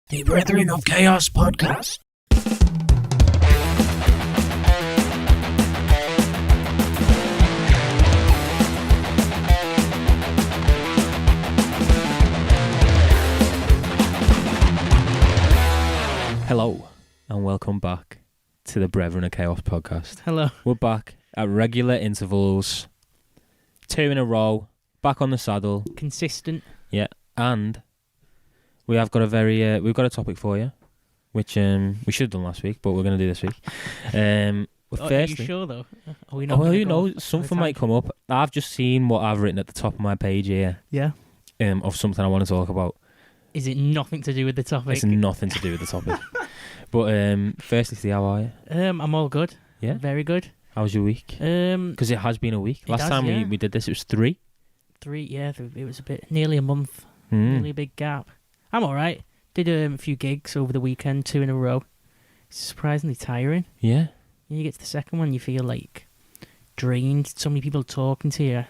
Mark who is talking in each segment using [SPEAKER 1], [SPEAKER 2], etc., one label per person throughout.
[SPEAKER 1] The Brethren of Chaos podcast.
[SPEAKER 2] Hello, and welcome back to the Brethren of Chaos podcast.
[SPEAKER 3] Hello.
[SPEAKER 2] We're back at regular intervals, 2 in a row, back on the saddle.
[SPEAKER 3] Consistent.
[SPEAKER 2] Yeah, and we have got we've got a topic for you, which we should have done last week, but we're going to do this week.
[SPEAKER 3] Are you sure though? Are we not
[SPEAKER 2] well,
[SPEAKER 3] gonna
[SPEAKER 2] you
[SPEAKER 3] go
[SPEAKER 2] know,
[SPEAKER 3] off
[SPEAKER 2] something
[SPEAKER 3] the
[SPEAKER 2] might come up. I've just seen what I've written at the top of my page here.
[SPEAKER 3] Yeah.
[SPEAKER 2] Of something I want to talk about.
[SPEAKER 3] Is it nothing to do with the topic?
[SPEAKER 2] It's nothing to do with the topic. But firstly, Steve, how are you?
[SPEAKER 3] I'm all good.
[SPEAKER 2] Yeah.
[SPEAKER 3] Very good.
[SPEAKER 2] How was your week? Because it has been a week. Last time we did this, it was 3.
[SPEAKER 3] 3, yeah. It was nearly a month.
[SPEAKER 2] Mm.
[SPEAKER 3] Nearly a big gap. I'm all right. Did a few gigs over the weekend, 2 in a row. It's surprisingly tiring.
[SPEAKER 2] Yeah.
[SPEAKER 3] And you get to the second one, you feel like drained. So many people talking to you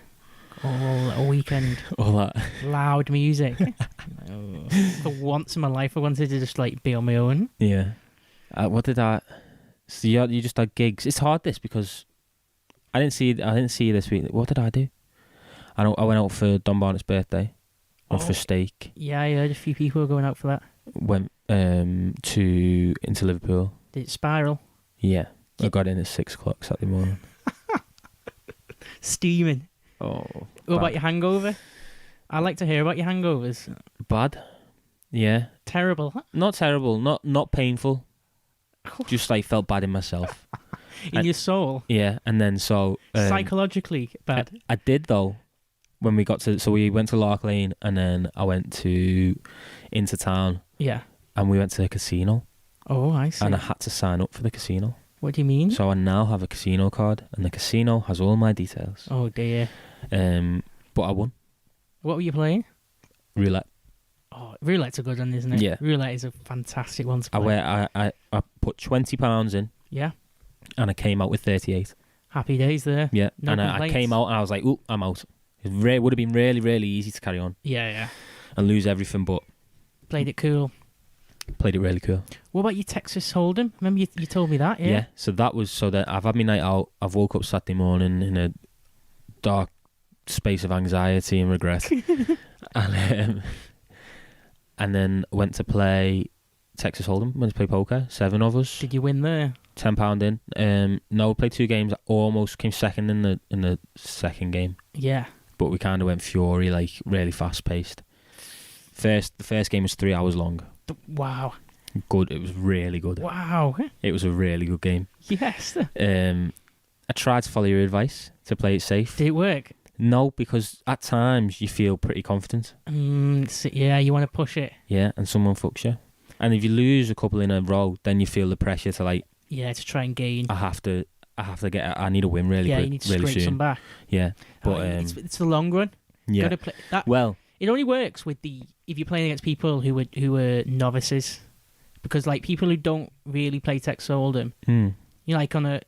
[SPEAKER 3] all weekend.
[SPEAKER 2] All that.
[SPEAKER 3] Loud music. For once in my life, I wanted to just like be on my own.
[SPEAKER 2] Yeah. So you just had gigs. It's hard because I didn't see you this week. What did I do? I went out for Don Barnett's birthday. Went for steak.
[SPEAKER 3] Yeah, I heard a few people were going out for that.
[SPEAKER 2] Went into Liverpool.
[SPEAKER 3] Did it spiral?
[SPEAKER 2] Yeah. I got in at 6 o'clock Saturday morning.
[SPEAKER 3] Steaming.
[SPEAKER 2] Oh.
[SPEAKER 3] What about your hangover? I like to hear about your hangovers.
[SPEAKER 2] Bad. Yeah.
[SPEAKER 3] Terrible.
[SPEAKER 2] Not terrible. Not painful. Just like felt bad in myself.
[SPEAKER 3] In your soul?
[SPEAKER 2] Yeah. And then
[SPEAKER 3] psychologically bad.
[SPEAKER 2] I did though. When we got to, we went to Lark Lane and then I went into town.
[SPEAKER 3] Yeah.
[SPEAKER 2] And we went to the casino.
[SPEAKER 3] Oh, I see.
[SPEAKER 2] And I had to sign up for the casino.
[SPEAKER 3] What do you mean?
[SPEAKER 2] So I now have a casino card and the casino has all my details.
[SPEAKER 3] Oh dear.
[SPEAKER 2] But I won.
[SPEAKER 3] What were you playing?
[SPEAKER 2] Roulette.
[SPEAKER 3] Oh, roulette's a good one, isn't it?
[SPEAKER 2] Yeah.
[SPEAKER 3] Roulette is a fantastic one to play.
[SPEAKER 2] I put £20 in.
[SPEAKER 3] Yeah.
[SPEAKER 2] And I came out with 38.
[SPEAKER 3] Happy days there.
[SPEAKER 2] Yeah.
[SPEAKER 3] No
[SPEAKER 2] and
[SPEAKER 3] complaints.
[SPEAKER 2] I came out and I was like, ooh, I'm out. It would have been really, really easy to carry on.
[SPEAKER 3] Yeah.
[SPEAKER 2] And lose everything, but...
[SPEAKER 3] Played it cool.
[SPEAKER 2] Played it really cool.
[SPEAKER 3] What about your Texas Hold'em? Remember you told me that, yeah?
[SPEAKER 2] Yeah, so that I've had my night out. I've woke up Saturday morning in a dark space of anxiety and regret. and then went to play Texas Hold'em. Went to play poker. 7 of us.
[SPEAKER 3] Did you win there?
[SPEAKER 2] £10 in. No, we played 2 games. I almost came second in the second game.
[SPEAKER 3] Yeah.
[SPEAKER 2] But we kind of went fury, like really fast paced. The first game was 3 hours long.
[SPEAKER 3] Wow.
[SPEAKER 2] Good. It was really good.
[SPEAKER 3] Wow.
[SPEAKER 2] It was a really good game.
[SPEAKER 3] Yes.
[SPEAKER 2] I tried to follow your advice to play it safe.
[SPEAKER 3] Did it work?
[SPEAKER 2] No, because at times you feel pretty confident.
[SPEAKER 3] Yeah, you want to push it.
[SPEAKER 2] Yeah, and someone fucks you. And if you lose a couple in a row, then you feel the pressure to like...
[SPEAKER 3] Yeah, to try and gain.
[SPEAKER 2] I need a win really quick,
[SPEAKER 3] you need to
[SPEAKER 2] really
[SPEAKER 3] scrape
[SPEAKER 2] soon.
[SPEAKER 3] some back.
[SPEAKER 2] Yeah, but...
[SPEAKER 3] it's the long run.
[SPEAKER 2] Yeah.
[SPEAKER 3] Gotta play that.
[SPEAKER 2] Well...
[SPEAKER 3] It only works if you're playing against people who are novices. Because like people who don't really play Texas Hold'em, you know, like on a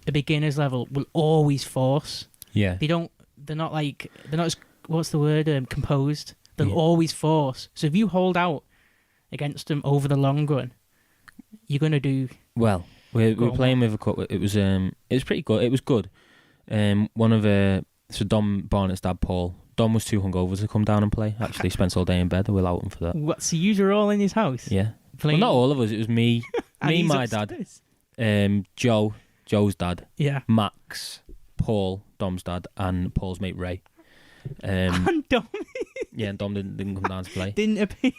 [SPEAKER 3] beginner's level, will always force.
[SPEAKER 2] Yeah.
[SPEAKER 3] They're not as, what's the word, composed. They'll always force. So if you hold out against them over the long run, you're going to do...
[SPEAKER 2] Well, we were playing with a couple... It was pretty good. It was good. So Don Barnett's dad, Paul... Don was too hungover to come down and play. Actually, spent all day in bed. We'll out him for that.
[SPEAKER 3] What? So you were all in his house?
[SPEAKER 2] Yeah.
[SPEAKER 3] Playing?
[SPEAKER 2] Well, not all of us. It was me, my
[SPEAKER 3] upstairs.
[SPEAKER 2] dad, Joe's dad,
[SPEAKER 3] yeah,
[SPEAKER 2] Max, Paul, Dom's dad, and Paul's mate Ray.
[SPEAKER 3] And Dom.
[SPEAKER 2] Yeah, and Dom didn't come down to play.
[SPEAKER 3] Didn't appear.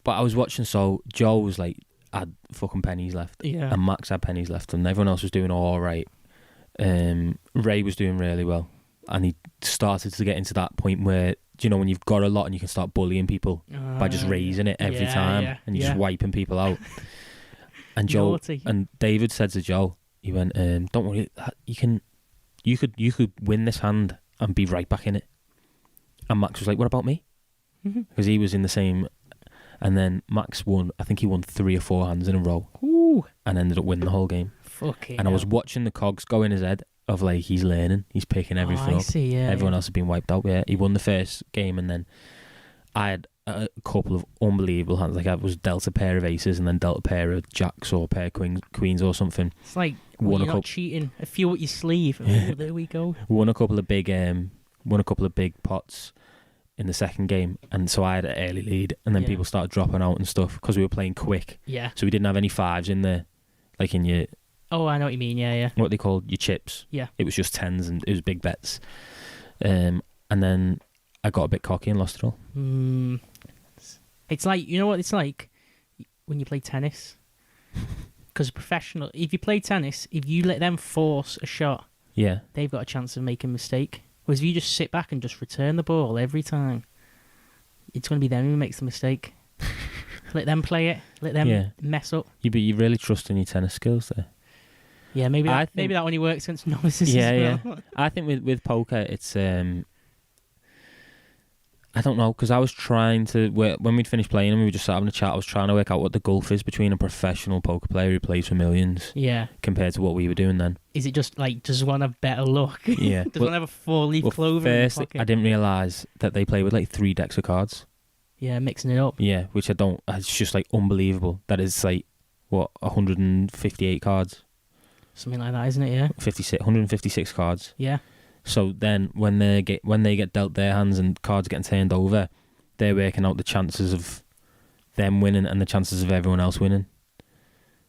[SPEAKER 2] But I was watching. So Joe was like had fucking pennies left.
[SPEAKER 3] Yeah.
[SPEAKER 2] And Max had pennies left, and everyone else was doing all right. Ray was doing really well. And he started to get into that point where, you know, when you've got a lot and you can start bullying people by just raising it every time and you're just wiping people out. And Joe
[SPEAKER 3] Naughty.
[SPEAKER 2] and David said to Joe, he went, "Don't worry, you could win this hand and be right back in it." And Max was like, "What about me?" Because he was in the same. And then Max won. I think he won 3 or 4 hands in a row.
[SPEAKER 3] Ooh.
[SPEAKER 2] And ended up winning the whole game.
[SPEAKER 3] Fucking
[SPEAKER 2] and I was watching the cogs go in his head. Of like he's learning, he's picking everything up.
[SPEAKER 3] See, yeah.
[SPEAKER 2] Everyone else has been wiped out. Yeah, he won the first game, and then I had a couple of unbelievable hands. Like I was dealt a pair of aces and then dealt a pair of jacks or a pair of queens or something.
[SPEAKER 3] It's like you're not cheating. A few at your sleeve. Oh, there we go.
[SPEAKER 2] Won a couple of big pots in the second game, and so I had an early lead, and then people started dropping out and stuff because we were playing quick.
[SPEAKER 3] Yeah.
[SPEAKER 2] So we didn't have any fives in there, like in your.
[SPEAKER 3] Oh, I know what you mean. Yeah.
[SPEAKER 2] What they called your chips.
[SPEAKER 3] Yeah.
[SPEAKER 2] It was just tens and it was big bets, and then I got a bit cocky and lost it all.
[SPEAKER 3] It's like, you know what it's like when you play tennis? Because professional, if you play tennis, if you let them force a shot, they've got a chance of making a mistake. Whereas if you just sit back and just return the ball every time, it's going to be them who makes the mistake. Let them play it. Let them mess up.
[SPEAKER 2] But you really trust in your tennis skills there.
[SPEAKER 3] Yeah, maybe that only works against novices.
[SPEAKER 2] Yeah. I think with poker, it's I don't know, because I was trying to when we'd finished playing and we were just having a chat. I was trying to work out what the gulf is between a professional poker player who plays for millions, compared to what we were doing then.
[SPEAKER 3] Is it just like, does one have better luck?
[SPEAKER 2] Yeah,
[SPEAKER 3] does one have a 4-leaf clover?
[SPEAKER 2] First,
[SPEAKER 3] in the pocket?
[SPEAKER 2] I didn't realise that they play with like 3 decks of cards.
[SPEAKER 3] Yeah, mixing it up.
[SPEAKER 2] Yeah, which I don't. It's just like unbelievable. That is like 158 cards.
[SPEAKER 3] Something like that, isn't it? Yeah,
[SPEAKER 2] 156 cards.
[SPEAKER 3] Yeah.
[SPEAKER 2] So then, when they get dealt their hands and cards getting turned over, they're working out the chances of them winning and the chances of everyone else winning,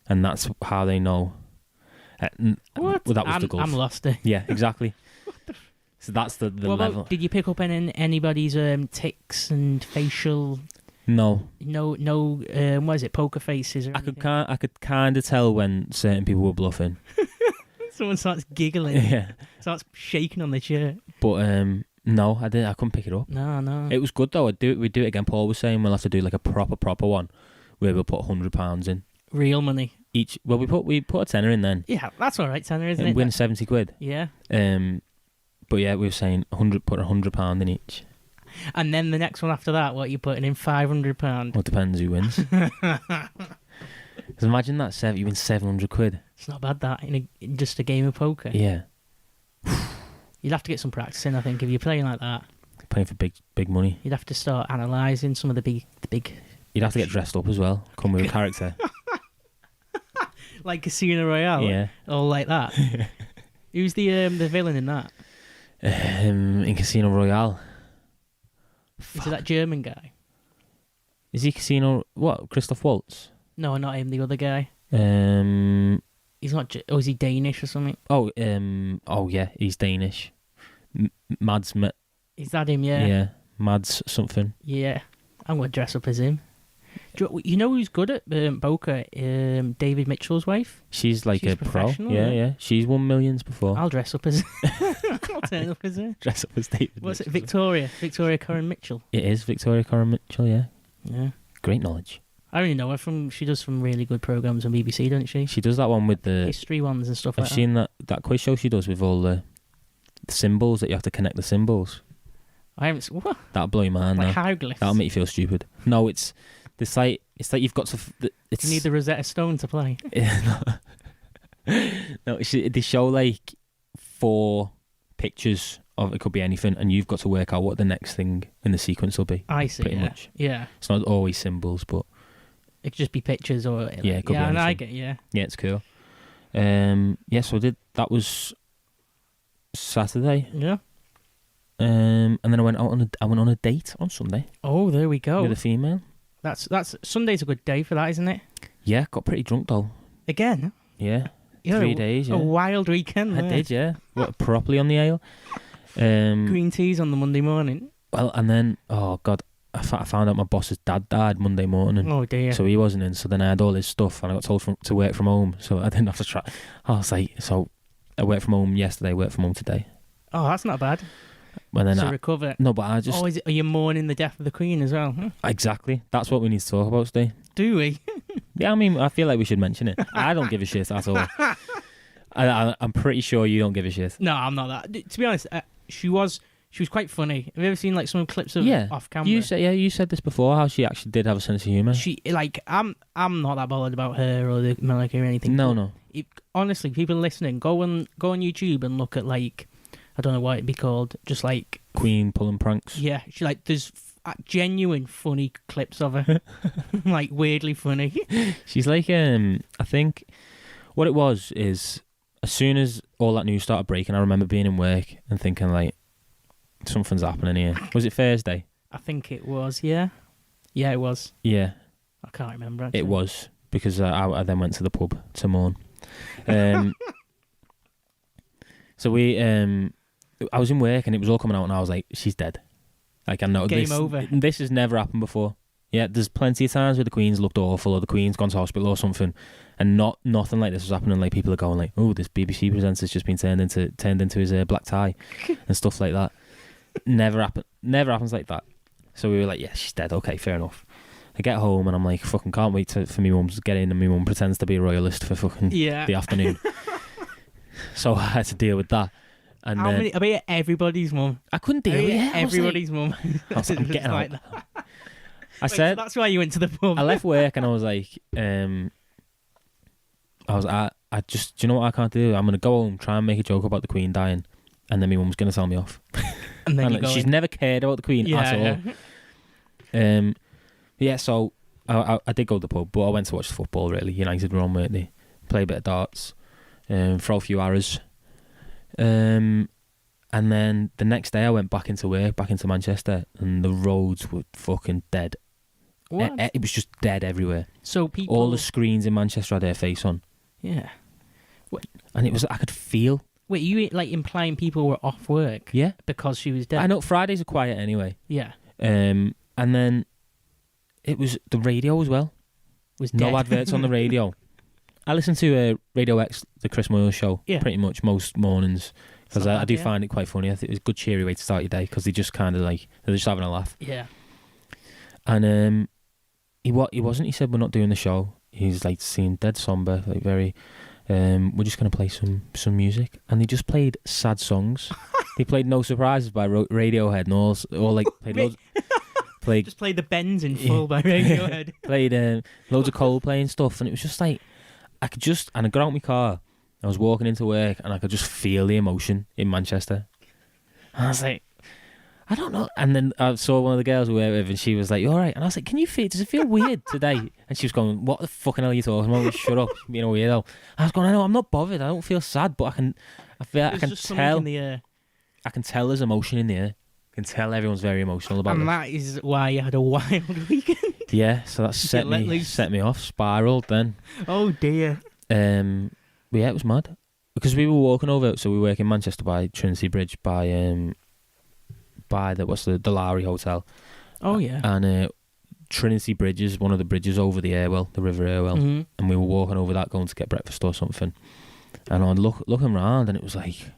[SPEAKER 2] and that's how they know.
[SPEAKER 3] What?
[SPEAKER 2] Well, that was the gulf.
[SPEAKER 3] I'm lost there.
[SPEAKER 2] Yeah, exactly. So that's the level.
[SPEAKER 3] Did you pick up anybody's ticks and facial?
[SPEAKER 2] No.
[SPEAKER 3] What is it? Poker faces? Or
[SPEAKER 2] I could kind of tell when certain people were bluffing.
[SPEAKER 3] Someone starts giggling. Yeah. Starts shaking on the chair.
[SPEAKER 2] But no, I didn't. I couldn't pick it up.
[SPEAKER 3] No.
[SPEAKER 2] It was good though. We'd do it again. Paul was saying we'll have to do like a proper one where we'll put £100 in.
[SPEAKER 3] Real money.
[SPEAKER 2] Each. Well, we put a tenner in then.
[SPEAKER 3] Yeah, that's all right. Tenner, isn't it?
[SPEAKER 2] And win 70 quid.
[SPEAKER 3] Yeah.
[SPEAKER 2] But yeah, we were saying put £100 in each.
[SPEAKER 3] And then the next one after that, what are you putting in? £500?
[SPEAKER 2] Well, it depends who wins. Because imagine that, you win 700 quid.
[SPEAKER 3] It's not bad, that, in just a game of poker.
[SPEAKER 2] Yeah.
[SPEAKER 3] You'd have to get some practice in, I think, if you're playing like that.
[SPEAKER 2] Playing for big money.
[SPEAKER 3] You'd have to start analysing some of the big...
[SPEAKER 2] You'd have to get dressed up as well. Come with a character.
[SPEAKER 3] Like Casino Royale?
[SPEAKER 2] Yeah.
[SPEAKER 3] Or like that? Who's the villain in that?
[SPEAKER 2] In Casino Royale.
[SPEAKER 3] Is it that German guy?
[SPEAKER 2] Is he Casino... What? Christoph Waltz?
[SPEAKER 3] No, not him. The other guy. He's not... Or is he Danish or something?
[SPEAKER 2] Oh yeah, he's Danish. Mads...
[SPEAKER 3] Is that him, yeah?
[SPEAKER 2] Yeah, Mads something.
[SPEAKER 3] Yeah. I'm going to dress up as him. You know who's good at poker? David Mitchell's wife.
[SPEAKER 2] She's a pro.
[SPEAKER 3] Yeah.
[SPEAKER 2] Yeah. She's won millions before.
[SPEAKER 3] I'll dress up as... I'll turn up as her.
[SPEAKER 2] Dress up as David.
[SPEAKER 3] What's it? Victoria Coren Mitchell.
[SPEAKER 2] It is Victoria Coren Mitchell. Yeah.
[SPEAKER 3] Yeah.
[SPEAKER 2] Great knowledge.
[SPEAKER 3] I only know her she does some really good programmes on BBC, doesn't she?
[SPEAKER 2] She does that one with the
[SPEAKER 3] history ones and stuff like that.
[SPEAKER 2] I've seen that quiz show she does with all the symbols that you have to connect the symbols.
[SPEAKER 3] I haven't. What?
[SPEAKER 2] That'll blow your mind.
[SPEAKER 3] Like hieroglyphs.
[SPEAKER 2] That'll make you feel stupid. No, it's like you've got to.
[SPEAKER 3] You need the Rosetta Stone to play.
[SPEAKER 2] No, they show like 4 pictures of it, could be anything, and you've got to work out what the next thing in the sequence will be.
[SPEAKER 3] I see.
[SPEAKER 2] Pretty much.
[SPEAKER 3] Yeah.
[SPEAKER 2] It's not always symbols, but
[SPEAKER 3] it could just be pictures or.
[SPEAKER 2] It could be anything.
[SPEAKER 3] And I get. Yeah.
[SPEAKER 2] Yeah, it's cool. Yeah, so that was Saturday.
[SPEAKER 3] Yeah.
[SPEAKER 2] And then I went on a date on Sunday.
[SPEAKER 3] Oh, there we go.
[SPEAKER 2] With a female.
[SPEAKER 3] That's Sunday's a good day for that, isn't it?
[SPEAKER 2] Yeah, got pretty drunk though.
[SPEAKER 3] Again?
[SPEAKER 2] Yeah. 3 days. Yeah.
[SPEAKER 3] A wild weekend.
[SPEAKER 2] I did, yeah. Properly on the ale.
[SPEAKER 3] Green teas on the Monday morning.
[SPEAKER 2] Well, and then I found out my boss's dad died Monday morning.
[SPEAKER 3] Oh dear.
[SPEAKER 2] So he wasn't in. So then I had all his stuff, and I got told to work from home. So I didn't have to try. I was like, so I worked from home yesterday. Worked from home today.
[SPEAKER 3] Oh, that's not bad.
[SPEAKER 2] Well, then
[SPEAKER 3] recover.
[SPEAKER 2] No, but I just.
[SPEAKER 3] Oh, are you mourning the death of the Queen as well? Huh?
[SPEAKER 2] Exactly. That's what we need to talk about today.
[SPEAKER 3] Do we?
[SPEAKER 2] Yeah, I mean, I feel like we should mention it. I don't give a shit at all. I'm pretty sure you don't give a shit.
[SPEAKER 3] No, I'm not that. To be honest, she was quite funny. Have you ever seen like some clips of off camera?
[SPEAKER 2] You said this before, how she actually did have a sense of humour.
[SPEAKER 3] I'm not that bothered about her or the monarchy or anything.
[SPEAKER 2] No.
[SPEAKER 3] Honestly, people listening, go on YouTube and look at like, I don't know what it'd be called, just like
[SPEAKER 2] Queen pulling pranks.
[SPEAKER 3] Yeah, she there's genuine funny clips of her, like weirdly funny.
[SPEAKER 2] She's like, I think what it was is as soon as all that news started breaking, I remember being in work and thinking like, something's happening here. Was it Thursday?
[SPEAKER 3] I think it was. Yeah, it was.
[SPEAKER 2] Yeah,
[SPEAKER 3] I can't remember. Actually.
[SPEAKER 2] it was because I then went to the pub to mourn. So I was in work and it was all coming out and I was like, she's dead. Like I know
[SPEAKER 3] Game over.
[SPEAKER 2] This has never happened before. Yeah, there's plenty of times where the Queen's looked awful or the Queen's gone to hospital or something, and nothing like this was happening. Like people are going like, oh, this BBC presenter's just been turned into his black tie and stuff like that. Never happens like that. So we were like, yeah, she's dead. Okay, fair enough. I get home and I'm like, fucking can't wait for me mum to get in, and my mum pretends to be a royalist for fucking the afternoon. So I had to deal with that. And
[SPEAKER 3] I bet everybody's mum.
[SPEAKER 2] I couldn't deal with it.
[SPEAKER 3] Everybody's mum.
[SPEAKER 2] I'm getting out. I said,
[SPEAKER 3] so that's why you went to the pub.
[SPEAKER 2] I left work and I was like, I just, do you know what I can't do? I'm going to go home, try and make a joke about the Queen dying, and then my mum's going to tell me off.
[SPEAKER 3] And then
[SPEAKER 2] she's never cared about the Queen at all. Yeah, so I did go to the pub, but I went to watch the football, really. United were on, weren't they? Play a bit of darts, throw a few arrows. And then the next day I went back into work, back into Manchester, and the roads were fucking dead.
[SPEAKER 3] What?
[SPEAKER 2] It was just dead everywhere.
[SPEAKER 3] So people...
[SPEAKER 2] All the screens in Manchester had their face on.
[SPEAKER 3] Yeah.
[SPEAKER 2] What? And it was, I could feel...
[SPEAKER 3] Wait, you like implying people were off work?
[SPEAKER 2] Yeah.
[SPEAKER 3] Because she was dead?
[SPEAKER 2] I know, Fridays are quiet anyway.
[SPEAKER 3] Yeah.
[SPEAKER 2] And then it was the radio as well.
[SPEAKER 3] Was dead.
[SPEAKER 2] No adverts on the radio. I listen to Radio X, the Chris Moyle show, pretty much most mornings, because I do find it quite funny. I think it's a good cheery way to start your day, because they just kind of like, they're just having a laugh.
[SPEAKER 3] Yeah.
[SPEAKER 2] And he wasn't, he said, we're not doing the show. He's like, seemed dead somber, like very, we're just going to play some music. And they just played sad songs. They played No Surprises by Radiohead and all like, played loads...
[SPEAKER 3] Just played the Bends in full by Radiohead.
[SPEAKER 2] Played loads of Coldplay and stuff, and it was just like, I got out of my car, I was walking into work, and I could just feel the emotion in Manchester. And I was like, I don't know. And then I saw one of the girls we were with, and she was like, you all right? And I was like, does it feel weird today? And she was going, what the fucking hell are you talking about? Shut up, being a weirdo. I was going, I know, I'm not bothered, I don't feel sad, but I can tell, I can tell there's emotion in the air. I can tell everyone's very emotional about it.
[SPEAKER 3] And that is why you had a wild weekend.
[SPEAKER 2] Yeah, so that set me off, spiraled then.
[SPEAKER 3] Oh dear.
[SPEAKER 2] But yeah, it was mad. Because we were walking over, so we work in Manchester by Trinity Bridge, by the Lowry Hotel.
[SPEAKER 3] Oh yeah.
[SPEAKER 2] And Trinity Bridge is one of the bridges over the Irwell, the River Irwell.
[SPEAKER 3] Mm-hmm.
[SPEAKER 2] And we were walking over that going to get breakfast or something. And I looking around, and it was like,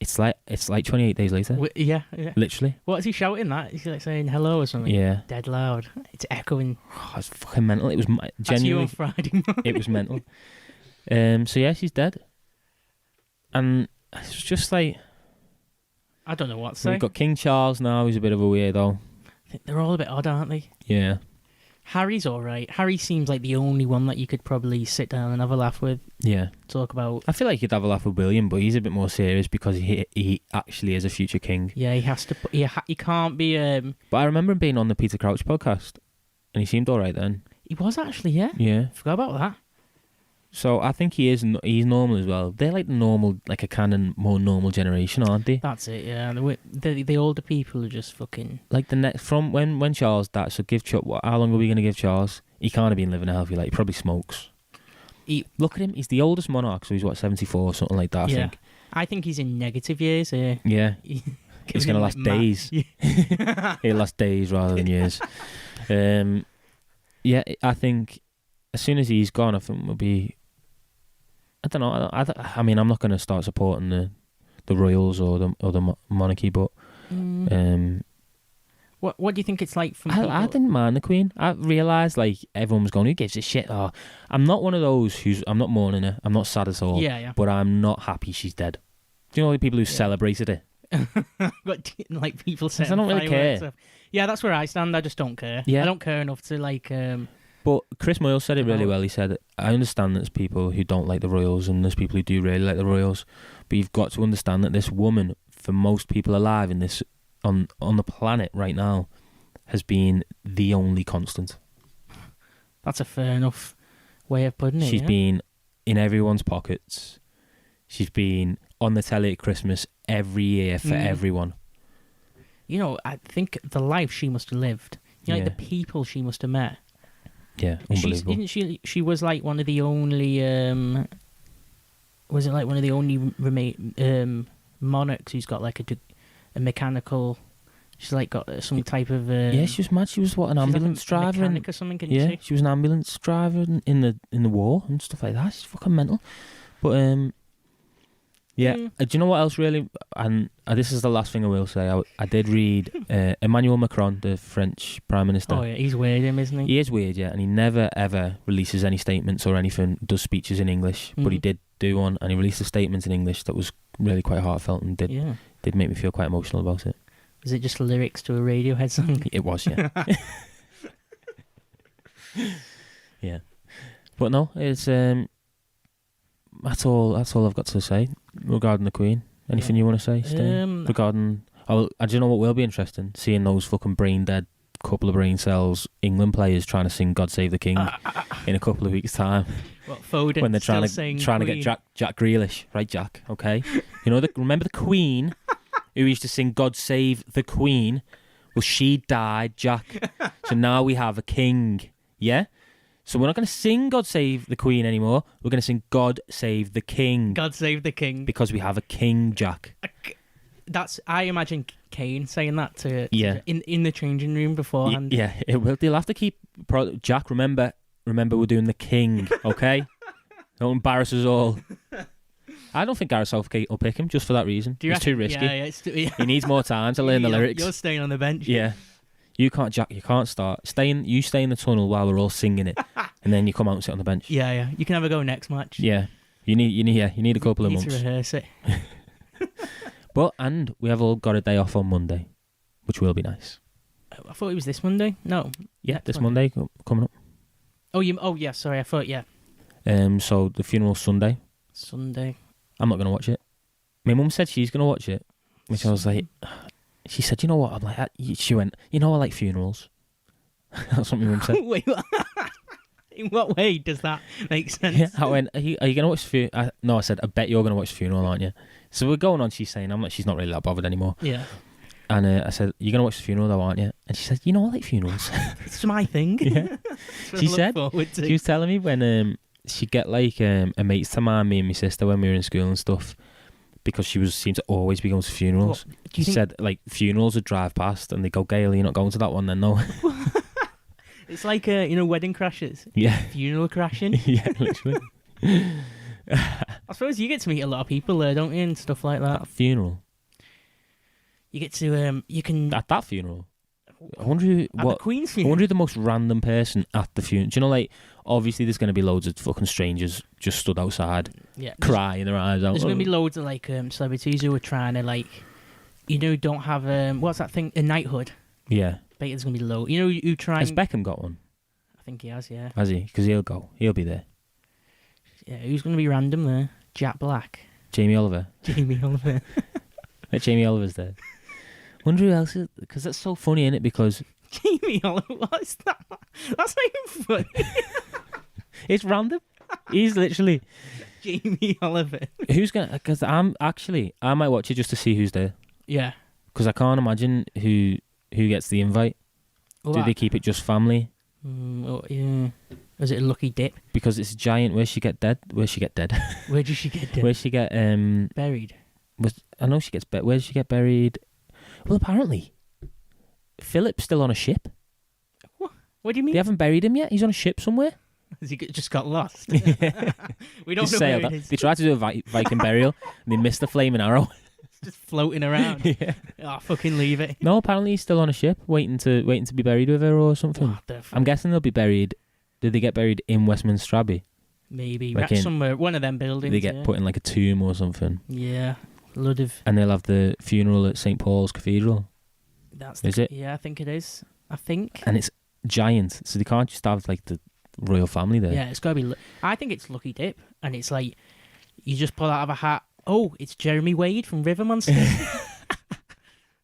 [SPEAKER 2] it's like 28 days later.
[SPEAKER 3] Yeah.
[SPEAKER 2] Literally.
[SPEAKER 3] What is he shouting that? Is he like saying hello or something?
[SPEAKER 2] Yeah.
[SPEAKER 3] Dead loud. It's echoing.
[SPEAKER 2] Oh, it's fucking mental. It was genuinely...
[SPEAKER 3] That's you on Friday morning.
[SPEAKER 2] It was mental. So yeah, she's dead. And it's just like...
[SPEAKER 3] I don't know what to say.
[SPEAKER 2] We've got King Charles now, who's a bit of a weirdo.
[SPEAKER 3] I think they're all a bit odd, aren't they?
[SPEAKER 2] Yeah.
[SPEAKER 3] Harry's alright. Harry seems like the only one that you could probably sit down and have a laugh with.
[SPEAKER 2] Yeah.
[SPEAKER 3] Talk about...
[SPEAKER 2] I feel like you'd have a laugh with William, but he's a bit more serious because he actually is a future king.
[SPEAKER 3] Yeah, he has to... He can't be...
[SPEAKER 2] But I remember him being on the Peter Crouch podcast, and he seemed alright then.
[SPEAKER 3] He was actually, yeah.
[SPEAKER 2] Yeah.
[SPEAKER 3] Forgot about that.
[SPEAKER 2] So I think he's normal as well. They're like the normal, like a kind of more normal generation, aren't they?
[SPEAKER 3] That's it, yeah. The older people are just fucking...
[SPEAKER 2] Like the next... From when Charles died, so how long are we going to give Charles? He can't have been living a healthy life. He probably smokes. Look at him. He's the oldest monarch, so he's, 74 or something like that, I think.
[SPEAKER 3] I think he's in negative years.
[SPEAKER 2] Yeah. He's going to last days. He'll last days rather than years. Yeah, I think as soon as he's gone, I think we'll be... I don't know. I mean, I'm not going to start supporting the royals or the monarchy, but...
[SPEAKER 3] What do you think it's like from people?
[SPEAKER 2] I didn't mind the Queen. I realised, like, everyone was going, who gives a shit? Oh, I'm not one of those I'm not mourning her. I'm not sad at all.
[SPEAKER 3] Yeah.
[SPEAKER 2] But I'm not happy she's dead. Do you know the people who celebrated it?
[SPEAKER 3] But, like, people say...
[SPEAKER 2] I don't really care.
[SPEAKER 3] Stuff. Yeah, that's where I stand. I just don't care.
[SPEAKER 2] Yeah.
[SPEAKER 3] I don't care enough to, like...
[SPEAKER 2] But Chris Moyle said it really well. He said, I understand there's people who don't like the royals and there's people who do really like the royals, but you've got to understand that this woman, for most people alive in this on the planet right now, has been the only constant.
[SPEAKER 3] That's a fair enough way of putting it.
[SPEAKER 2] She's
[SPEAKER 3] yeah?
[SPEAKER 2] been in everyone's pockets. She's been on the telly at Christmas every year for everyone.
[SPEAKER 3] You know, I think the life she must have lived. You know, like the people she must have met.
[SPEAKER 2] Yeah, unbelievable.
[SPEAKER 3] Isn't she? She was like one of the only. Was it like one of the only monarchs who's got like a mechanical? She's like got some type of.
[SPEAKER 2] Yeah, she was mad. She was an ambulance
[SPEAKER 3] like a
[SPEAKER 2] driver.
[SPEAKER 3] mechanic or something, can
[SPEAKER 2] Yeah,
[SPEAKER 3] you see?
[SPEAKER 2] she was an ambulance driver in the war and stuff like that. She's fucking mental. But yeah. Do you know what else really? And this is the last thing I will say. I did read Emmanuel Macron, the French Prime Minister.
[SPEAKER 3] Oh yeah, he's weird, isn't he?
[SPEAKER 2] He is weird, yeah, and he never ever releases any statements or anything. Does speeches in English, but he did do one, and he released a statement in English that was really quite heartfelt and did make me feel quite emotional about it.
[SPEAKER 3] Is it just lyrics to a Radiohead song?
[SPEAKER 2] It was, yeah. Yeah, but no, it's that's all I've got to say regarding the Queen. Anything you want to say, Stain? Regarding, do you know what will be interesting? Seeing those fucking brain dead, couple of brain cells England players trying to sing "God Save the King" in a couple of weeks' time.
[SPEAKER 3] What, Foden
[SPEAKER 2] when they're trying to
[SPEAKER 3] Queen.
[SPEAKER 2] get Jack Grealish, right? Jack, okay. You know, remember the Queen who used to sing "God Save the Queen"? Well, she died, Jack. So now we have a king. Yeah. So we're not going to sing "God Save the Queen" anymore. We're going to sing "God Save the King."
[SPEAKER 3] God save the king.
[SPEAKER 2] Because we have a king, Jack.
[SPEAKER 3] I imagine Kane saying that to in the changing room beforehand.
[SPEAKER 2] Yeah, it will. They'll have to keep Jack. Remember, we're doing the king. Okay, don't embarrass us all. I don't think Gareth Southgate will pick him just for that reason. It's too risky.
[SPEAKER 3] Yeah.
[SPEAKER 2] He needs more time to learn the lyrics.
[SPEAKER 3] You're staying on the bench.
[SPEAKER 2] Yeah. You can't, Jack. You can't start. You stay in the tunnel while we're all singing it, and then you come out and sit on the bench.
[SPEAKER 3] Yeah. You can have a go next match.
[SPEAKER 2] Yeah. You need a couple of months
[SPEAKER 3] to rehearse it.
[SPEAKER 2] And we have all got a day off on Monday, which will be nice.
[SPEAKER 3] I thought it was this Monday. No.
[SPEAKER 2] Yeah, this Monday coming up.
[SPEAKER 3] Oh yeah. Sorry, I thought
[SPEAKER 2] So the funeral's Sunday.
[SPEAKER 3] Sunday.
[SPEAKER 2] I'm not gonna watch it. My mum said she's gonna watch it, which I was like. She said, "You know what?" I'm like, she went, "You know, I like funerals." That's what my mum said.
[SPEAKER 3] Wait, what? In what way does that make sense?
[SPEAKER 2] Yeah, I went, "Are you going to watch the funeral?" No, I said, "I bet you're going to watch the funeral, aren't you?" So we're going on. She's saying, she's not really that bothered anymore.
[SPEAKER 3] Yeah.
[SPEAKER 2] And I said, "You're going to watch the funeral, though, aren't you?" And she said, "You know, I like funerals."
[SPEAKER 3] It's my thing.
[SPEAKER 2] Yeah. She said, she was telling me when she'd get like a mates to mind me and my sister when we were in school and stuff. Because she seemed to always be going to funerals. She said, like, funerals would drive past and they go, "Gail, you're not going to that one then, no."
[SPEAKER 3] It's like, wedding crashes.
[SPEAKER 2] Yeah.
[SPEAKER 3] Funeral crashing.
[SPEAKER 2] Yeah, literally.
[SPEAKER 3] I suppose you get to meet a lot of people there, don't you, and stuff like that.
[SPEAKER 2] At a funeral?
[SPEAKER 3] You get to, you can...
[SPEAKER 2] At that funeral? I wonder who...
[SPEAKER 3] the Queen's funeral?
[SPEAKER 2] I wonder who the most random person at the funeral... Do you know, like, obviously there's going to be loads of fucking strangers just stood outside, crying their eyes out.
[SPEAKER 3] There's going to be loads of, like, celebrities who are trying to, like, don't have, what's that thing? A knighthood.
[SPEAKER 2] Yeah.
[SPEAKER 3] I bet there's going to be loads. You know, who try...
[SPEAKER 2] Has Beckham got one?
[SPEAKER 3] I think he has, yeah.
[SPEAKER 2] Has he? Because he'll go. He'll be there.
[SPEAKER 3] Yeah, who's going to be random there? Jack Black.
[SPEAKER 2] Jamie Oliver.
[SPEAKER 3] Jamie Oliver.
[SPEAKER 2] Jamie Oliver's there. Wonder who else is... Because that's so funny, isn't it? Because...
[SPEAKER 3] Jamie Oliver, what is that? That's not even funny.
[SPEAKER 2] It's random. He's literally...
[SPEAKER 3] Jamie Oliver.
[SPEAKER 2] Who's going to... Because I might watch it just to see who's there.
[SPEAKER 3] Yeah.
[SPEAKER 2] Because I can't imagine who gets the invite.
[SPEAKER 3] Well,
[SPEAKER 2] Do they keep it just family?
[SPEAKER 3] Yeah. Was it a lucky dip?
[SPEAKER 2] Because it's a giant... Where's she get dead?
[SPEAKER 3] Where does she get dead?
[SPEAKER 2] Where's she get...
[SPEAKER 3] Buried.
[SPEAKER 2] I know she gets... Where does she get buried? Well, apparently... Philip's still on a ship.
[SPEAKER 3] What do you mean?
[SPEAKER 2] They haven't buried him yet. He's on a ship somewhere.
[SPEAKER 3] Has he just got lost?
[SPEAKER 2] Yeah.
[SPEAKER 3] We don't know where it is.
[SPEAKER 2] They tried to do a Viking burial and they missed the flaming arrow.
[SPEAKER 3] It's just floating around.
[SPEAKER 2] Yeah.
[SPEAKER 3] Oh, fucking leave it.
[SPEAKER 2] No, apparently he's still on a ship waiting to be buried with her or something. I'm guessing they'll be buried. Did they get buried in Westminster Abbey?
[SPEAKER 3] Maybe.
[SPEAKER 2] Like
[SPEAKER 3] somewhere, one of them buildings.
[SPEAKER 2] They get put in like a tomb or something.
[SPEAKER 3] Yeah. A lot of...
[SPEAKER 2] And they'll have the funeral at St. Paul's Cathedral. Is it?
[SPEAKER 3] Yeah, I think it is. I think.
[SPEAKER 2] And it's giant, so they can't just have like the royal family there.
[SPEAKER 3] Yeah, it's got to be... I think it's Lucky Dip, and it's like, you just pull out of a hat, oh, it's Jeremy Wade from River Monster.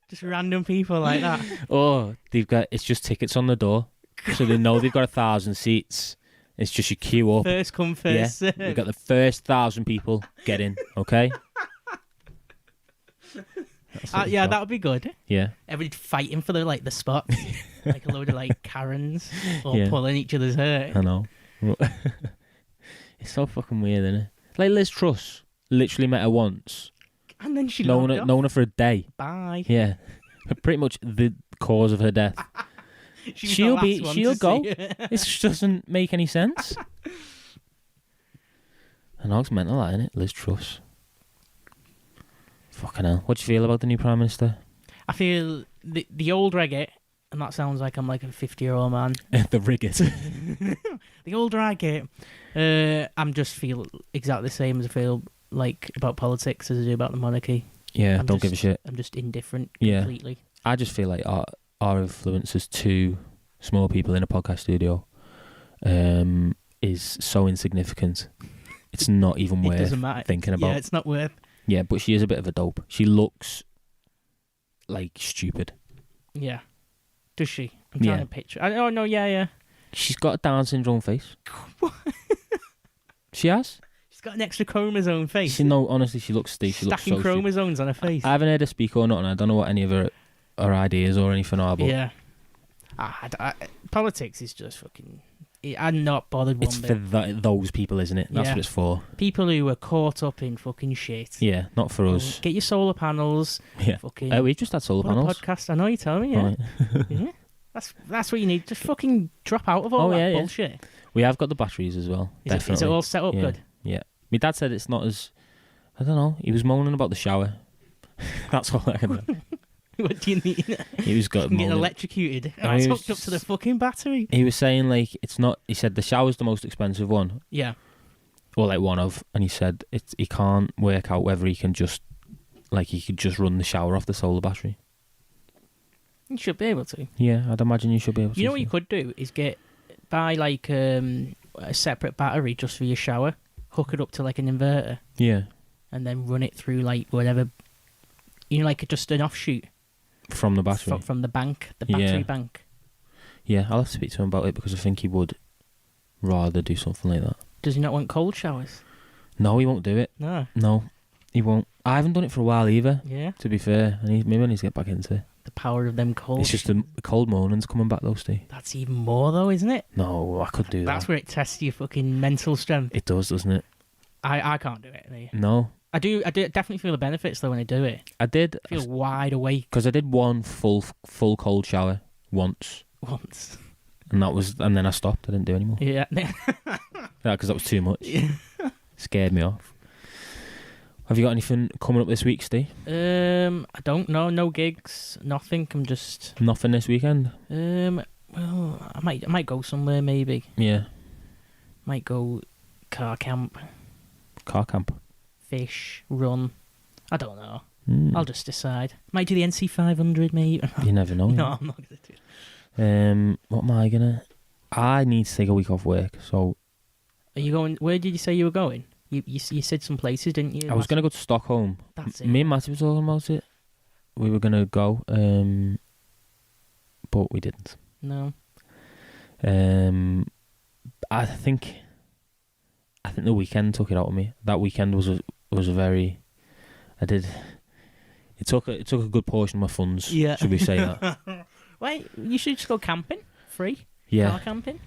[SPEAKER 3] Just random people like that.
[SPEAKER 2] Or it's just tickets on the door, so they know they've got 1,000 seats. It's just you queue up.
[SPEAKER 3] First come, first serve.
[SPEAKER 2] We've got the first 1,000 people get in. Okay.
[SPEAKER 3] Yeah, that would be good.
[SPEAKER 2] Yeah.
[SPEAKER 3] Everybody fighting for the spot, like a load of Karens all
[SPEAKER 2] Yeah.
[SPEAKER 3] pulling each other's hair.
[SPEAKER 2] I know. It's so fucking weird, isn't it? Like Liz Truss, literally met her once.
[SPEAKER 3] And then she
[SPEAKER 2] known
[SPEAKER 3] logged
[SPEAKER 2] her for a day.
[SPEAKER 3] Bye.
[SPEAKER 2] Yeah. Pretty much the cause of her death. She'll go. This just doesn't make any sense. I know it's mental, isn't it? Liz Truss. Fucking hell. What do you feel about the new Prime Minister?
[SPEAKER 3] I feel the older I get, and that sounds like I'm like a 50-year-old man.
[SPEAKER 2] The riggers.
[SPEAKER 3] The older I get, I'm just feel exactly the same as I feel like about politics as I do about the monarchy.
[SPEAKER 2] Yeah, don't give a shit.
[SPEAKER 3] I'm just indifferent
[SPEAKER 2] Yeah.
[SPEAKER 3] completely.
[SPEAKER 2] I just feel like our influence as two small people in a podcast studio is so insignificant. It's not even
[SPEAKER 3] It
[SPEAKER 2] worth
[SPEAKER 3] doesn't matter.
[SPEAKER 2] thinking about.
[SPEAKER 3] Yeah, it's not worth.
[SPEAKER 2] Yeah, but she is a bit of a dope. She looks like stupid.
[SPEAKER 3] Yeah. Does she? I'm trying to picture. Oh, no, yeah.
[SPEAKER 2] She's got a Down syndrome face. She has.
[SPEAKER 3] She's got an extra chromosome face.
[SPEAKER 2] Honestly, she looks Steve. She looks
[SPEAKER 3] Stacking
[SPEAKER 2] so
[SPEAKER 3] chromosomes on her face.
[SPEAKER 2] I haven't heard her speak or nothing. I don't know what any of her ideas or anything are. But
[SPEAKER 3] yeah. Politics is just fucking... I'm not bothered one
[SPEAKER 2] it's
[SPEAKER 3] bit.
[SPEAKER 2] for those people, isn't it? That's what it's for.
[SPEAKER 3] People who are caught up in fucking shit.
[SPEAKER 2] Yeah, not for us.
[SPEAKER 3] Get your solar panels.
[SPEAKER 2] Yeah.
[SPEAKER 3] Fucking...
[SPEAKER 2] we just had solar
[SPEAKER 3] What a
[SPEAKER 2] panels.
[SPEAKER 3] podcast. I know you tell me, yeah.
[SPEAKER 2] Right.
[SPEAKER 3] Yeah. That's what you need. Just fucking drop out of all that bullshit.
[SPEAKER 2] Yeah. We have got the batteries as well. Definitely.
[SPEAKER 3] Is it all set up good?
[SPEAKER 2] Yeah. My dad said it's not as... I don't know. He was moaning about the shower. That's all I can do.
[SPEAKER 3] What do you need?
[SPEAKER 2] He was getting
[SPEAKER 3] electrocuted. It's hooked up to the fucking battery.
[SPEAKER 2] He was saying it's not. He said the shower's the most expensive one.
[SPEAKER 3] Yeah.
[SPEAKER 2] Or one of, and he said he can't work out whether he can just he could just run the shower off the solar battery.
[SPEAKER 3] You should be able to.
[SPEAKER 2] Yeah, I'd imagine you should be able to.
[SPEAKER 3] You know what you could do is buy a separate battery just for your shower, hook it up to an inverter.
[SPEAKER 2] Yeah.
[SPEAKER 3] And then run it through whatever, just an offshoot.
[SPEAKER 2] From the battery?
[SPEAKER 3] From the bank, the battery bank.
[SPEAKER 2] Yeah, I'll have to speak to him about it because I think he would rather do something like that.
[SPEAKER 3] Does he not want cold showers?
[SPEAKER 2] No, he won't do it. No, he won't. I haven't done it for a while either.
[SPEAKER 3] Yeah.
[SPEAKER 2] To be fair, and maybe I need to get back into it.
[SPEAKER 3] The power of them cold.
[SPEAKER 2] It's just the cold mornings coming back though, Steve.
[SPEAKER 3] That's even more though, isn't it?
[SPEAKER 2] No, I could do that.
[SPEAKER 3] That's where it tests your fucking mental strength.
[SPEAKER 2] It does, doesn't it?
[SPEAKER 3] I can't do it.
[SPEAKER 2] No.
[SPEAKER 3] I do definitely feel the benefits though when I do it.
[SPEAKER 2] I did.
[SPEAKER 3] I feel wide awake.
[SPEAKER 2] Because I did one full cold shower once. And then I stopped. I didn't do it anymore.
[SPEAKER 3] Yeah.
[SPEAKER 2] Because that was too much. Yeah. Scared me off. Have you got anything coming up this week, Steve?
[SPEAKER 3] I don't know. No gigs. Nothing. I'm just...
[SPEAKER 2] Nothing this weekend?
[SPEAKER 3] Well, I might go somewhere maybe.
[SPEAKER 2] Yeah.
[SPEAKER 3] Might go car camp.
[SPEAKER 2] Car camp?
[SPEAKER 3] Fish, run. I don't know.
[SPEAKER 2] Mm.
[SPEAKER 3] I'll just decide. Might do the NC 500, maybe.
[SPEAKER 2] You never know.
[SPEAKER 3] No, I'm not going to do it.
[SPEAKER 2] What am I gonna? I need to take a week off work. So,
[SPEAKER 3] are you going? Where did you say you were going? You said some places, didn't you?
[SPEAKER 2] I was gonna go to Stockholm.
[SPEAKER 3] That's it.
[SPEAKER 2] Me and Matty were talking about it. We were gonna go, but we didn't.
[SPEAKER 3] No.
[SPEAKER 2] I think the weekend took it out of me. That weekend was a very. It took a good portion of my funds. Yeah. Should we say that?
[SPEAKER 3] Wait, you should just go camping, free.
[SPEAKER 2] Yeah.
[SPEAKER 3] Car camping.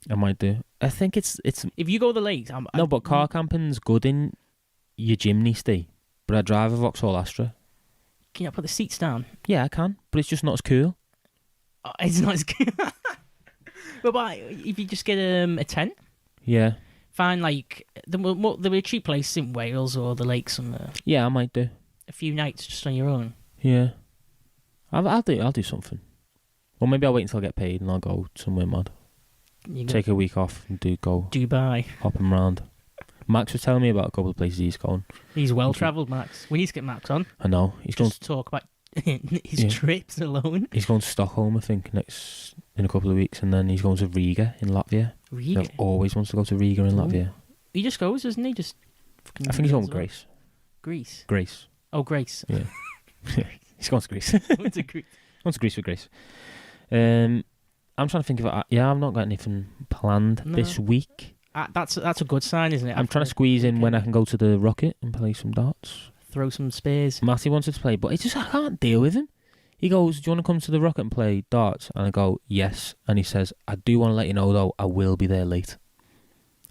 [SPEAKER 2] I might do. I think it's.
[SPEAKER 3] If you go to the lakes,
[SPEAKER 2] but car camping's good in your chimney, Steve. But I drive a Vauxhall Astra.
[SPEAKER 3] Can you not put the seats down?
[SPEAKER 2] Yeah, I can, but it's just not as cool.
[SPEAKER 3] Oh, it's not as cool. But if you just get a tent.
[SPEAKER 2] Yeah.
[SPEAKER 3] Find there'll be a cheap place in Wales or the lakes somewhere.
[SPEAKER 2] Yeah, I might do. A
[SPEAKER 3] few nights just on your own.
[SPEAKER 2] Yeah. I'll do something. Or maybe I'll wait until I get paid and I'll go somewhere mad. Take a week off and go
[SPEAKER 3] Dubai.
[SPEAKER 2] Hopping around. Max was telling me about a couple of places he's going.
[SPEAKER 3] He's well travelled, Max. We need to get Max on.
[SPEAKER 2] I know. He's going to
[SPEAKER 3] talk about his trips alone.
[SPEAKER 2] He's going to Stockholm, I think, in a couple of weeks, and then he's going to Riga in Latvia.
[SPEAKER 3] Riga?
[SPEAKER 2] He always wants to go to Riga in Latvia.
[SPEAKER 3] He just goes, doesn't he?
[SPEAKER 2] I think he's going with Grace.
[SPEAKER 3] Greece?
[SPEAKER 2] Grace.
[SPEAKER 3] Oh, Grace.
[SPEAKER 2] Yeah. He's gone to Greece.
[SPEAKER 3] Went to Greece.
[SPEAKER 2] Gone to Greece for Grace. I'm trying to think of it. Yeah, I've not got anything planned this week.
[SPEAKER 3] That's a good sign, isn't it?
[SPEAKER 2] I'm trying to squeeze in when I can go to the Rocket and play some darts.
[SPEAKER 3] Throw some spears.
[SPEAKER 2] Matty wanted to play, but I can't deal with him. He goes, "Do you want to come to the Rocket and play darts?" And I go, "Yes." And he says, "I do want to let you know though, I will be there late."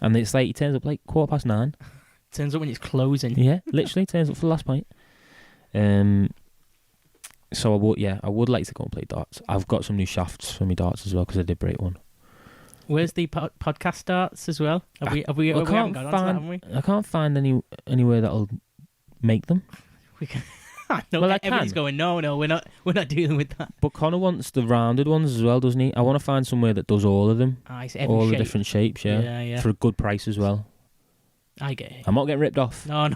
[SPEAKER 2] And it's like he turns up like 9:15.
[SPEAKER 3] Turns up when it's closing.
[SPEAKER 2] Yeah, literally turns up for the last pint. So I would like to go and play darts. I've got some new shafts for my darts as well because I did break one.
[SPEAKER 3] Where's the podcast darts as well? We haven't got onto that, haven't we?
[SPEAKER 2] I can't find anywhere that'll make them.
[SPEAKER 3] We can.
[SPEAKER 2] Well, I
[SPEAKER 3] everybody's
[SPEAKER 2] can.
[SPEAKER 3] going, no, we're not dealing with that.
[SPEAKER 2] But Connor wants the rounded ones as well, doesn't he? I want to find somewhere that does all of them.
[SPEAKER 3] It's every
[SPEAKER 2] all
[SPEAKER 3] shape.
[SPEAKER 2] the different shapes,
[SPEAKER 3] Yeah.
[SPEAKER 2] for a good price as well.
[SPEAKER 3] I get it.
[SPEAKER 2] I'm not getting ripped off.
[SPEAKER 3] No.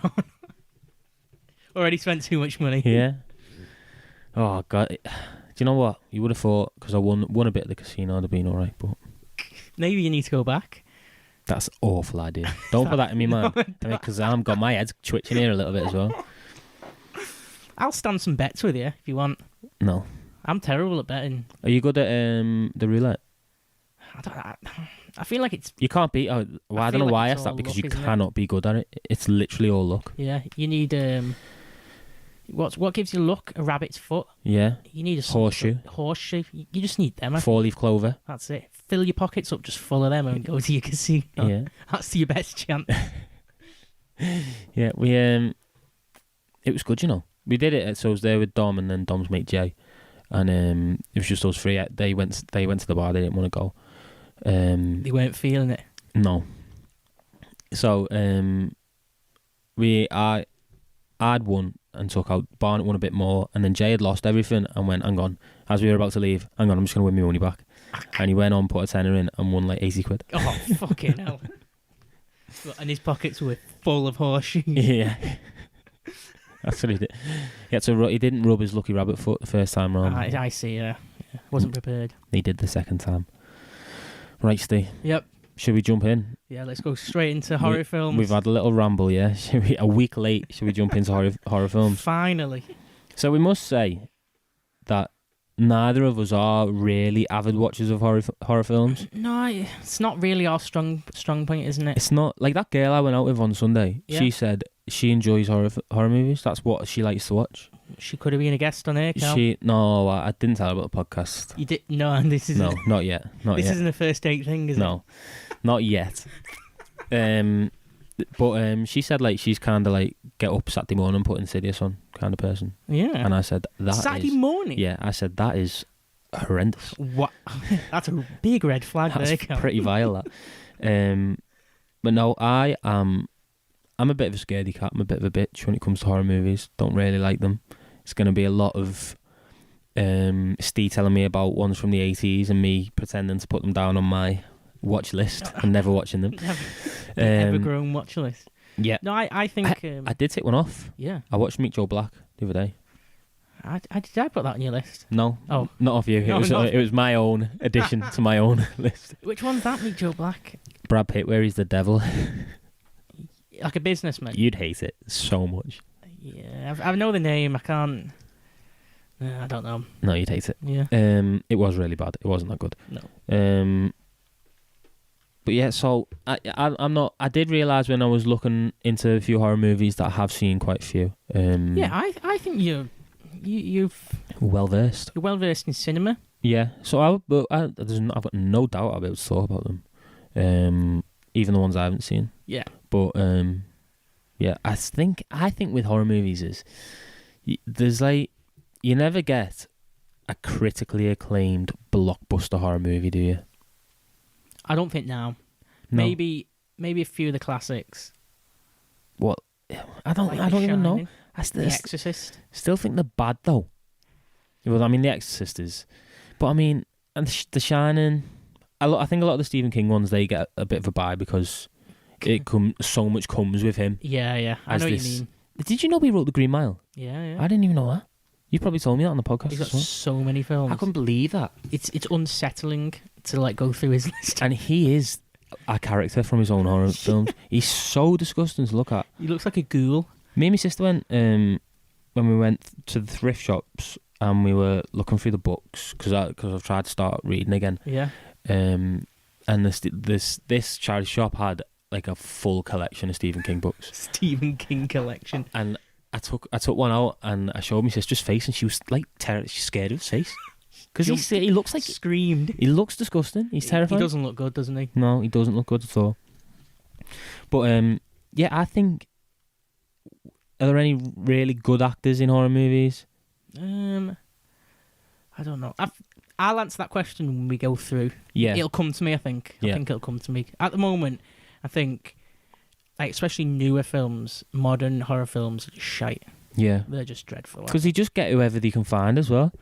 [SPEAKER 3] Already spent too much money.
[SPEAKER 2] Yeah. Oh, God. Do you know what? You would have thought, because I won a bit at the casino, I'd have been alright, but...
[SPEAKER 3] Maybe you need to go back.
[SPEAKER 2] That's an awful idea. Don't put that in me, man. Because I've got my head twitching here a little bit as well.
[SPEAKER 3] I'll stand some bets with you if you want.
[SPEAKER 2] No.
[SPEAKER 3] I'm terrible at betting.
[SPEAKER 2] Are you good at the roulette?
[SPEAKER 3] I feel like it's...
[SPEAKER 2] You can't beat... I don't know why I asked that, because you cannot be good at it. It's literally all luck.
[SPEAKER 3] Yeah, you need... What gives you luck? A rabbit's foot?
[SPEAKER 2] Yeah.
[SPEAKER 3] You need a...
[SPEAKER 2] Horseshoe.
[SPEAKER 3] Horseshoe. You just need them.
[SPEAKER 2] 4-leaf clover.
[SPEAKER 3] That's it. Fill your pockets up just full of them and go to your casino.
[SPEAKER 2] Yeah.
[SPEAKER 3] That's your best chance.
[SPEAKER 2] Yeah, we... It was good, you know. We did it, so I was there with Dom and then Dom's mate Jay. And it was just us three. They went to the bar, they didn't want to go.
[SPEAKER 3] They weren't feeling it.
[SPEAKER 2] No. So I'd won and took out. Barnett won a bit more, and then Jay had lost everything and went, "Hang on," as we were about to leave. "Hang on, I'm just going to win my money back." And he went on, put a tenner in, and won like 80 quid.
[SPEAKER 3] Oh, fucking hell! And his pockets were full of horseshoes.
[SPEAKER 2] Yeah. That's what he did. He didn't rub his lucky rabbit foot the first time round.
[SPEAKER 3] I see. Yeah. Wasn't prepared.
[SPEAKER 2] He did the second time. Right, Steve.
[SPEAKER 3] Yep.
[SPEAKER 2] Should we jump in?
[SPEAKER 3] Yeah, let's go straight into horror films.
[SPEAKER 2] We've had a little ramble, yeah. A week late, should we jump into horror films?
[SPEAKER 3] Finally.
[SPEAKER 2] So we must say that neither of us are really avid watchers of horror films.
[SPEAKER 3] No, it's not really our strong point, isn't it?
[SPEAKER 2] It's not. Like that girl I went out with on Sunday,
[SPEAKER 3] Yeah.
[SPEAKER 2] She said she enjoys horror movies. That's what she likes to watch.
[SPEAKER 3] She could have been a guest on here, Cal.
[SPEAKER 2] No, I didn't tell her about the podcast.
[SPEAKER 3] You did? No, this isn't.
[SPEAKER 2] No, not yet.
[SPEAKER 3] This isn't a first date thing, is it?
[SPEAKER 2] No, not yet. But she said like she's kind of like get up Saturday morning and put Insidious on kind of person.
[SPEAKER 3] Yeah.
[SPEAKER 2] And I said that
[SPEAKER 3] Saturday morning?
[SPEAKER 2] Yeah, I said that is horrendous.
[SPEAKER 3] What? That's a big red flag there,
[SPEAKER 2] That's
[SPEAKER 3] Cal.
[SPEAKER 2] pretty vile, that. But no, I'm a bit of a scaredy cat. I'm a bit of a bitch when it comes to horror movies. Don't really like them. It's going to be a lot of Steve telling me about ones from the 80s and me pretending to put them down on my watch list and never watching them.
[SPEAKER 3] The ever-growing watch list.
[SPEAKER 2] Yeah.
[SPEAKER 3] No, I think...
[SPEAKER 2] I did take one off.
[SPEAKER 3] Yeah.
[SPEAKER 2] I watched Meet Joe Black the other day.
[SPEAKER 3] Did I put that on your list?
[SPEAKER 2] No.
[SPEAKER 3] Oh.
[SPEAKER 2] Not off you.
[SPEAKER 3] No,
[SPEAKER 2] it was my own addition to my own list.
[SPEAKER 3] Which one's that, Meet Joe Black?
[SPEAKER 2] Brad Pitt, where he's the devil.
[SPEAKER 3] Like a businessman?
[SPEAKER 2] You'd hate it so much.
[SPEAKER 3] Yeah, I know the name. I can't... I don't know.
[SPEAKER 2] No, you'd hate it.
[SPEAKER 3] Yeah.
[SPEAKER 2] It was really bad. It wasn't that good.
[SPEAKER 3] No.
[SPEAKER 2] But yeah, so I'm not. I did realise when I was looking into a few horror movies that I have seen quite a few.
[SPEAKER 3] Yeah, I think you're
[SPEAKER 2] well versed.
[SPEAKER 3] well versed in cinema.
[SPEAKER 2] Yeah, so I've got no doubt I'll be able to talk about them, even the ones I haven't seen.
[SPEAKER 3] Yeah.
[SPEAKER 2] But yeah, I think with horror movies is there's like you never get a critically acclaimed blockbuster horror movie, do you?
[SPEAKER 3] I don't think now.
[SPEAKER 2] No.
[SPEAKER 3] Maybe a few of the classics.
[SPEAKER 2] What? I don't even know.
[SPEAKER 3] The Exorcist.
[SPEAKER 2] Still think they're bad though. Well, I mean, The Exorcist is, but I mean, and The Shining. I think a lot of the Stephen King ones they get a bit of a buy because so much comes with him.
[SPEAKER 3] Yeah. I know what you mean.
[SPEAKER 2] Did you know he wrote The Green Mile?
[SPEAKER 3] Yeah.
[SPEAKER 2] I didn't even know that. You probably told me that on the podcast.
[SPEAKER 3] He's got
[SPEAKER 2] as well.
[SPEAKER 3] so many films.
[SPEAKER 2] I couldn't believe that.
[SPEAKER 3] It's unsettling to like go through his list.
[SPEAKER 2] And he is a character from his own horror films. He's so disgusting to look at.
[SPEAKER 3] He looks like a ghoul.
[SPEAKER 2] Me and my sister went when we went to the thrift shops and we were looking through the books because I've tried to start reading again.
[SPEAKER 3] Yeah.
[SPEAKER 2] And this charity shop had like a full collection of Stephen King books.
[SPEAKER 3] Stephen King collection.
[SPEAKER 2] And I took one out and I showed my sister's face, and she was like she's scared of his face because he looks like
[SPEAKER 3] screamed.
[SPEAKER 2] He looks disgusting. He's terrifying.
[SPEAKER 3] He doesn't look good, doesn't he?
[SPEAKER 2] No, he doesn't look good at all. But yeah, I think. Are there any really good actors in horror movies?
[SPEAKER 3] I don't know. I'll answer that question when we go through.
[SPEAKER 2] Yeah,
[SPEAKER 3] it'll come to me. I think. I think it'll come to me. At the moment, I think, like especially newer films, modern horror films, are just shite.
[SPEAKER 2] Yeah,
[SPEAKER 3] they're just dreadful.
[SPEAKER 2] Because they just get whoever they can find as well.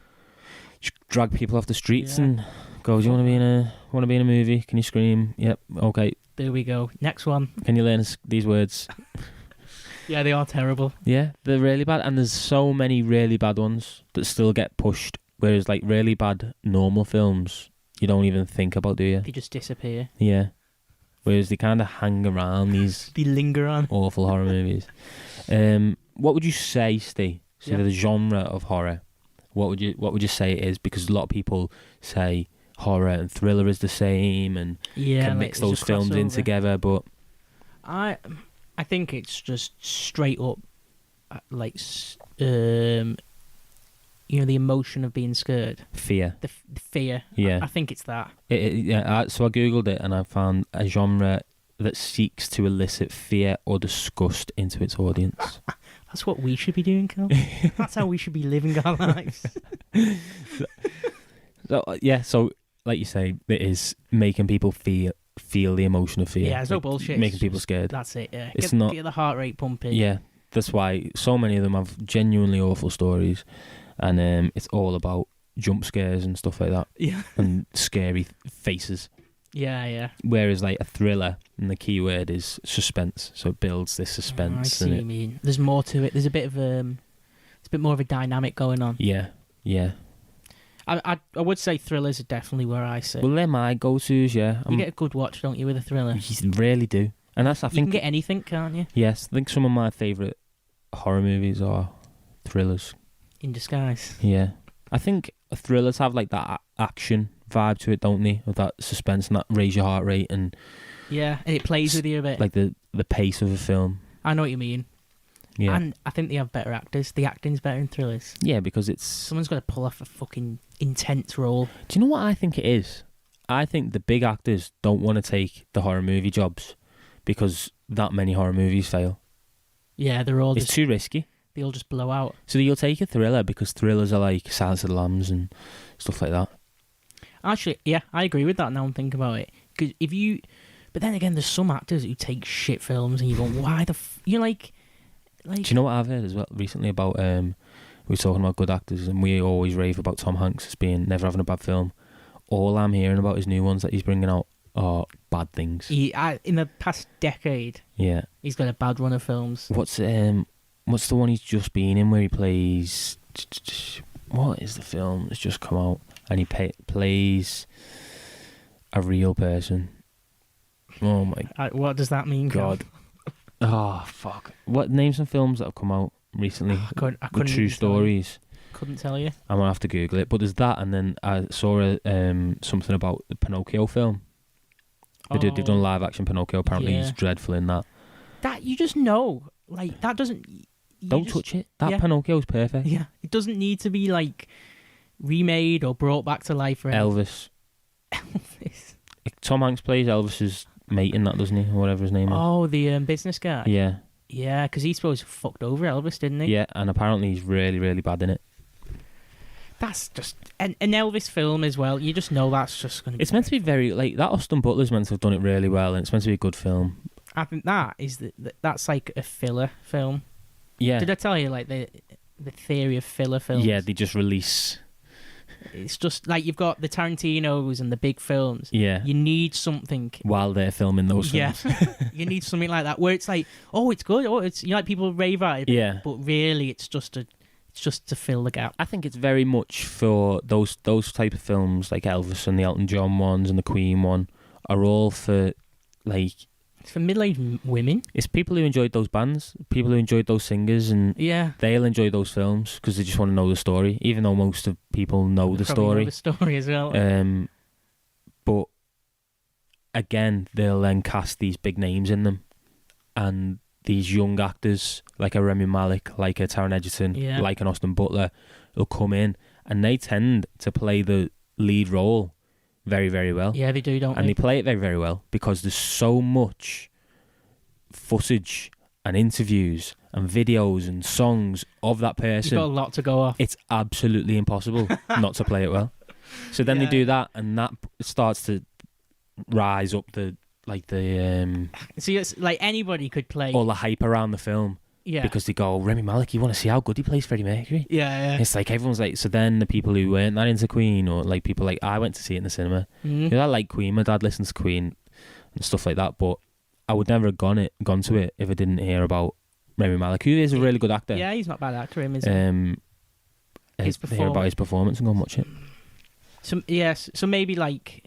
[SPEAKER 2] Just drag people off the streets and go. Do you want to be in a movie? Can you scream? Yep. Okay.
[SPEAKER 3] There we go. Next one.
[SPEAKER 2] Can you learn these words?
[SPEAKER 3] Yeah, they are terrible.
[SPEAKER 2] Yeah, they're really bad, and there's so many really bad ones that still get pushed. Whereas, like really bad normal films, you don't even think about, do you?
[SPEAKER 3] They just disappear.
[SPEAKER 2] Yeah. Whereas they kind of hang around these.
[SPEAKER 3] They linger on.
[SPEAKER 2] Awful horror movies. What would you say, Steve? So the genre of horror. What would you say it is? Because a lot of people say horror and thriller is the same, and can mix those films in together. But
[SPEAKER 3] I think it's just straight up, like, the emotion of being scared.
[SPEAKER 2] Fear.
[SPEAKER 3] The fear.
[SPEAKER 2] Yeah.
[SPEAKER 3] I think it's that.
[SPEAKER 2] So I googled it and I found a genre that seeks to elicit fear or disgust into its audience.
[SPEAKER 3] That's what we should be doing, Cal. That's how we should be living our lives.
[SPEAKER 2] So like you say, it is making people feel the emotion of fear.
[SPEAKER 3] Yeah, it's no bullshit.
[SPEAKER 2] Making people scared.
[SPEAKER 3] That's it, yeah.
[SPEAKER 2] It's
[SPEAKER 3] get the heart rate pumping.
[SPEAKER 2] Yeah, that's why so many of them have genuinely awful stories, and it's all about jump scares and stuff like that.
[SPEAKER 3] Yeah.
[SPEAKER 2] And scary faces.
[SPEAKER 3] Yeah.
[SPEAKER 2] Whereas like a thriller, and the key word is suspense, so it builds this suspense.
[SPEAKER 3] I see what you mean. There's more to it. There's a bit more of a dynamic going on.
[SPEAKER 2] Yeah.
[SPEAKER 3] I would say thrillers are definitely where I sit.
[SPEAKER 2] Well, they're my go-tos, yeah.
[SPEAKER 3] You get a good watch, don't you, with a thriller?
[SPEAKER 2] You really do. And that's, I think...
[SPEAKER 3] You can get anything, can't you?
[SPEAKER 2] Yes, I think some of my favourite horror movies are thrillers.
[SPEAKER 3] In disguise.
[SPEAKER 2] Yeah. I think thrillers have like that action vibe to it, don't they? With that suspense and that raise your heart rate and...
[SPEAKER 3] Yeah, and it plays with you a bit.
[SPEAKER 2] Like the pace of a film.
[SPEAKER 3] I know what you mean.
[SPEAKER 2] Yeah.
[SPEAKER 3] And I think they have better actors. The acting's better in thrillers.
[SPEAKER 2] Yeah, because it's...
[SPEAKER 3] Someone's got to pull off a fucking intense role.
[SPEAKER 2] Do you know what I think it is? I think the big actors don't want to take the horror movie jobs because that many horror movies fail.
[SPEAKER 3] Yeah, they're all
[SPEAKER 2] It's too risky.
[SPEAKER 3] They all just blow out.
[SPEAKER 2] So you'll take a thriller because thrillers are like Silence of the Lambs and stuff like that.
[SPEAKER 3] Actually, yeah, I agree with that now I'm thinking about it. Because if you... But then again, there's some actors who take shit films and you go, why the... You're like...
[SPEAKER 2] Do you know what I've heard as well recently about... we were talking about good actors and we always rave about Tom Hanks as being never having a bad film. All I'm hearing about his new ones that he's bringing out are bad things.
[SPEAKER 3] In the past decade,
[SPEAKER 2] yeah,
[SPEAKER 3] he's got a bad run of films.
[SPEAKER 2] What's the one he's just been in where he plays... What is the film that's just come out? And he plays a real person. Oh my...
[SPEAKER 3] what does that mean,
[SPEAKER 2] God? Oh, fuck. What, name some films that have come out recently?
[SPEAKER 3] I couldn't
[SPEAKER 2] with true stories.
[SPEAKER 3] Couldn't tell you.
[SPEAKER 2] I'm going to have to Google it. But there's that, and then I saw something about the Pinocchio film. They've done live action Pinocchio. Apparently he's dreadful in that.
[SPEAKER 3] That, you just know. Like, that doesn't...
[SPEAKER 2] Don't touch it. That Pinocchio's perfect.
[SPEAKER 3] Yeah. It doesn't need to be, like, remade or brought back to life. Or
[SPEAKER 2] Elvis. Tom Hanks plays Elvis's mate in that, doesn't he? Or whatever his name is.
[SPEAKER 3] Oh, the business guy?
[SPEAKER 2] Yeah.
[SPEAKER 3] Yeah, because he supposed fucked over Elvis, didn't he?
[SPEAKER 2] Yeah, and apparently he's really, really bad in it.
[SPEAKER 3] That's just... An Elvis film as well, you just know that's just going to be...
[SPEAKER 2] It's meant to be very... Like, that Austin Butler's meant to have done it really well, and it's meant to be a good film.
[SPEAKER 3] I think that's like a filler film.
[SPEAKER 2] Yeah.
[SPEAKER 3] Did I tell you, like, the theory of filler films?
[SPEAKER 2] Yeah, they just release...
[SPEAKER 3] It's just like you've got the Tarantinos and the big films.
[SPEAKER 2] Yeah.
[SPEAKER 3] You need something
[SPEAKER 2] while they're filming those films.
[SPEAKER 3] Yeah. You need something like that where it's like, oh, it's good. Oh, it's like people rave at it.
[SPEAKER 2] Yeah.
[SPEAKER 3] But really, it's just to fill the gap.
[SPEAKER 2] I think it's very much for those type of films like Elvis and the Elton John ones and the Queen one are all for like
[SPEAKER 3] It's for middle-aged women.
[SPEAKER 2] It's people who enjoyed those bands, people who enjoyed those singers, and
[SPEAKER 3] Yeah.
[SPEAKER 2] they'll enjoy those films because they just want to know the story, even though most of people know the
[SPEAKER 3] Probably
[SPEAKER 2] story.
[SPEAKER 3] know the story as well.
[SPEAKER 2] But again, they'll then cast these big names in them, and these young actors like a Rami Malek, like a Taron Egerton,
[SPEAKER 3] Yeah.
[SPEAKER 2] like an Austin Butler, will come in, and they tend to play the lead role very, very well.
[SPEAKER 3] Yeah, they do, don't
[SPEAKER 2] And
[SPEAKER 3] they?
[SPEAKER 2] they play it very, very well because there's so much footage and interviews and videos and songs of that person.
[SPEAKER 3] You've got a lot to go off.
[SPEAKER 2] It's absolutely impossible not to play it well. So then they
[SPEAKER 3] Yeah.
[SPEAKER 2] do that, and that starts to rise up
[SPEAKER 3] See, it's like anybody could play.
[SPEAKER 2] all the hype around the film,
[SPEAKER 3] Yeah.
[SPEAKER 2] because they go, Remy Malek, you want to see how good he plays Freddie Mercury?
[SPEAKER 3] Yeah, yeah.
[SPEAKER 2] It's like everyone's like, so then the people who weren't that into Queen, or like people like, I went to see it in the cinema.
[SPEAKER 3] Mhm.
[SPEAKER 2] I like Queen, my dad listens to Queen and stuff like that, but I would never have gone to it if I didn't hear about Remy Malek, who is a really good actor.
[SPEAKER 3] Yeah, he's not a bad actor, him, is he?
[SPEAKER 2] Hear about his performance and go and watch it.
[SPEAKER 3] So, yes, so maybe like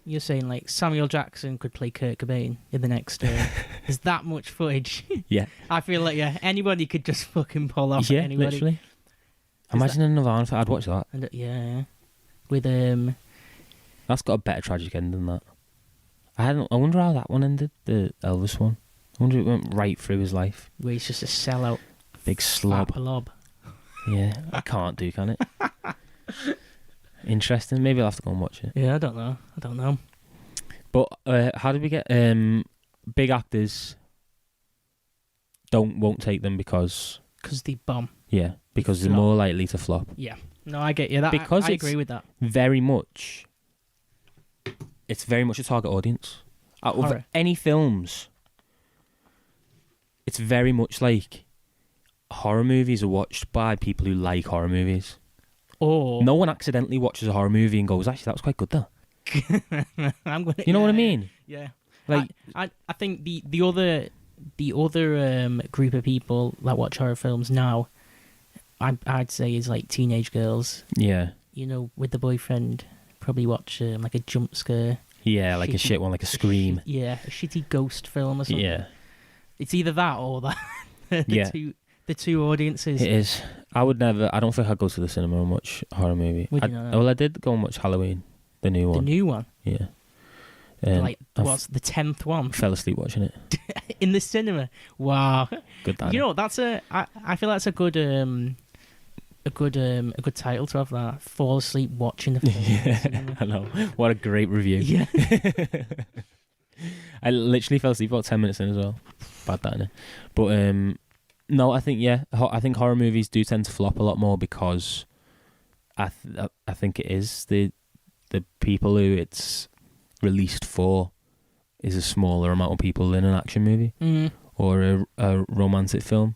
[SPEAKER 3] you're saying, like Samuel Jackson could play Kurt Cobain in the next. There's that much footage.
[SPEAKER 2] Yeah.
[SPEAKER 3] I feel like anybody could just fucking pull off
[SPEAKER 2] Yeah,
[SPEAKER 3] anybody.
[SPEAKER 2] literally. Imagine a Nirvana film. I'd watch that.
[SPEAKER 3] And yeah, with
[SPEAKER 2] That's got a better tragic end than that. I wonder how that one ended, the Elvis one. I wonder if it went right through his life.
[SPEAKER 3] where he's just a sellout,
[SPEAKER 2] Big slob.
[SPEAKER 3] fat blob.
[SPEAKER 2] Yeah, I can't do, can it? Interesting. Maybe I'll have to go and watch it.
[SPEAKER 3] Yeah, I don't know.
[SPEAKER 2] But how did we get big actors? Won't take them because
[SPEAKER 3] they bomb.
[SPEAKER 2] because they're
[SPEAKER 3] Flop.
[SPEAKER 2] more likely to flop.
[SPEAKER 3] Yeah. No, I get you. That
[SPEAKER 2] Because
[SPEAKER 3] I
[SPEAKER 2] it's
[SPEAKER 3] agree with that.
[SPEAKER 2] It's very much a target audience. Out of
[SPEAKER 3] Horror.
[SPEAKER 2] any films, it's very much like horror movies are watched by people who like horror movies.
[SPEAKER 3] Or
[SPEAKER 2] No one accidentally watches a horror movie and goes, actually, that was quite good, though.
[SPEAKER 3] I'm gonna.
[SPEAKER 2] You know what I mean?
[SPEAKER 3] Yeah.
[SPEAKER 2] Like,
[SPEAKER 3] I think the other group of people that watch horror films now, I'd say is like teenage girls.
[SPEAKER 2] yeah.
[SPEAKER 3] You know, with the boyfriend, probably watch like a jump scare.
[SPEAKER 2] Yeah, like a
[SPEAKER 3] Shitty-
[SPEAKER 2] shit one, like a Scream.
[SPEAKER 3] Yeah, a shitty ghost film or something.
[SPEAKER 2] Yeah,
[SPEAKER 3] It's either that or that.
[SPEAKER 2] Yeah.
[SPEAKER 3] The two audiences.
[SPEAKER 2] it is. I don't think I'd go to the cinema and watch a horror movie.
[SPEAKER 3] Would you not?
[SPEAKER 2] Well, I did go and watch Halloween, the new
[SPEAKER 3] The
[SPEAKER 2] one.
[SPEAKER 3] new one.
[SPEAKER 2] Yeah.
[SPEAKER 3] Like,
[SPEAKER 2] I
[SPEAKER 3] what's the 10th one?
[SPEAKER 2] fell asleep watching it.
[SPEAKER 3] In the cinema. Wow.
[SPEAKER 2] Good that.
[SPEAKER 3] You know, I feel that's a good title to have that. Fall asleep watching the film. in the
[SPEAKER 2] Yeah,
[SPEAKER 3] cinema.
[SPEAKER 2] I know. What a great review.
[SPEAKER 3] Yeah.
[SPEAKER 2] I literally fell asleep about 10 minutes in as well. Bad that, innit? But no, I think I think horror movies do tend to flop a lot more because I think it is the people who it's released for is a smaller amount of people than an action movie or a romantic film.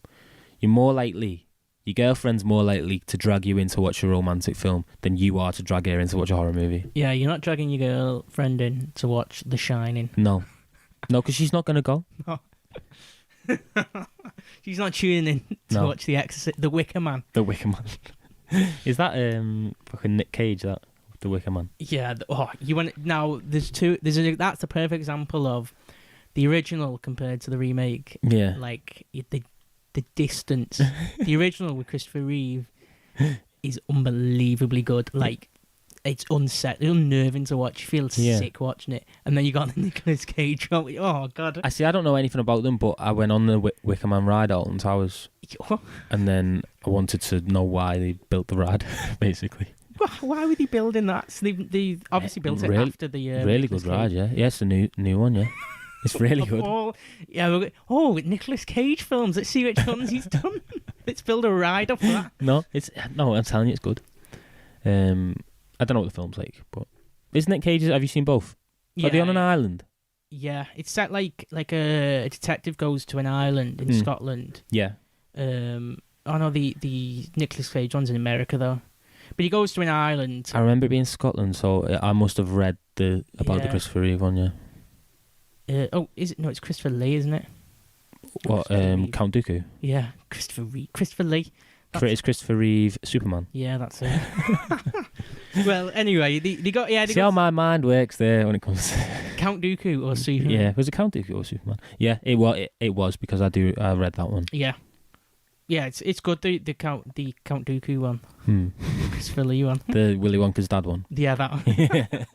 [SPEAKER 2] Your girlfriend's more likely to drag you in to watch a romantic film than you are to drag her in to watch a horror movie.
[SPEAKER 3] Yeah, you're not dragging your girlfriend in to watch The Shining.
[SPEAKER 2] No, because she's not going to go.
[SPEAKER 3] She's not tuning in to
[SPEAKER 2] No.
[SPEAKER 3] watch The Wicker Man.
[SPEAKER 2] The Wicker Man. Is that fucking Nick Cage, that? The Wicker Man?
[SPEAKER 3] Yeah. You want now? That's the perfect example of the original compared to the remake.
[SPEAKER 2] Yeah.
[SPEAKER 3] Like the distance. The original with Christopher Reeve is unbelievably good. Like, it's unnerving to watch. You feel sick watching it. And then you got the Nicolas Cage one. Oh, God.
[SPEAKER 2] I see, I don't know anything about them, but I went on the Wicker Man ride at Alton Towers, and then I wanted to know why they built the ride, basically.
[SPEAKER 3] Why were they building that? So they obviously built it after the...
[SPEAKER 2] really
[SPEAKER 3] Nicolas
[SPEAKER 2] good ride,
[SPEAKER 3] Cage.
[SPEAKER 2] yeah. Yeah, it's a new one, yeah. It's really good.
[SPEAKER 3] Nicolas Cage films. Let's see which ones he's done. Let's build a ride off that.
[SPEAKER 2] No, I'm telling you, it's good. I don't know what the film's like, but isn't it Cage? Have you seen both? Are they on an island?
[SPEAKER 3] Yeah, it's set like a detective goes to an island in Scotland.
[SPEAKER 2] Yeah.
[SPEAKER 3] Oh no, the Nicolas Cage one's in America though. But he goes to an island.
[SPEAKER 2] I remember it being Scotland, so I must have read about the Christopher Reeve one, yeah.
[SPEAKER 3] Is it? No, it's Christopher Lee, isn't it?
[SPEAKER 2] What, Count Dooku?
[SPEAKER 3] Yeah, Christopher Lee.
[SPEAKER 2] It's Christopher Reeve, Superman.
[SPEAKER 3] Yeah, that's it. Well, anyway, they got
[SPEAKER 2] See how my mind works there when it comes to
[SPEAKER 3] Count Dooku or Superman.
[SPEAKER 2] Yeah, was it Count Dooku or Superman? Yeah, it was because I read that one.
[SPEAKER 3] Yeah, it's good. The Count Dooku one, Christopher Lee one,
[SPEAKER 2] the Willy Wonka's dad one.
[SPEAKER 3] Yeah, that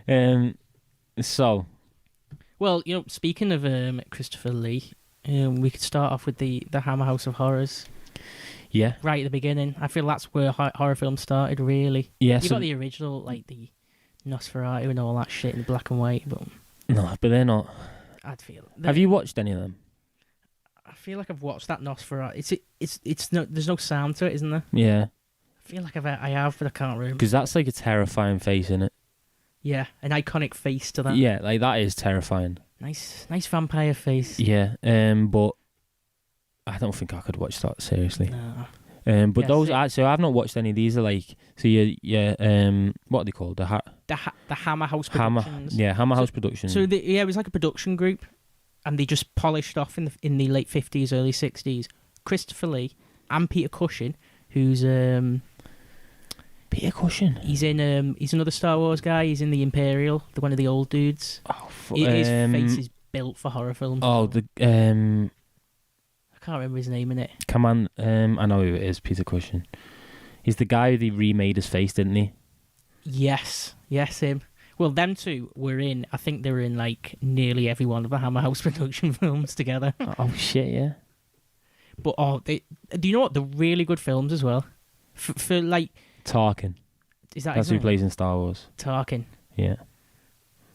[SPEAKER 3] one.
[SPEAKER 2] So,
[SPEAKER 3] well, speaking of Christopher Lee, we could start off with the Hammer House of Horrors.
[SPEAKER 2] Yeah,
[SPEAKER 3] right at the beginning. I feel that's where horror films started, really.
[SPEAKER 2] Yeah,
[SPEAKER 3] you got the original, like the Nosferatu and all that shit in black and white, but
[SPEAKER 2] but they're not.
[SPEAKER 3] I'd feel.
[SPEAKER 2] Have you watched any of them?
[SPEAKER 3] I feel like I've watched that Nosferatu. It's no. There's no sound to it, isn't there?
[SPEAKER 2] Yeah.
[SPEAKER 3] I feel like I have, but I can't remember.
[SPEAKER 2] Because that's like a terrifying face, isn't it?
[SPEAKER 3] Yeah, an iconic face to that.
[SPEAKER 2] Yeah, like that is terrifying.
[SPEAKER 3] Nice vampire face.
[SPEAKER 2] Yeah, but I don't think I could watch that seriously.
[SPEAKER 3] No.
[SPEAKER 2] But
[SPEAKER 3] Yeah,
[SPEAKER 2] those, so I've not watched any. These are like, so what are they called?
[SPEAKER 3] The Hammer House Productions.
[SPEAKER 2] Hammer House Productions.
[SPEAKER 3] So it was like a production group, and they just polished off in the late 50s, early 60s. Christopher Lee and Peter Cushing, who's
[SPEAKER 2] Peter Cushing.
[SPEAKER 3] He's another Star Wars guy. He's in the Imperial, one of the old dudes.
[SPEAKER 2] Oh,
[SPEAKER 3] his face is built for horror films.
[SPEAKER 2] Oh,
[SPEAKER 3] I can't remember his name in it.
[SPEAKER 2] Come on, I know who it is. Peter Cushing. He's the guy who they remade his face, didn't he?
[SPEAKER 3] Yes, him. Well, them two were in. I think they were in like nearly every one of the Hammer House production films together.
[SPEAKER 2] Oh shit, yeah.
[SPEAKER 3] But do you know what? They're really good films as well. For like
[SPEAKER 2] Tarkin. That's who plays in Star Wars.
[SPEAKER 3] Tarkin.
[SPEAKER 2] Yeah.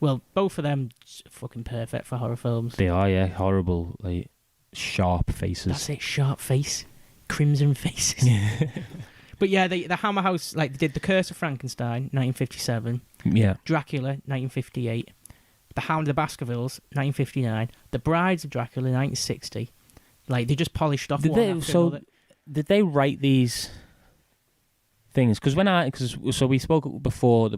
[SPEAKER 3] Well, both of them fucking perfect for horror films.
[SPEAKER 2] They are, yeah. Horrible, like sharp faces.
[SPEAKER 3] That's it. Sharp face, crimson faces. But yeah, the Hammer House, like, they did The Curse of Frankenstein, 1957.
[SPEAKER 2] Yeah.
[SPEAKER 3] Dracula, 1958. The Hound of the Baskervilles, 1959. The Brides of Dracula, 1960. Like, they just polished off one after another.
[SPEAKER 2] Did they write these things? Because so we spoke before,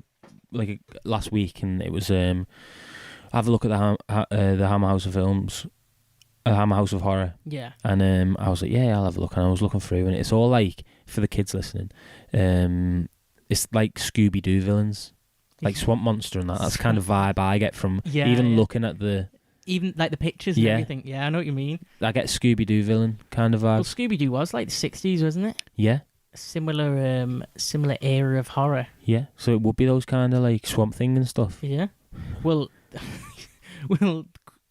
[SPEAKER 2] last week, and it was have a look at the Hammer House of Films. Hammer House of Horror.
[SPEAKER 3] Yeah.
[SPEAKER 2] And I was like, yeah, I'll have a look. And I was looking through, and it's all like, for the kids listening, it's like Scooby-Doo villains, like Swamp Monster and that. That's kind of vibe I get from looking at
[SPEAKER 3] even like the pictures and everything. Yeah, I know what you mean.
[SPEAKER 2] I get Scooby-Doo villain kind of vibe.
[SPEAKER 3] Well, Scooby-Doo was like the 60s, wasn't it?
[SPEAKER 2] Yeah.
[SPEAKER 3] A similar era of horror.
[SPEAKER 2] Yeah, so it would be those kind of like Swamp Thing and stuff.
[SPEAKER 3] Yeah. Well,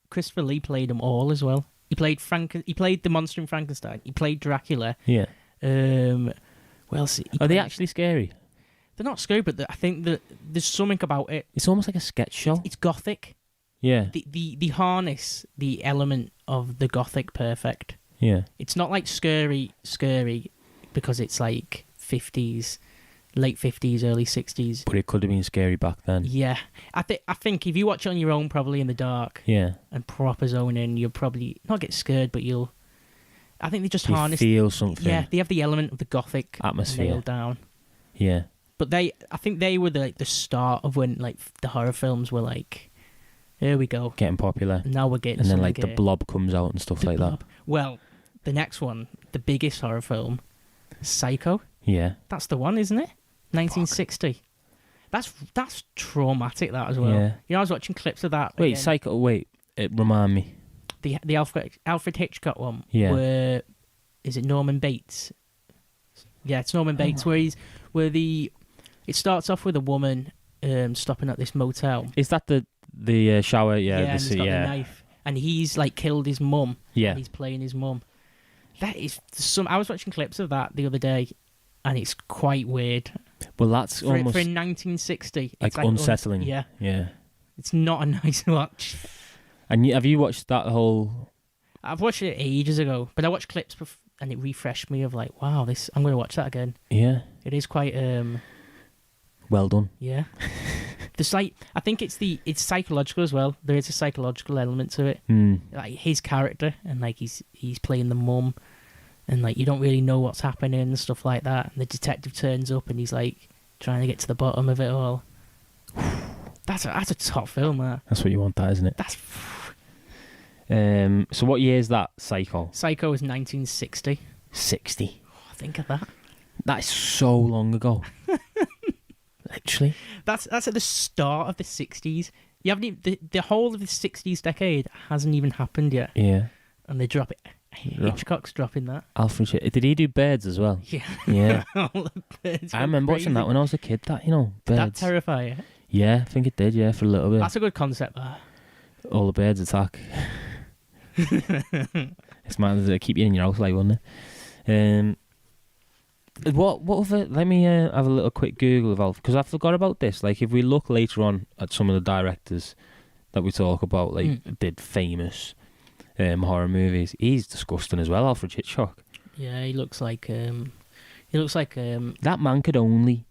[SPEAKER 3] Christopher Lee played them all as well. He played the monster in Frankenstein. He played Dracula.
[SPEAKER 2] Yeah.
[SPEAKER 3] What else?
[SPEAKER 2] Are they actually scary?
[SPEAKER 3] They're not scary, but I think that there's something about it.
[SPEAKER 2] It's almost like a sketch show.
[SPEAKER 3] It's gothic.
[SPEAKER 2] Yeah.
[SPEAKER 3] The harness the element of the gothic perfect.
[SPEAKER 2] Yeah.
[SPEAKER 3] It's not like scary because it's like 50s, late 50s, early 60s.
[SPEAKER 2] But it could have been scary back then.
[SPEAKER 3] Yeah. I think if you watch it on your own, probably in the dark, and proper zone in, you'll probably not get scared, but I think they just harness.
[SPEAKER 2] Feel something.
[SPEAKER 3] Yeah, they have the element of the gothic
[SPEAKER 2] atmosphere
[SPEAKER 3] nailed down.
[SPEAKER 2] Yeah.
[SPEAKER 3] But I think they were the start of when like the horror films were like, here we go,
[SPEAKER 2] getting popular.
[SPEAKER 3] Now we're getting.
[SPEAKER 2] And then like the Blob comes out and stuff like that.
[SPEAKER 3] Well, the next one, the biggest horror film, Psycho.
[SPEAKER 2] Yeah.
[SPEAKER 3] That's the one, isn't it? 1960. Fuck. That's traumatic, that as well.
[SPEAKER 2] Yeah.
[SPEAKER 3] You know, I was watching clips of that.
[SPEAKER 2] Wait,
[SPEAKER 3] again.
[SPEAKER 2] Psycho. Wait, it remind me.
[SPEAKER 3] The Alfred Hitchcock one.
[SPEAKER 2] Yeah.
[SPEAKER 3] Where is it Norman Bates? Yeah, it's Norman Bates. It starts off with a woman stopping at this motel.
[SPEAKER 2] Is that the shower? Yeah.
[SPEAKER 3] And he's got the knife, and he's like killed his mum.
[SPEAKER 2] Yeah.
[SPEAKER 3] And he's playing his mum. That is I was watching clips of that the other day, and it's quite weird.
[SPEAKER 2] Well, that's
[SPEAKER 3] for
[SPEAKER 2] almost
[SPEAKER 3] in 1960.
[SPEAKER 2] like unsettling.
[SPEAKER 3] Yeah.
[SPEAKER 2] Yeah.
[SPEAKER 3] It's not a nice watch.
[SPEAKER 2] And have you watched that whole?
[SPEAKER 3] I've watched it ages ago, but I watched clips and it refreshed me of like, wow, I'm going to watch that again.
[SPEAKER 2] Yeah.
[SPEAKER 3] It is quite
[SPEAKER 2] well done.
[SPEAKER 3] Yeah. I think it's psychological as well. There is a psychological element to it. Like his character, and like he's playing the mum, and like you don't really know what's happening and stuff like that. And the detective turns up and he's like trying to get to the bottom of it all. That's a top film, that.
[SPEAKER 2] That's what you want, that, isn't it?
[SPEAKER 3] That's.
[SPEAKER 2] So what year is that, Psycho?
[SPEAKER 3] Psycho is 1960.
[SPEAKER 2] 60.
[SPEAKER 3] Oh, think of that.
[SPEAKER 2] That is so long ago. Literally.
[SPEAKER 3] That's at the start of the 60s. You haven't even, the whole of the 60s decade hasn't even happened yet.
[SPEAKER 2] Yeah.
[SPEAKER 3] And they drop it. Hitchcock's dropping that.
[SPEAKER 2] Alfred Hitchcock. Did he do Birds as well?
[SPEAKER 3] Yeah.
[SPEAKER 2] Yeah.
[SPEAKER 3] All the birds
[SPEAKER 2] I
[SPEAKER 3] go
[SPEAKER 2] remember watching
[SPEAKER 3] crazy.
[SPEAKER 2] that when I was a kid. That, you know,
[SPEAKER 3] Did that
[SPEAKER 2] Birds.
[SPEAKER 3] terrify you?
[SPEAKER 2] Yeah, I think it did, yeah, for a little bit.
[SPEAKER 3] That's a good concept, that.
[SPEAKER 2] All the birds attack. It's mad to keep you in your house, like, wouldn't it? What other... Let me have a little quick Google of Alf, because I forgot about this. Like, if we look later on at some of the directors that we talk about, like, did famous horror movies, he's disgusting as well, Alfred Hitchcock.
[SPEAKER 3] Yeah, he looks like...
[SPEAKER 2] That man could only...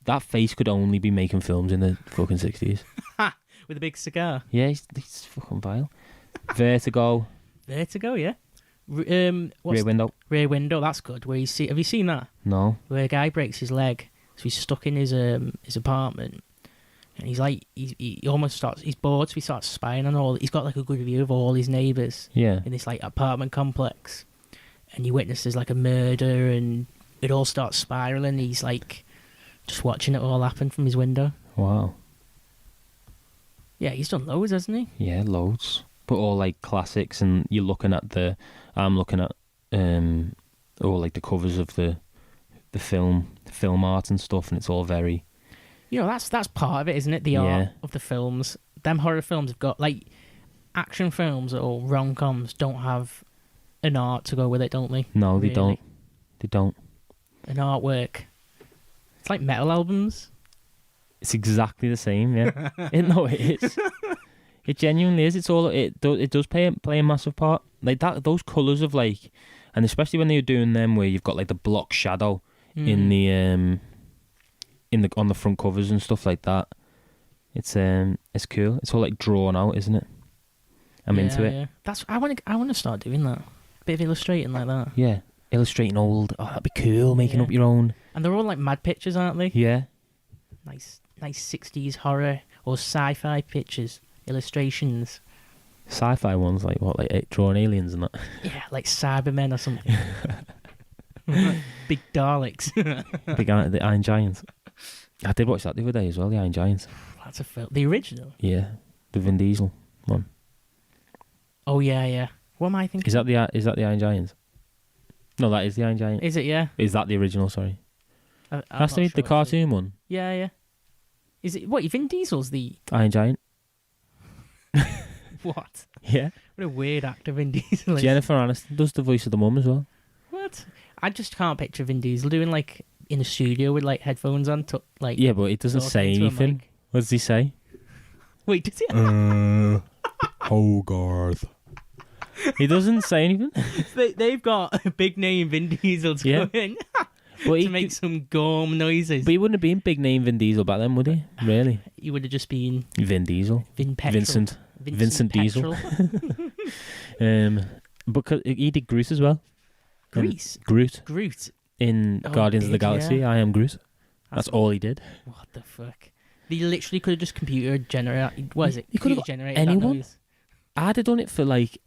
[SPEAKER 2] That face could only be making films in the fucking 60s.
[SPEAKER 3] with a big cigar.
[SPEAKER 2] Yeah, he's fucking vile. Vertigo.
[SPEAKER 3] Vertigo, yeah.
[SPEAKER 2] Rear Window.
[SPEAKER 3] Rear Window, that's good. Where have you seen that?
[SPEAKER 2] No.
[SPEAKER 3] Where a guy breaks his leg, so he's stuck in his apartment, and he's like he almost starts. He's bored, so he starts spying on all. He's got like a good view of all his neighbours.
[SPEAKER 2] Yeah.
[SPEAKER 3] In this like apartment complex, and he witnesses like a murder, and it all starts spiraling. He's like just watching it all happen from his window.
[SPEAKER 2] Wow.
[SPEAKER 3] Yeah, he's done loads, hasn't he?
[SPEAKER 2] Yeah, loads. But all like classics, and you're looking at I'm looking at all like the covers of the film art and stuff, and it's all very...
[SPEAKER 3] You know, that's part of it, isn't it? The art of the films. Them horror films have got, like, action films or rom-coms don't have an art to go with it, don't they?
[SPEAKER 2] No,
[SPEAKER 3] really?
[SPEAKER 2] They don't. They don't.
[SPEAKER 3] An artwork. It's like metal albums.
[SPEAKER 2] It's exactly the same, yeah. No, it is. It genuinely is. It's all it does play a massive part. Like that, those colours of like, and especially when they're doing them where you've got like the block shadow in the on the front covers and stuff like that. It's cool. It's all like drawn out, isn't it? I'm into it.
[SPEAKER 3] Yeah. I want to start doing that. Bit of illustrating like that.
[SPEAKER 2] Yeah, illustrating old. Oh, that'd be cool. Making up your own.
[SPEAKER 3] And they're all like mad pictures, aren't they?
[SPEAKER 2] Yeah.
[SPEAKER 3] Nice 60s horror or sci-fi pictures, illustrations.
[SPEAKER 2] Sci-fi ones like what, like drawing aliens and that.
[SPEAKER 3] Yeah, like Cybermen or something. Big Daleks.
[SPEAKER 2] The Iron Giants. I did watch that the other day as well. The Iron Giants.
[SPEAKER 3] That's a film. The original.
[SPEAKER 2] Yeah, the Vin Diesel one.
[SPEAKER 3] Oh yeah. What am I thinking?
[SPEAKER 2] Is that the Iron Giants? No, that is the Iron Giant.
[SPEAKER 3] Is it? Yeah.
[SPEAKER 2] Is that the original? Sorry.
[SPEAKER 3] That's
[SPEAKER 2] the cartoon one.
[SPEAKER 3] Yeah. Is it what? Vin Diesel's the
[SPEAKER 2] Iron Giant.
[SPEAKER 3] What?
[SPEAKER 2] Yeah.
[SPEAKER 3] What a weird actor Vin Diesel is.
[SPEAKER 2] Jennifer Aniston does the voice of the mum as well.
[SPEAKER 3] What? I just can't picture Vin Diesel doing like in a studio with like headphones on, like.
[SPEAKER 2] Yeah, but it doesn't say anything. What does he say?
[SPEAKER 3] Wait, does he?
[SPEAKER 2] Hogarth. He doesn't say anything.
[SPEAKER 3] They've got a big name Vin Diesel to go in to make some gorm noises.
[SPEAKER 2] But he wouldn't have been big name Vin Diesel back then, would he? Really?
[SPEAKER 3] He would have just been
[SPEAKER 2] Vin Diesel. Vincent
[SPEAKER 3] Petrol.
[SPEAKER 2] Diesel. Because he did Groot as well.
[SPEAKER 3] Groot.
[SPEAKER 2] In Guardians of the Galaxy,
[SPEAKER 3] yeah.
[SPEAKER 2] I am Groot. That's all he did.
[SPEAKER 3] What the fuck? They literally could have just computer generated. What is it?
[SPEAKER 2] You could have
[SPEAKER 3] generated
[SPEAKER 2] anyone.
[SPEAKER 3] That noise.
[SPEAKER 2] I'd have done it for like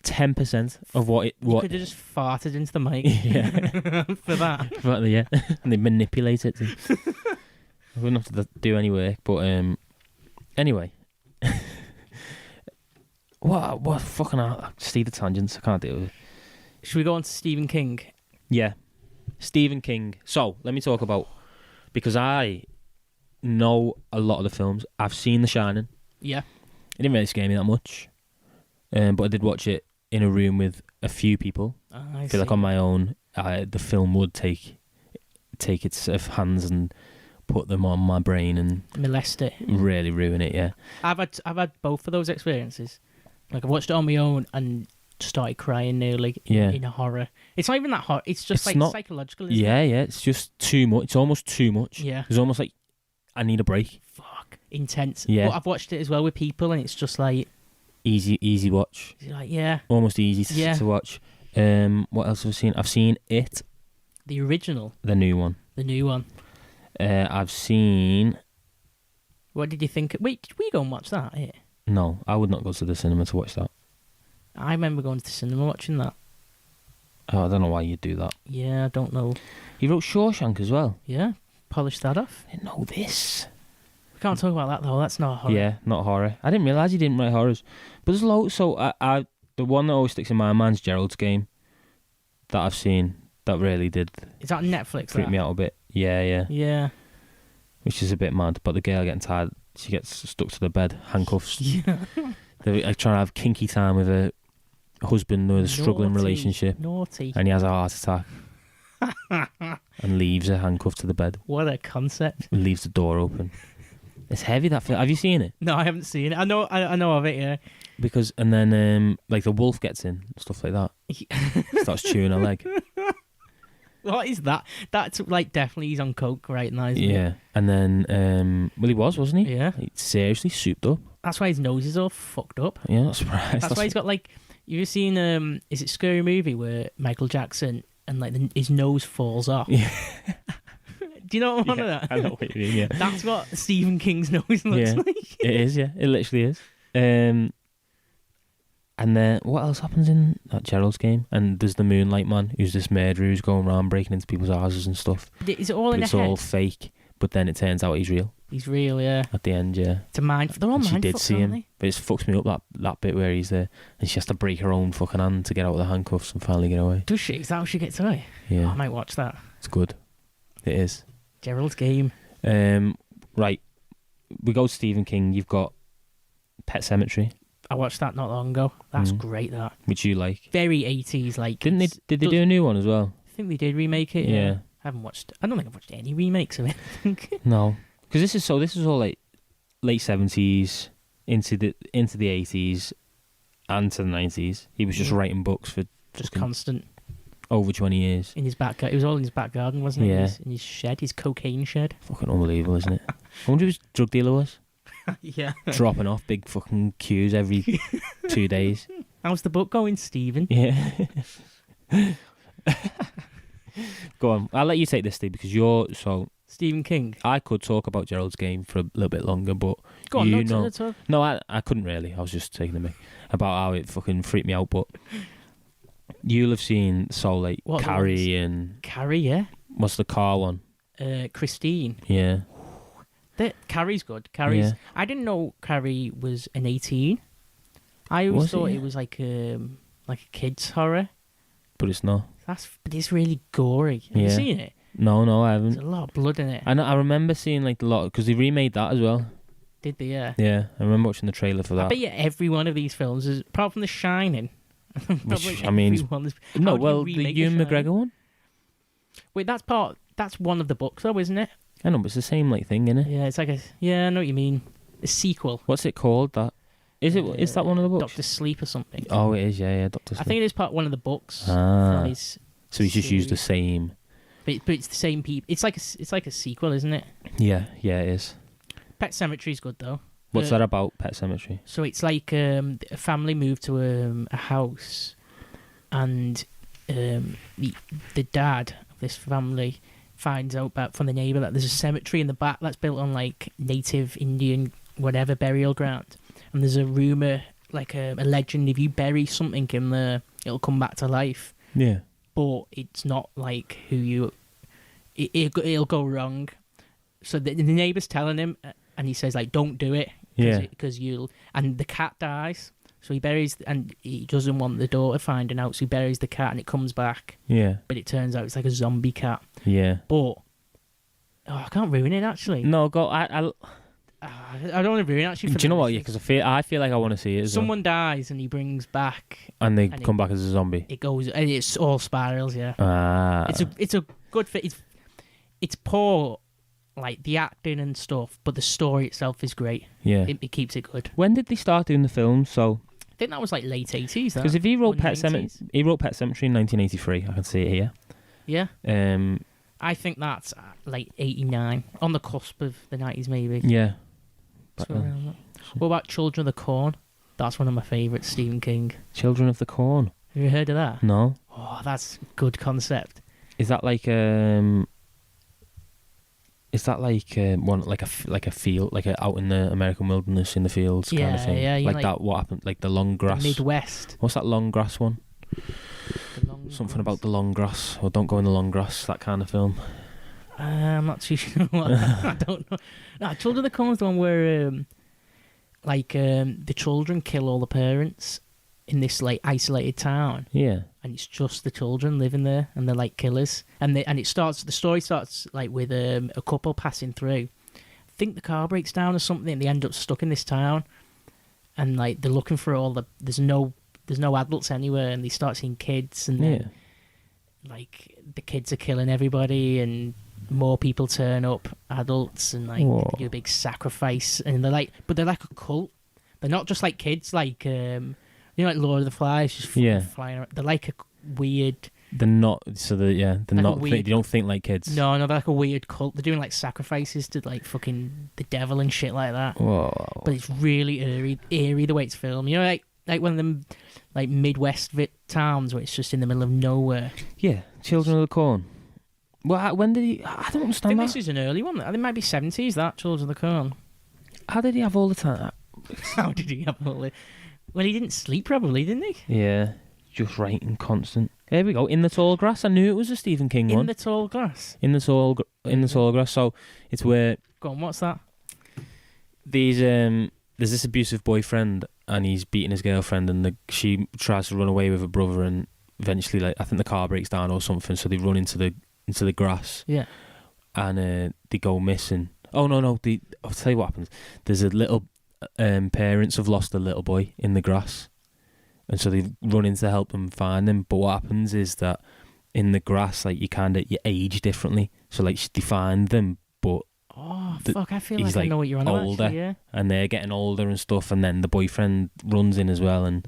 [SPEAKER 2] 10% of what it.
[SPEAKER 3] You could have just farted into the mic.
[SPEAKER 2] Yeah.
[SPEAKER 3] For that.
[SPEAKER 2] But yeah, and they manipulate it. I wouldn't have to do any work, but anyway. What fucking Steve the tangents? I can't deal with it.
[SPEAKER 3] Should we go on to Stephen King?
[SPEAKER 2] Yeah, Stephen King. So let me talk about, because I know a lot of the films. I've seen The Shining.
[SPEAKER 3] Yeah.
[SPEAKER 2] It didn't really scare me that much, but I did watch it in a room with a few people.
[SPEAKER 3] I
[SPEAKER 2] feel like on my own, the film would take its hands and put them on my brain and
[SPEAKER 3] molest it,
[SPEAKER 2] really ruin it. Yeah,
[SPEAKER 3] I've had both of those experiences. Like I watched it on my own and started crying nearly in a horror. It's not even that horror. It's just psychological. Isn't it?
[SPEAKER 2] Yeah. It's just too much. It's almost too much. Yeah, it's almost like I need a break.
[SPEAKER 3] Fuck, intense.
[SPEAKER 2] Yeah,
[SPEAKER 3] but I've watched it as well with people, and it's just like
[SPEAKER 2] easy watch.
[SPEAKER 3] Like
[SPEAKER 2] almost easy to watch. What else have I seen? I've seen It,
[SPEAKER 3] the original,
[SPEAKER 2] the new one. I've seen.
[SPEAKER 3] What did you think? Wait, did we go and watch that? Yeah.
[SPEAKER 2] No, I would not go to the cinema to watch that.
[SPEAKER 3] I remember going to the cinema watching that.
[SPEAKER 2] Oh, I don't know why you'd do that.
[SPEAKER 3] Yeah, I don't know.
[SPEAKER 2] He wrote Shawshank as well.
[SPEAKER 3] Yeah, polish that off.
[SPEAKER 2] I didn't know this.
[SPEAKER 3] We can't talk about that though. That's not horror.
[SPEAKER 2] Yeah, not horror. I didn't realise he didn't write horrors. But there's loads. So the one that always sticks in my mind's Gerald's Game. That I've seen. That really did.
[SPEAKER 3] Is that Netflix?
[SPEAKER 2] Freak me out a bit. Yeah.
[SPEAKER 3] Yeah.
[SPEAKER 2] Which is a bit mad. But the girl getting tired, she gets stuck to the bed, handcuffs.
[SPEAKER 3] Yeah.
[SPEAKER 2] They're trying to have kinky time with her husband with a struggling relationship.
[SPEAKER 3] Naughty.
[SPEAKER 2] And he has a heart attack. And leaves her handcuffed to the bed.
[SPEAKER 3] What a concept.
[SPEAKER 2] Leaves the door open. It's heavy, that film. Have you seen it?
[SPEAKER 3] No, I haven't seen it. I know of it, yeah.
[SPEAKER 2] Because, and then, like, the wolf gets in, stuff like that. Starts chewing her leg.
[SPEAKER 3] What is that? That's, like, definitely he's on coke right now, isn't
[SPEAKER 2] Yeah. And then, well, he was, wasn't he?
[SPEAKER 3] Yeah.
[SPEAKER 2] Like, seriously souped up.
[SPEAKER 3] That's why his nose is all fucked up.
[SPEAKER 2] Yeah, not surprised.
[SPEAKER 3] That's why he's got, like, you've seen, is it Scary Movie where Michael Jackson and, like, his nose falls off?
[SPEAKER 2] Yeah.
[SPEAKER 3] Do you know what I'm on about?
[SPEAKER 2] I know what you mean, yeah.
[SPEAKER 3] That's what Stephen King's nose looks like.
[SPEAKER 2] It is, yeah. It literally is. And then what else happens in that Gerald's Game? And there's the Moonlight Man, who's this murderer who's going around breaking into people's houses and stuff.
[SPEAKER 3] Is it all
[SPEAKER 2] But
[SPEAKER 3] in
[SPEAKER 2] it's
[SPEAKER 3] the head?
[SPEAKER 2] all fake. But then it turns out he's real
[SPEAKER 3] He's real, yeah.
[SPEAKER 2] at the end, yeah.
[SPEAKER 3] It's a mind. They're all
[SPEAKER 2] And
[SPEAKER 3] mind.
[SPEAKER 2] she did see him, but it fucks me up that bit where he's there, and she has to break her own fucking hand to get out of the handcuffs and finally get away.
[SPEAKER 3] Does she? Is that how she gets away?
[SPEAKER 2] Yeah,
[SPEAKER 3] Oh, I might watch that.
[SPEAKER 2] it's good. It is.
[SPEAKER 3] Gerald's Game.
[SPEAKER 2] Right, we go to Stephen King. You've got Pet Sematary,
[SPEAKER 3] I watched that not long ago. That's great. That
[SPEAKER 2] which you like.
[SPEAKER 3] very 80s. Like,
[SPEAKER 2] Did they do a new one as well?
[SPEAKER 3] I think they did remake it.
[SPEAKER 2] Yeah.
[SPEAKER 3] I haven't watched. I don't think I've watched any remakes of it.
[SPEAKER 2] No, because this is all like late 70s into the 80s and to the 90s. He was just writing books for
[SPEAKER 3] Just
[SPEAKER 2] fucking
[SPEAKER 3] constant
[SPEAKER 2] over 20 years.
[SPEAKER 3] in his back. It was all in his back garden, wasn't it?
[SPEAKER 2] Yeah.
[SPEAKER 3] In his shed, his cocaine shed.
[SPEAKER 2] Fucking unbelievable, isn't it? I wonder who his drug dealer was.
[SPEAKER 3] Yeah.
[SPEAKER 2] Dropping off big fucking queues every 2 days.
[SPEAKER 3] How's the book going, Stephen?
[SPEAKER 2] Yeah. Go on. I'll let you take this, Steve, because
[SPEAKER 3] Stephen King.
[SPEAKER 2] I could talk about Gerald's Game for a little bit longer, but
[SPEAKER 3] Go on.
[SPEAKER 2] you
[SPEAKER 3] no,
[SPEAKER 2] know.
[SPEAKER 3] talk.
[SPEAKER 2] No, I couldn't really. I was just taking a mic about how it fucking freaked me out, but you'll have seen like
[SPEAKER 3] What
[SPEAKER 2] Carrie and
[SPEAKER 3] Carrie, yeah.
[SPEAKER 2] what's the car one?
[SPEAKER 3] Christine.
[SPEAKER 2] Yeah.
[SPEAKER 3] Carrie's good. Carrie's.
[SPEAKER 2] Yeah.
[SPEAKER 3] I didn't know Carrie was an 18. I always
[SPEAKER 2] Was it,
[SPEAKER 3] thought
[SPEAKER 2] yeah?
[SPEAKER 3] it was like a kids horror.
[SPEAKER 2] But it's not.
[SPEAKER 3] But it's really gory. Have you
[SPEAKER 2] Yeah.
[SPEAKER 3] seen it?
[SPEAKER 2] No, I
[SPEAKER 3] There's
[SPEAKER 2] haven't.
[SPEAKER 3] a lot of blood in it.
[SPEAKER 2] I remember seeing like a lot because they remade that as well.
[SPEAKER 3] Did they? Yeah.
[SPEAKER 2] Yeah, I remember watching the trailer for
[SPEAKER 3] I
[SPEAKER 2] that.
[SPEAKER 3] bet you every one of these films is, apart from The Shining.
[SPEAKER 2] Which, I mean, no, well, the Ewan McGregor one.
[SPEAKER 3] Wait, that's one of the books, though, isn't it?
[SPEAKER 2] I know, but it's the same like thing, innit?
[SPEAKER 3] Yeah, it's like I know what you mean. A sequel.
[SPEAKER 2] What's it called? That is it? Is that one of the books?
[SPEAKER 3] Doctor Sleep or something.
[SPEAKER 2] Oh, it is. Yeah, Doctor Sleep.
[SPEAKER 3] I think it is one of the books.
[SPEAKER 2] Ah.
[SPEAKER 3] From his
[SPEAKER 2] So he's just used the
[SPEAKER 3] series.
[SPEAKER 2] same.
[SPEAKER 3] But it's the same people. It's like a sequel, isn't it?
[SPEAKER 2] Yeah, it is.
[SPEAKER 3] Pet Semetary's good though.
[SPEAKER 2] What's that about, Pet Sematary?
[SPEAKER 3] So it's like a family moved to a house, and the dad of this family finds out from the neighbour that there's a cemetery in the back that's built on like native Indian whatever burial ground, and there's a rumour, like a legend, if you bury something in there, it'll come back to life.
[SPEAKER 2] Yeah.
[SPEAKER 3] But it's not like who you. It'll go wrong. So the neighbour's telling him, and he says like, "Don't do it."
[SPEAKER 2] Yeah.
[SPEAKER 3] Because you'll. And the cat dies, so he buries, and he doesn't want the daughter finding out, so he buries the cat, and it comes back.
[SPEAKER 2] Yeah.
[SPEAKER 3] But it turns out it's like a zombie cat.
[SPEAKER 2] Yeah.
[SPEAKER 3] But I can't ruin it actually.
[SPEAKER 2] No, go. I
[SPEAKER 3] I don't want to ruin it actually.
[SPEAKER 2] do you know what? Yeah, because I feel like I want to see it. As
[SPEAKER 3] Someone dies, and he brings back.
[SPEAKER 2] and they come back as a zombie.
[SPEAKER 3] It goes, and it's all spirals. Yeah.
[SPEAKER 2] Ah.
[SPEAKER 3] It's a good fit. It's poor, like the acting and stuff, but the story itself is great.
[SPEAKER 2] Yeah.
[SPEAKER 3] It keeps it good.
[SPEAKER 2] When did they start doing the films? So
[SPEAKER 3] I think that was like late 80s.
[SPEAKER 2] because if he wrote
[SPEAKER 3] Or 90s.
[SPEAKER 2] He wrote Pet Sematary in 1983. I can see it here.
[SPEAKER 3] Yeah. I think that's like 89, on the cusp of the 90s maybe.
[SPEAKER 2] Yeah.
[SPEAKER 3] So around that. What about Children of the Corn? That's one of my favourites, Stephen King.
[SPEAKER 2] Children of the Corn.
[SPEAKER 3] Have you heard of that?
[SPEAKER 2] No.
[SPEAKER 3] Oh, that's a good concept.
[SPEAKER 2] Is that like one like a field, like out in the American wilderness in the fields kind of thing?
[SPEAKER 3] Yeah,
[SPEAKER 2] like that. What happened? Like the long grass.
[SPEAKER 3] Midwest.
[SPEAKER 2] What's that long grass one?
[SPEAKER 3] The long
[SPEAKER 2] Something about the long grass, or don't go in the long grass, that kind of film.
[SPEAKER 3] I'm not too sure. I don't know. No, Children of the Corn is the one where, the children kill all the parents in this like isolated town.
[SPEAKER 2] Yeah.
[SPEAKER 3] And it's just the children living there, and they're like killers. And the story starts like with a couple passing through. I think the car breaks down or something, and they end up stuck in this town. And like they're looking for all the there's no adults anywhere, and they start seeing kids, and then like the kids are killing everybody, and more people turn up, adults, and like they do a big sacrifice, and they're like a cult. They're not just like kids, like like Lord of the Flies, just flying around. They're like a weird.
[SPEAKER 2] They're not. So they're not. They don't think like kids.
[SPEAKER 3] No, they're like a weird cult. They're doing like sacrifices to like fucking the devil and shit like that.
[SPEAKER 2] Whoa.
[SPEAKER 3] But it's really eerie the way it's filmed. You know, like one of them like Midwest towns where it's just in the middle of nowhere.
[SPEAKER 2] Yeah, Children of the Corn. Well, when did he? I don't understand.
[SPEAKER 3] I think this is an early one. I think it might be 70s. That Children of the Corn.
[SPEAKER 2] How did he have all the time?
[SPEAKER 3] How did he have all the? Well, he didn't sleep probably, didn't he?
[SPEAKER 2] Yeah, just writing constant. There we go. In the Tall Grass. I knew it was a Stephen King one.
[SPEAKER 3] In the Tall Grass.
[SPEAKER 2] In the Tall Grass. So it's where.
[SPEAKER 3] Go on. What's that?
[SPEAKER 2] There's this abusive boyfriend, and he's beating his girlfriend, and she tries to run away with her brother, and eventually, like, I think the car breaks down or something, so they run into the grass.
[SPEAKER 3] Yeah.
[SPEAKER 2] And they go missing. Oh no! I'll tell you what happens. There's a little. Parents have lost a little boy in the grass, and so they run in to help them find him. But what happens is that in the grass, like you age differently. So like they find them, but
[SPEAKER 3] fuck! I feel like I know what you're on about.
[SPEAKER 2] Older,
[SPEAKER 3] actually, yeah.
[SPEAKER 2] And they're getting older and stuff. And then the boyfriend runs in as well, and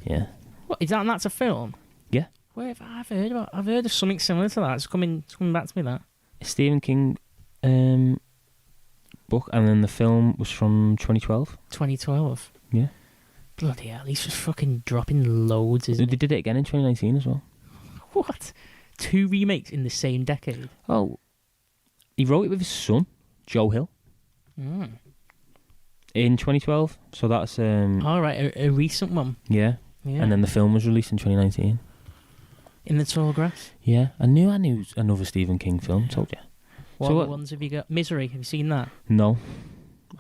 [SPEAKER 2] yeah.
[SPEAKER 3] What is that? And that's a film.
[SPEAKER 2] Yeah.
[SPEAKER 3] Where have I heard about? I've heard of something similar to that. It's coming back to me. That
[SPEAKER 2] Stephen King. Book, and then the film was from 2012.
[SPEAKER 3] 2012.
[SPEAKER 2] Yeah.
[SPEAKER 3] Bloody hell, he's just fucking dropping loads, isn't
[SPEAKER 2] They
[SPEAKER 3] he?
[SPEAKER 2] did it again in 2019 as well.
[SPEAKER 3] What? 2 remakes in the same decade?
[SPEAKER 2] Oh, he wrote it with his son, Joe Hill, in 2012. So that's
[SPEAKER 3] all right, a recent one.
[SPEAKER 2] Yeah. And then the film was released in 2019.
[SPEAKER 3] In the Tall Grass.
[SPEAKER 2] Yeah, I knew another Stephen King film. Told you.
[SPEAKER 3] What other ones have you got? Misery. Have you seen that?
[SPEAKER 2] No,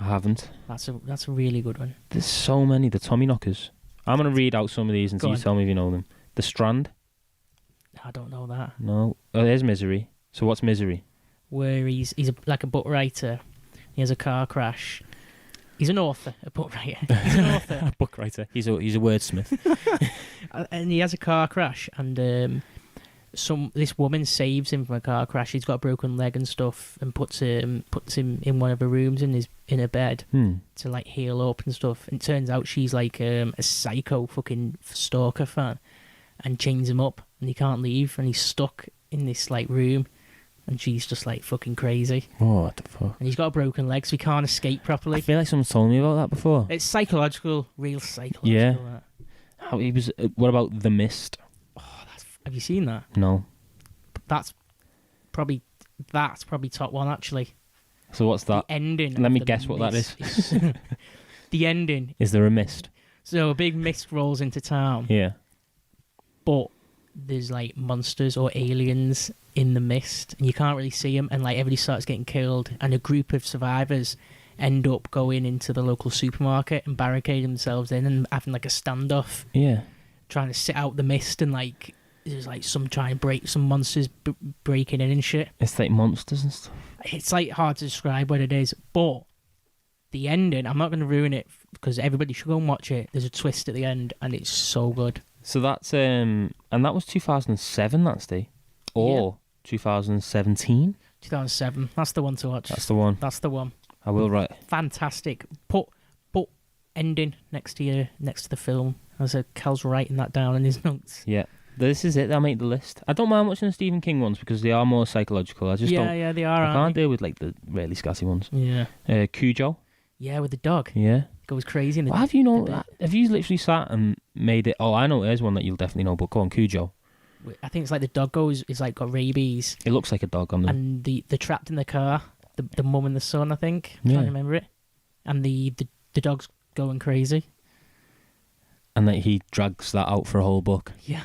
[SPEAKER 2] I haven't.
[SPEAKER 3] That's a really good one.
[SPEAKER 2] There's so many. The Tommy Knockers. I'm gonna read out some of these and you tell me if you know them. The Strand.
[SPEAKER 3] I don't know that.
[SPEAKER 2] No. Oh, there's Misery. So what's Misery?
[SPEAKER 3] Where he's like a book writer. He has a car crash. He's an author, a book writer. He's an author,
[SPEAKER 2] a book writer. He's a wordsmith.
[SPEAKER 3] And he has a car crash, and this woman saves him from a car crash. He's got a broken leg and stuff, and puts him in one of her rooms in a bed to like heal up and stuff. And it turns out she's like a psycho fucking stalker fan, and chains him up, and he can't leave, and he's stuck in this like room. And she's just like fucking crazy.
[SPEAKER 2] Oh, what the fuck?
[SPEAKER 3] And he's got a broken leg, so he can't escape properly.
[SPEAKER 2] I feel like someone's told me about that before.
[SPEAKER 3] It's psychological, real psychological.
[SPEAKER 2] Yeah.
[SPEAKER 3] That.
[SPEAKER 2] How he was? What about The Mist?
[SPEAKER 3] Oh, have you seen that?
[SPEAKER 2] No.
[SPEAKER 3] That's probably top one actually.
[SPEAKER 2] So what's that?
[SPEAKER 3] The ending.
[SPEAKER 2] Let me guess what that is.
[SPEAKER 3] The ending.
[SPEAKER 2] Is there a mist?
[SPEAKER 3] So a big mist rolls into town.
[SPEAKER 2] Yeah.
[SPEAKER 3] But there's like monsters or aliens in the mist, and you can't really see them, and like everybody starts getting killed, and a group of survivors end up going into the local supermarket and barricading themselves in and having like a standoff.
[SPEAKER 2] Yeah.
[SPEAKER 3] Trying to sit out the mist, and like there's like some monsters breaking in and shit.
[SPEAKER 2] It's like monsters and stuff.
[SPEAKER 3] It's like hard to describe what it is, but the ending, I'm not going to ruin it because everybody should go and watch it. There's a twist at the end, and it's so good.
[SPEAKER 2] So that's and that was 2007. That's or 2017.
[SPEAKER 3] 2007. That's the one to watch.
[SPEAKER 2] That's the one.
[SPEAKER 3] That's the one.
[SPEAKER 2] I will write.
[SPEAKER 3] Fantastic. Put ending next to the film. As Cal's writing that down in his notes.
[SPEAKER 2] Yeah. This is it. They'll make the list. I don't mind watching the Stephen King ones because they are more psychological. I just don't.
[SPEAKER 3] Yeah, they are.
[SPEAKER 2] I can't deal with like the really scatty ones.
[SPEAKER 3] Yeah.
[SPEAKER 2] Cujo.
[SPEAKER 3] Yeah, with the dog.
[SPEAKER 2] Yeah.
[SPEAKER 3] Goes crazy. In the,
[SPEAKER 2] have you know? Have you literally sat and made it? Oh, I know. There's one that you'll definitely know. But go on, Cujo.
[SPEAKER 3] I think it's like the dog is like got rabies.
[SPEAKER 2] It looks like a dog on them.
[SPEAKER 3] And they're trapped in the car. The mum and the son, I think. I'm trying to remember it. And the dog's going crazy.
[SPEAKER 2] And that he drags that out for a whole book.
[SPEAKER 3] Yeah.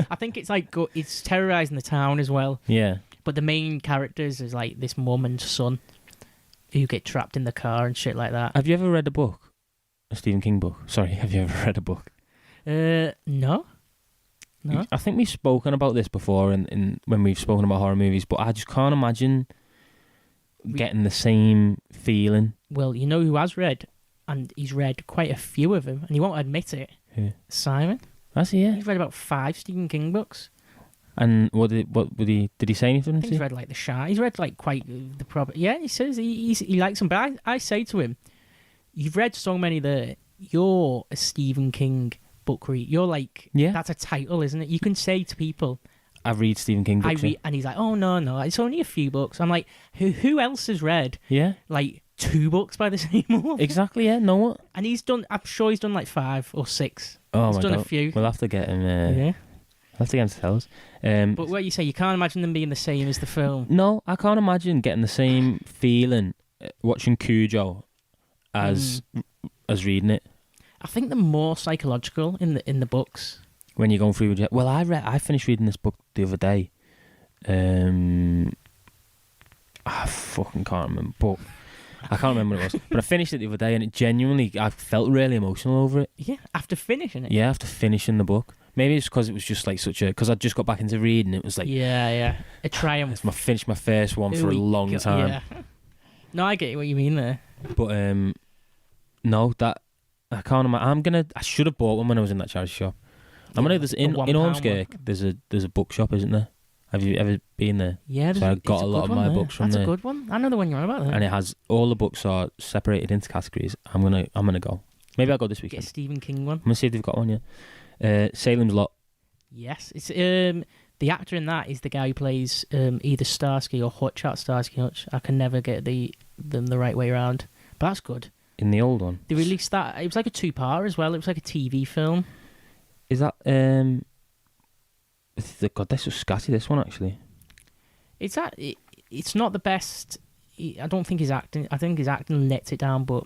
[SPEAKER 3] I think it's like it's terrorizing the town as well.
[SPEAKER 2] Yeah.
[SPEAKER 3] But the main characters is like this mum and son who get trapped in the car and shit like that.
[SPEAKER 2] Have you ever read a book? A Stephen King book? Sorry, have you ever read a book?
[SPEAKER 3] No.
[SPEAKER 2] I think we've spoken about this before in when we've spoken about horror movies, but I just can't imagine getting the same feeling.
[SPEAKER 3] Well, you know who has read, and he's read quite a few of them, and he won't admit it.
[SPEAKER 2] Yeah.
[SPEAKER 3] Simon.
[SPEAKER 2] Has he? Yeah.
[SPEAKER 3] He's read about 5 Stephen King books.
[SPEAKER 2] And did he say anything?
[SPEAKER 3] I think he's read like The Shy. He's read like quite the proper. Yeah, he says he likes them. But I say to him, you've read so many that you're a Stephen King book read. You're like, that's a title, isn't it? You can say to people,
[SPEAKER 2] I read Stephen King books.
[SPEAKER 3] And he's like, oh no, it's only a few books. I'm like, who else has read?
[SPEAKER 2] Yeah.
[SPEAKER 3] Like 2 books by the same author?
[SPEAKER 2] Exactly. Yeah. No one.
[SPEAKER 3] And I'm sure he's done like 5 or 6.
[SPEAKER 2] Oh
[SPEAKER 3] he's
[SPEAKER 2] my
[SPEAKER 3] done
[SPEAKER 2] God.
[SPEAKER 3] a few.
[SPEAKER 2] We'll have to get him.
[SPEAKER 3] Yeah.
[SPEAKER 2] We'll have to get him to tell us.
[SPEAKER 3] But what you say, you can't imagine them being the same as the film.
[SPEAKER 2] No, I can't imagine getting the same feeling watching Cujo as reading it.
[SPEAKER 3] I think they're more psychological in the books. When
[SPEAKER 2] you're going through, well, I finished reading this book the other day. I fucking can't remember, but I can't remember what it was. But I finished it the other day, and it genuinely, I felt really emotional over it.
[SPEAKER 3] Yeah, after finishing it.
[SPEAKER 2] Yeah, after finishing the book. Maybe it's because it was just like because I just got back into reading. It was like
[SPEAKER 3] a triumph.
[SPEAKER 2] Finished my first one for a long time.
[SPEAKER 3] Yeah. No, I get what you mean there.
[SPEAKER 2] But no, that I can't imagine. I should have bought one when I was in that charity shop. I know there's in Ormskirk. There's a bookshop, isn't there? Have you ever been there?
[SPEAKER 3] Yeah,
[SPEAKER 2] so I got a lot of my books from there.
[SPEAKER 3] That's a good one. I know the one you're on about. There.
[SPEAKER 2] And it has all the books are separated into categories. I'm gonna go. Maybe I'll go this weekend.
[SPEAKER 3] Get a Stephen King one.
[SPEAKER 2] I'm gonna see if they've got one. Yeah. Salem's Lot.
[SPEAKER 3] Yes, it's the actor in that is the guy who plays either Starsky or Hutch. Starsky Hutch. I can never get them the right way around, but that's good.
[SPEAKER 2] In the old one,
[SPEAKER 3] they released that. It was like a 2-part as well. It was like a TV film.
[SPEAKER 2] Is that God, this was scatty. This one actually.
[SPEAKER 3] It's not the best. I don't think his acting. I think his acting lets it down, but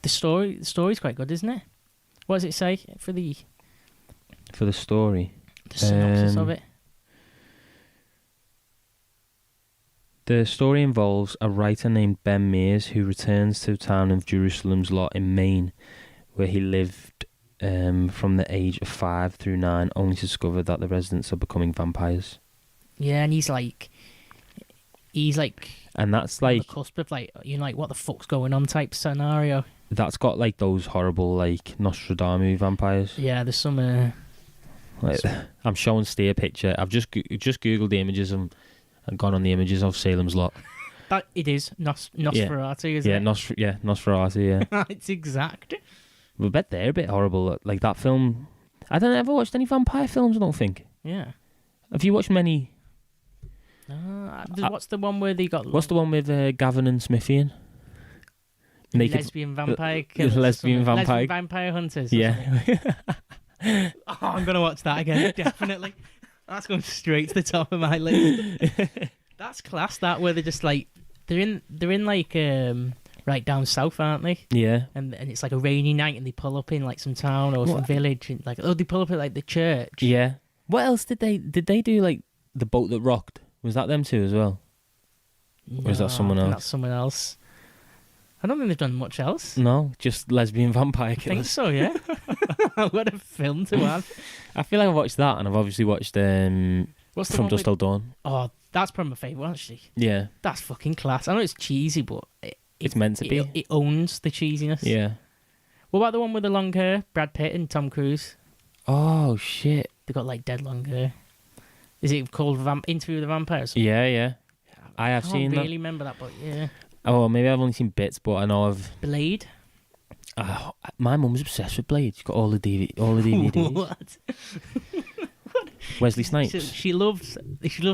[SPEAKER 3] the story's quite good, isn't it? What does it say for the
[SPEAKER 2] story?
[SPEAKER 3] The synopsis of it.
[SPEAKER 2] The story involves a writer named Ben Mears who returns to the town of Jerusalem's Lot in Maine, where he lived from the age of 5 through 9, only to discover that the residents are becoming vampires.
[SPEAKER 3] Yeah, and he's like,
[SPEAKER 2] and that's like
[SPEAKER 3] on the cusp of like, what the fuck's going on type scenario.
[SPEAKER 2] That's got like those horrible like Nostradamus vampires.
[SPEAKER 3] Yeah, there's some.
[SPEAKER 2] I'm showing Steve a picture. I've just googled the images and gone on the images of Salem's Lot.
[SPEAKER 3] That it is Nosferatu, isn't it?
[SPEAKER 2] Nosferatu. Yeah,
[SPEAKER 3] it's exact.
[SPEAKER 2] I bet they're a bit horrible. Like that film. I don't ever watched any vampire films. I don't think.
[SPEAKER 3] Yeah.
[SPEAKER 2] Have you watched many?
[SPEAKER 3] What's the one where they got?
[SPEAKER 2] What's the one with Gavin and Smithy in?
[SPEAKER 3] Lesbian vampire killers.
[SPEAKER 2] Lesbian
[SPEAKER 3] vampire hunters.
[SPEAKER 2] Yeah.
[SPEAKER 3] Oh, I'm gonna watch that again. Definitely. That's going straight to the top of my list. That's class. That where they're just like they're in like right down south, aren't they?
[SPEAKER 2] Yeah.
[SPEAKER 3] And it's like a rainy night, and they pull up in like some town or some village, and like they pull up at like the church.
[SPEAKER 2] Yeah. What else did they do? Like the boat that rocked. Was that them too as well?
[SPEAKER 3] No,
[SPEAKER 2] or is that someone else?
[SPEAKER 3] That's someone else. I don't think they've done much else.
[SPEAKER 2] No, just lesbian vampire killers.
[SPEAKER 3] I think so, yeah. What a film to have.
[SPEAKER 2] I feel like I've watched that, and I've obviously watched
[SPEAKER 3] What's
[SPEAKER 2] From Dusk Till Dawn.
[SPEAKER 3] Oh, that's probably my favourite one, actually.
[SPEAKER 2] Yeah.
[SPEAKER 3] That's fucking class. I know it's cheesy, but
[SPEAKER 2] it's meant to be.
[SPEAKER 3] It owns the cheesiness.
[SPEAKER 2] Yeah.
[SPEAKER 3] What about the one with the long hair? Brad Pitt and Tom Cruise.
[SPEAKER 2] Oh, shit.
[SPEAKER 3] They got like dead long hair. Is it called Interview with the Vampires?
[SPEAKER 2] Yeah. I have seen that.
[SPEAKER 3] I don't really remember that, but yeah.
[SPEAKER 2] Oh, maybe I've only seen bits, but I know I've...
[SPEAKER 3] Blade?
[SPEAKER 2] My mum's obsessed with Blade. She's got all the DVDs.
[SPEAKER 3] What?
[SPEAKER 2] Wesley Snipes.
[SPEAKER 3] She loves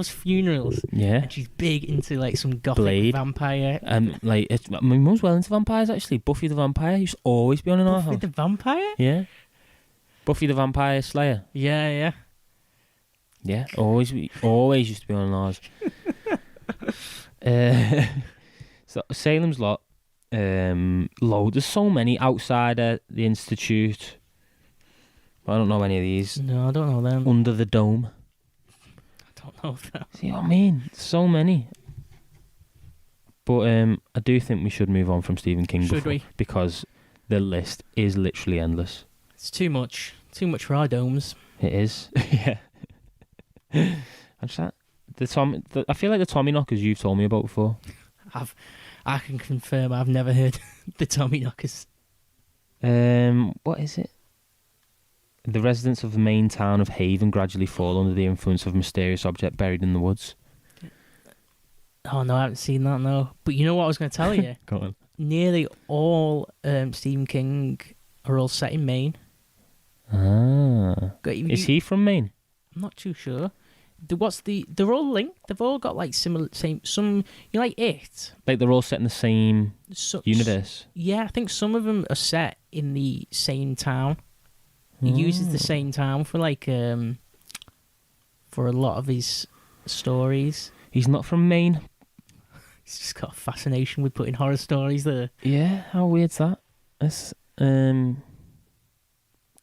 [SPEAKER 3] funerals.
[SPEAKER 2] Yeah.
[SPEAKER 3] And she's big into like some gothic
[SPEAKER 2] Blade.
[SPEAKER 3] vampire.
[SPEAKER 2] My mum's well into vampires actually. Buffy the Vampire used to always be on in our house.
[SPEAKER 3] Buffy the Vampire?
[SPEAKER 2] Yeah. Buffy the Vampire Slayer.
[SPEAKER 3] Yeah.
[SPEAKER 2] Yeah, always used to be on ours. So Salem's Lot, load. There's so many. Outsider, The Institute, I don't know any of these.
[SPEAKER 3] No, I don't know them.
[SPEAKER 2] Under the Dome.
[SPEAKER 3] I don't know them.
[SPEAKER 2] See what I mean? So many. But I do think we should move on from Stephen King.
[SPEAKER 3] Should we?
[SPEAKER 2] Because the list is literally endless.
[SPEAKER 3] It's too much. Too much for our domes.
[SPEAKER 2] It is. Yeah. I feel like the Tommyknockers you've told me about before.
[SPEAKER 3] I can confirm I've never heard the Tommyknockers.
[SPEAKER 2] What is it? The residents of the main town of Haven gradually fall under the influence of a mysterious object buried in the woods.
[SPEAKER 3] Oh no, I haven't seen that. No, but you know what I was going to tell you?
[SPEAKER 2] Go on.
[SPEAKER 3] Nearly all Stephen King are all set in Maine.
[SPEAKER 2] Ah, is he from Maine?
[SPEAKER 3] I'm not too sure. They're all linked. They've all got like similar, same. Some like It.
[SPEAKER 2] Like they're all set in the same universe.
[SPEAKER 3] Yeah, I think some of them are set in the same town. He uses the same town for like for a lot of his stories.
[SPEAKER 2] He's not from Maine.
[SPEAKER 3] He's just got a fascination with putting horror stories there.
[SPEAKER 2] Yeah, how weird's that? That's,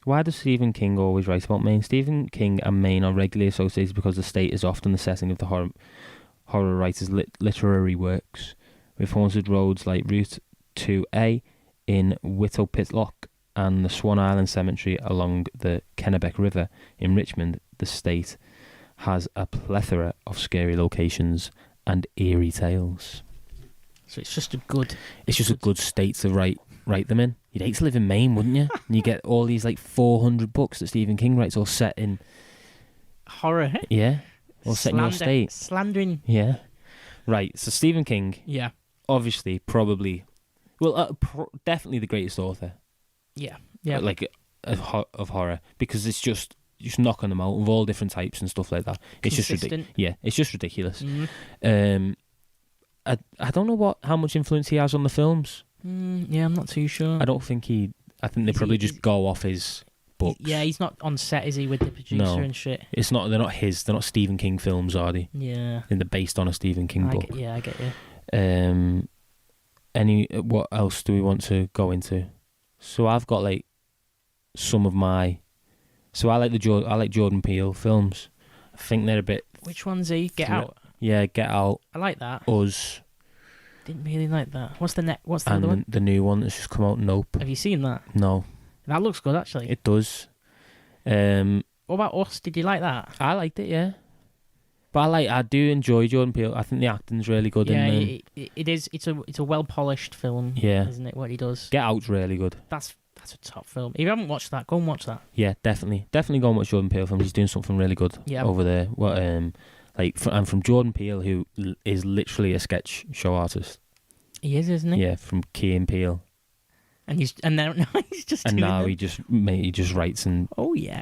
[SPEAKER 2] why does Stephen King always write about Maine? Stephen King and Maine are regularly associated because the state is often the setting of the horror writer's literary works, with haunted roads like Route 2A in Whittlepitlock and the Swan Island Cemetery along the Kennebec River in Richmond. The state has a plethora of scary locations and eerie tales.
[SPEAKER 3] So it's just a good
[SPEAKER 2] state to write them in. You'd hate to live in Maine, wouldn't you? And you get all these like 400 books that Stephen King writes all set in
[SPEAKER 3] horror.
[SPEAKER 2] Yeah, all set in your state.
[SPEAKER 3] Slandering.
[SPEAKER 2] Yeah. Right. So Stephen King.
[SPEAKER 3] Yeah.
[SPEAKER 2] Obviously, probably, well, definitely the greatest author.
[SPEAKER 3] Yeah. Yeah.
[SPEAKER 2] Like of horror, because it's just knocking them out of all different types and stuff like that. It's just ridiculous. Yeah, it's just ridiculous.
[SPEAKER 3] Mm-hmm.
[SPEAKER 2] I don't know how much influence he has on the films.
[SPEAKER 3] Yeah, I'm not too sure.
[SPEAKER 2] I think they probably just go off his books.
[SPEAKER 3] Yeah, he's not on set, is he, with the producer and shit?
[SPEAKER 2] It's not. They're not Stephen King films, are they?
[SPEAKER 3] Yeah.
[SPEAKER 2] And they're based on a Stephen King book.
[SPEAKER 3] I get you.
[SPEAKER 2] What else do we want to go into? So I've got like some of my. So I like Jordan Peele films. I think they're a bit.
[SPEAKER 3] Which one's he? Get Out.
[SPEAKER 2] Yeah, Get Out.
[SPEAKER 3] I like that.
[SPEAKER 2] Us.
[SPEAKER 3] Didn't really like that. What's the other one?
[SPEAKER 2] The new one that's just come out, Nope.
[SPEAKER 3] Have you seen that?
[SPEAKER 2] No.
[SPEAKER 3] That looks good, actually.
[SPEAKER 2] It does.
[SPEAKER 3] What about Us? Did you like that?
[SPEAKER 2] I liked it, yeah. But I do enjoy Jordan Peele. I think the acting's really good in them.
[SPEAKER 3] It is. It's a well polished film.
[SPEAKER 2] Yeah.
[SPEAKER 3] Isn't it? What he does.
[SPEAKER 2] Get Out's really good.
[SPEAKER 3] That's a top film. If you haven't watched that, go and watch that.
[SPEAKER 2] Yeah, definitely go and watch Jordan Peele films. He's doing something really good over there. What I'm from Jordan Peele, who is literally a sketch show artist.
[SPEAKER 3] He is, isn't he?
[SPEAKER 2] Yeah, from Key and Peele.
[SPEAKER 3] And now he's just.
[SPEAKER 2] And
[SPEAKER 3] doing
[SPEAKER 2] now
[SPEAKER 3] them.
[SPEAKER 2] he just writes and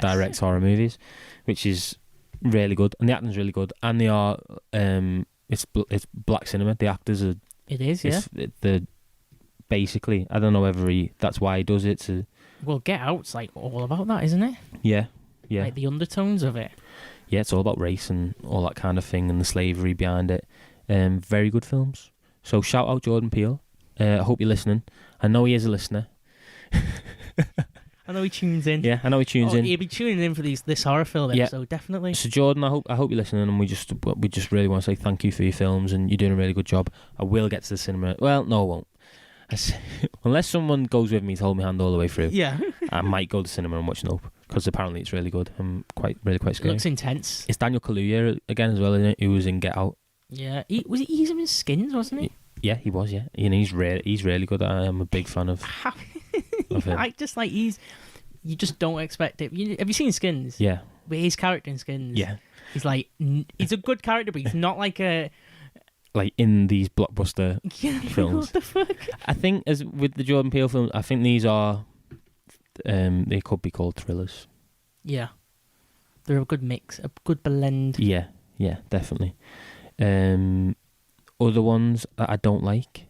[SPEAKER 2] directs horror movies, which is really good. And the acting's really good. And they are it's black cinema. The actors are.
[SPEAKER 3] It is, yeah.
[SPEAKER 2] The basically, I don't know whether that's why he does it.
[SPEAKER 3] Well, Get Out's like all about that, isn't it?
[SPEAKER 2] Yeah.
[SPEAKER 3] Like the undertones of it.
[SPEAKER 2] Yeah, it's all about race and all that kind of thing and the slavery behind it. Very good films. So shout out Jordan Peele. I hope you're listening. I know he is a listener.
[SPEAKER 3] I know he tunes in.
[SPEAKER 2] Yeah, I know he tunes in.
[SPEAKER 3] He'll be tuning in for this horror film episode, definitely.
[SPEAKER 2] So Jordan, I hope you're listening, and we just really want to say thank you for your films, and you're doing a really good job. I will get to the cinema. Well, no, I won't. Unless someone goes with me to hold my hand all the way through.
[SPEAKER 3] Yeah.
[SPEAKER 2] I might go to the cinema and watch Nope, because apparently it's really good. I'm really quite scared.
[SPEAKER 3] It looks intense.
[SPEAKER 2] It's Daniel Kaluuya again as well, isn't it? Who was in Get Out.
[SPEAKER 3] Yeah, he's in Skins, wasn't he?
[SPEAKER 2] Yeah, he was. Yeah, he's really good. I am a big fan of him.
[SPEAKER 3] I just like you just don't expect it. Have you seen Skins?
[SPEAKER 2] Yeah.
[SPEAKER 3] But his character in Skins.
[SPEAKER 2] Yeah.
[SPEAKER 3] He's like he's a good character, but he's not like a.
[SPEAKER 2] Like in these blockbuster films.
[SPEAKER 3] What the fuck?
[SPEAKER 2] I think as with the Jordan Peele films, I think these are they could be called thrillers.
[SPEAKER 3] Yeah. They're a good mix, a good blend.
[SPEAKER 2] Yeah, definitely. Other ones that I don't like,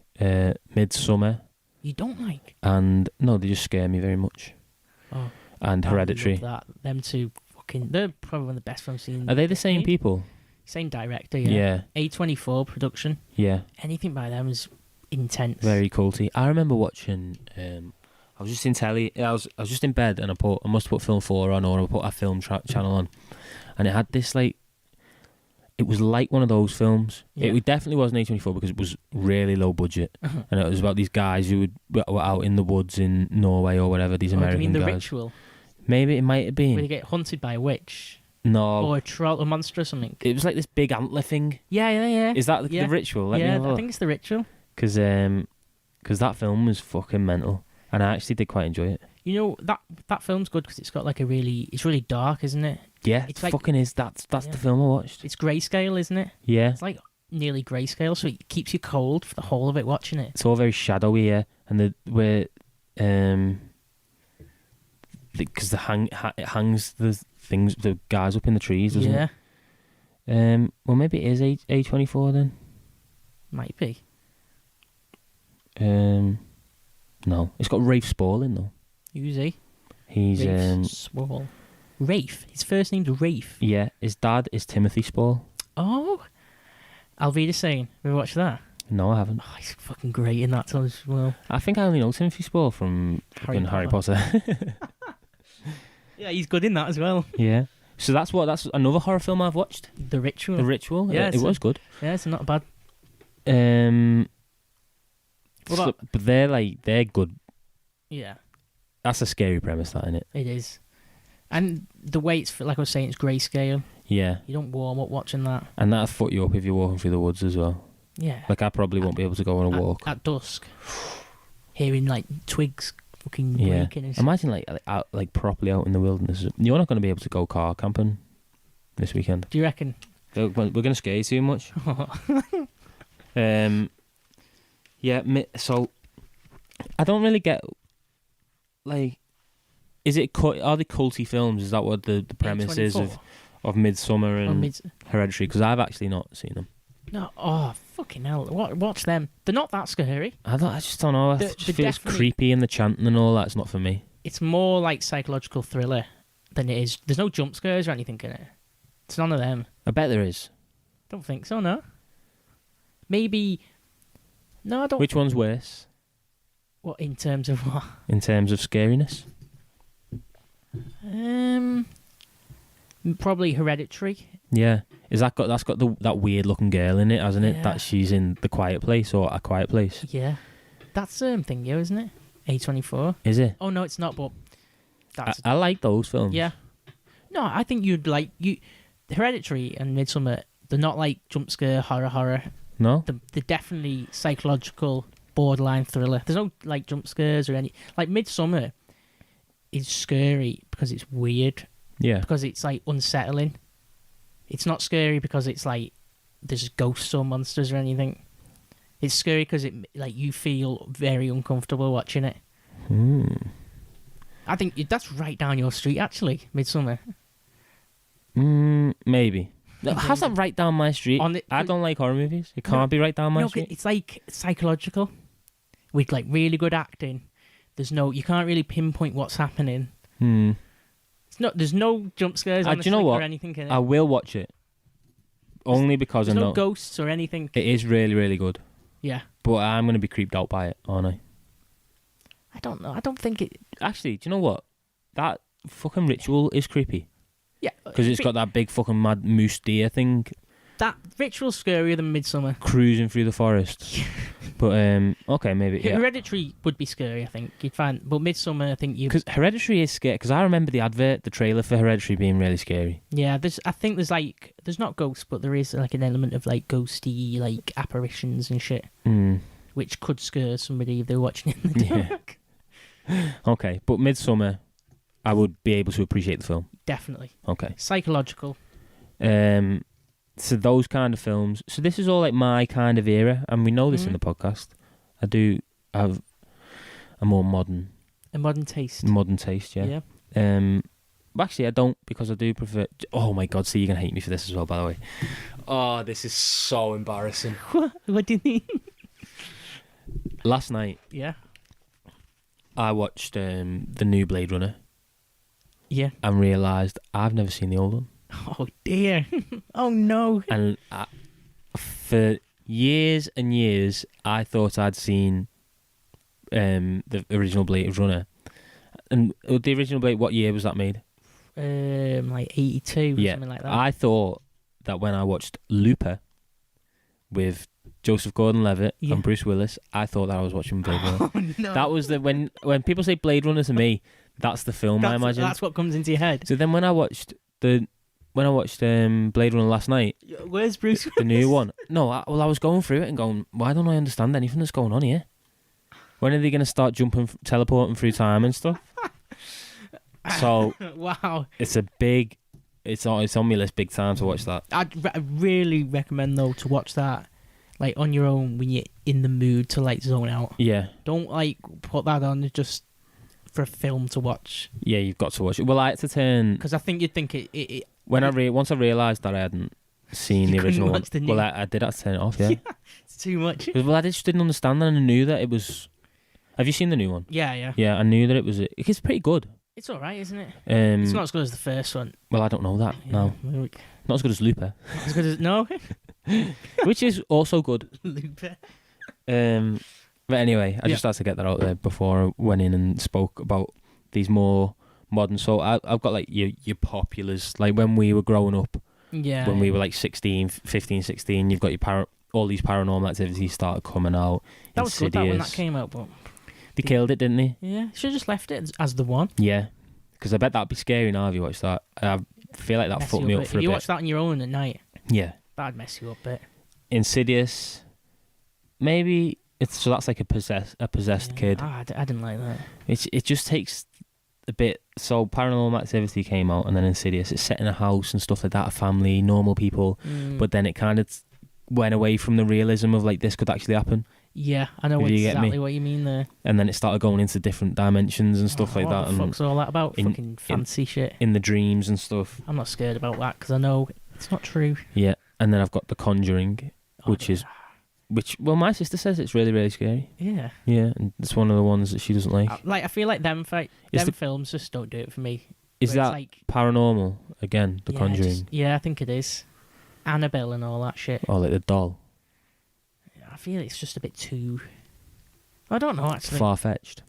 [SPEAKER 2] Midsummer.
[SPEAKER 3] You don't like?
[SPEAKER 2] And no, they just scare me very much.
[SPEAKER 3] Oh.
[SPEAKER 2] And Hereditary.
[SPEAKER 3] Them two they're probably one of the best films I've seen.
[SPEAKER 2] Are they the same people?
[SPEAKER 3] Same director, yeah. A24 production.
[SPEAKER 2] Yeah.
[SPEAKER 3] Anything by them is intense.
[SPEAKER 2] Very culty. I remember watching, I I was just in telly. I was just in bed, and I must have put Film 4 on, or I put a film channel on, and it had this like. It was like one of those films.
[SPEAKER 3] Yeah.
[SPEAKER 2] It definitely wasn't A24 because it was really low budget, and it was about these guys who were out in the woods in Norway or whatever. These American
[SPEAKER 3] you mean The
[SPEAKER 2] guys.
[SPEAKER 3] Ritual?
[SPEAKER 2] Maybe it might have been.
[SPEAKER 3] Where they get hunted by a witch
[SPEAKER 2] No,
[SPEAKER 3] or a troll, a monster or something.
[SPEAKER 2] it was like this big antler thing.
[SPEAKER 3] Yeah.
[SPEAKER 2] Is that the
[SPEAKER 3] Yeah.
[SPEAKER 2] Ritual? Let me
[SPEAKER 3] Yeah,
[SPEAKER 2] have a
[SPEAKER 3] I
[SPEAKER 2] look.
[SPEAKER 3] think it's The Ritual.
[SPEAKER 2] Because that film was fucking mental, and I actually did quite enjoy it.
[SPEAKER 3] You know that film's good because it's got like it's really dark, isn't it?
[SPEAKER 2] Yeah,
[SPEAKER 3] It's
[SPEAKER 2] it
[SPEAKER 3] like-
[SPEAKER 2] fucking is. That's
[SPEAKER 3] Yeah.
[SPEAKER 2] the film I watched.
[SPEAKER 3] It's grayscale, isn't it?
[SPEAKER 2] Yeah,
[SPEAKER 3] It's like nearly grayscale, so it keeps you cold for the whole of it watching it.
[SPEAKER 2] it's all very shadowy, yeah, and because it hangs the guys up in the trees, doesn't
[SPEAKER 3] Yeah,
[SPEAKER 2] it? Well, maybe it is A24 then.
[SPEAKER 3] might be.
[SPEAKER 2] No, it's got Rafe Spall though.
[SPEAKER 3] Who's he?
[SPEAKER 2] He's
[SPEAKER 3] Rafe Swall. Rafe. His first name's Rafe.
[SPEAKER 2] yeah. His dad is Timothy Spall.
[SPEAKER 3] Oh, Alvida Sane. Have you watched that?
[SPEAKER 2] No, I haven't.
[SPEAKER 3] Oh, he's fucking great in that as well.
[SPEAKER 2] I think I only know Timothy Spall from Harry Potter.
[SPEAKER 3] Yeah, he's good in that as well.
[SPEAKER 2] Yeah. So that's another horror film I've watched.
[SPEAKER 3] The Ritual.
[SPEAKER 2] The Ritual.
[SPEAKER 3] Yeah,
[SPEAKER 2] it
[SPEAKER 3] it's
[SPEAKER 2] was good.
[SPEAKER 3] Yeah, it's not bad.
[SPEAKER 2] But they're good.
[SPEAKER 3] Yeah,
[SPEAKER 2] That's a scary premise, that, isn't it?
[SPEAKER 3] it is. And the way it's, like I was saying, it's grayscale.
[SPEAKER 2] Yeah.
[SPEAKER 3] You don't warm up watching that.
[SPEAKER 2] And that'll foot you up if you're walking through the woods as well.
[SPEAKER 3] Yeah.
[SPEAKER 2] Like, I probably won't be able to go on a walk.
[SPEAKER 3] At dusk. Hearing, like, twigs fucking
[SPEAKER 2] Yeah.
[SPEAKER 3] breaking and stuff.
[SPEAKER 2] Imagine, like properly out in the wilderness. You're not going to be able to go car camping this weekend.
[SPEAKER 3] Do you reckon?
[SPEAKER 2] We're going to scare you too much. Yeah, so I don't really get, like, are they culty films? Is that what the premise is of Midsummer and Hereditary? Because I've actually not seen them.
[SPEAKER 3] No, oh, fucking hell. Watch them. They're not that scary.
[SPEAKER 2] I just don't know. It just feels
[SPEAKER 3] definitely-
[SPEAKER 2] creepy, and the chanting and all that's not for me.
[SPEAKER 3] It's more like psychological thriller than it is. There's no jump scares or anything in it. It's none of them.
[SPEAKER 2] I bet there is.
[SPEAKER 3] Don't think so, no. Maybe... No, I don't...
[SPEAKER 2] Which one's worse
[SPEAKER 3] What, in terms of what?
[SPEAKER 2] in terms of scariness?
[SPEAKER 3] Probably Hereditary.
[SPEAKER 2] Yeah, that's got that weird looking girl in it, hasn't it?
[SPEAKER 3] Yeah.
[SPEAKER 2] That she's in The Quiet Place or A Quiet Place.
[SPEAKER 3] Yeah. That's thing, yeah, isn't it? A24.
[SPEAKER 2] Is it?
[SPEAKER 3] Oh, no, it's not, but... That's...
[SPEAKER 2] I like those films.
[SPEAKER 3] Yeah. No, I think you'd like... Hereditary and Midsummer, they're not like jump scare, horror.
[SPEAKER 2] No?
[SPEAKER 3] They're definitely psychological, borderline thriller. There's no like jump scares or any... Like Midsummer is scary because it's weird.
[SPEAKER 2] Yeah.
[SPEAKER 3] Because it's like unsettling. It's not scary because it's like there's ghosts or monsters or anything. It's scary because it like you feel very uncomfortable watching it. I think that's right down your street actually, Midsummer.
[SPEAKER 2] Maybe. How's that right down my street? I don't like horror movies. It can't be right down my street.
[SPEAKER 3] It's like psychological with like really good acting. You can't really pinpoint what's happening. There's no jump scares
[SPEAKER 2] Do you know what?
[SPEAKER 3] or anything in it.
[SPEAKER 2] I will watch it. Only because
[SPEAKER 3] There's
[SPEAKER 2] I know
[SPEAKER 3] no ghosts or anything.
[SPEAKER 2] it is really, really good.
[SPEAKER 3] Yeah.
[SPEAKER 2] But I'm going to be creeped out by it, aren't I?
[SPEAKER 3] I don't know. I don't think it...
[SPEAKER 2] Actually, do you know what? That fucking Ritual is creepy.
[SPEAKER 3] Yeah.
[SPEAKER 2] Because it's got that big fucking mad moose deer thing
[SPEAKER 3] That Ritual's scarier than Midsummer.
[SPEAKER 2] cruising through the forest. But, okay, maybe. Yeah.
[SPEAKER 3] Hereditary would be scary, I think. You'd find... But Midsummer, I think you...
[SPEAKER 2] Because Hereditary is scary. Because I remember the trailer for Hereditary being really scary.
[SPEAKER 3] Yeah, I think there's like... There's not ghosts, but there is like an element of like ghosty, like apparitions and shit. Which could scare somebody if they're watching it in the dark.
[SPEAKER 2] Okay, but Midsummer, I would be able to appreciate the film.
[SPEAKER 3] Definitely.
[SPEAKER 2] Okay.
[SPEAKER 3] Psychological.
[SPEAKER 2] So those kind of films. So this is all like my kind of era, and we know this in the podcast. I do have a more modern...
[SPEAKER 3] A modern taste.
[SPEAKER 2] Modern taste, yeah. But actually, I don't, because I do prefer... Oh my God, see, you're going to hate me for this as well, by the way. Oh, this is so embarrassing.
[SPEAKER 3] What do you mean?
[SPEAKER 2] Last night,
[SPEAKER 3] Yeah.
[SPEAKER 2] I watched the new Blade Runner
[SPEAKER 3] Yeah.
[SPEAKER 2] and realised I've never seen the old one.
[SPEAKER 3] Oh dear. Oh no.
[SPEAKER 2] And for years and years, I thought I'd seen the original Blade Runner. And the original Blade, what year was that made?
[SPEAKER 3] Like 82 or something like that.
[SPEAKER 2] I thought that when I watched Looper with Joseph Gordon-Levitt and Bruce Willis, I thought that I was watching Blade Runner.
[SPEAKER 3] Oh, no.
[SPEAKER 2] That was when people say Blade Runner to me, that's the film I imagine.
[SPEAKER 3] That's what comes into your head.
[SPEAKER 2] So then when I watched Blade Runner last night,
[SPEAKER 3] where's Bruce Willis?
[SPEAKER 2] the new one. No, I was going through it and going, why don't I understand anything that's going on here? When are they going to start teleporting through time and stuff? So
[SPEAKER 3] wow,
[SPEAKER 2] it's on my list big time to watch that.
[SPEAKER 3] I'd really recommend though to watch that like on your own when you're in the mood to like zone out.
[SPEAKER 2] Yeah.
[SPEAKER 3] Don't like put that on just for a film to watch.
[SPEAKER 2] Yeah, you've got to watch it. Well, I had to turn
[SPEAKER 3] because I think you'd think it
[SPEAKER 2] once I realised that I hadn't seen the original one. Well, I did have to turn it off. Yeah,
[SPEAKER 3] it's too much.
[SPEAKER 2] Well, I just didn't understand that, and I knew that it was. Have you seen the new one?
[SPEAKER 3] Yeah.
[SPEAKER 2] Yeah, I knew that it was. It's pretty good.
[SPEAKER 3] It's all right, isn't it?
[SPEAKER 2] It's
[SPEAKER 3] not as good as the first one.
[SPEAKER 2] Well, I don't know that. No, not as good as Looper.
[SPEAKER 3] Not as good as no.
[SPEAKER 2] Which is also good.
[SPEAKER 3] Looper.
[SPEAKER 2] But anyway, I just had to get that out there before I went in and spoke about these more modern. So I've got like your populars, like when we were growing up.
[SPEAKER 3] Yeah.
[SPEAKER 2] When we were like 15, 16, you've got all these paranormal activities started coming out.
[SPEAKER 3] That was good when that came out, but
[SPEAKER 2] they killed it, didn't they?
[SPEAKER 3] Yeah, should have just left it as the one.
[SPEAKER 2] Yeah, because I bet that'd be scary now if you watch that. I feel like that fucked me up for a bit.
[SPEAKER 3] If you watch that on your own at night,
[SPEAKER 2] yeah,
[SPEAKER 3] that'd mess you up a bit.
[SPEAKER 2] Insidious, maybe that's like a possessed kid.
[SPEAKER 3] I didn't like that.
[SPEAKER 2] It just takes a bit. So Paranormal Activity came out, and then Insidious. It's set in a house and stuff like that, a family, normal people. But then it kind of went away from the realism of like this could actually happen.
[SPEAKER 3] Yeah, I know exactly what you mean there.
[SPEAKER 2] And then it started going into different dimensions and stuff like that.
[SPEAKER 3] What the fuck's all that about? Fucking fancy shit.
[SPEAKER 2] In the dreams and stuff.
[SPEAKER 3] I'm not scared about that because I know it's not true.
[SPEAKER 2] Yeah, and then I've got The Conjuring, which my sister says it's really, really scary.
[SPEAKER 3] Yeah.
[SPEAKER 2] Yeah, and it's one of the ones that she doesn't like.
[SPEAKER 3] I feel like them films just don't do it for me.
[SPEAKER 2] Is that like paranormal again? The Conjuring.
[SPEAKER 3] I think it is. Annabelle and all that shit.
[SPEAKER 2] Oh, like the doll.
[SPEAKER 3] I feel it's just a bit too. I don't know actually.
[SPEAKER 2] Far-fetched.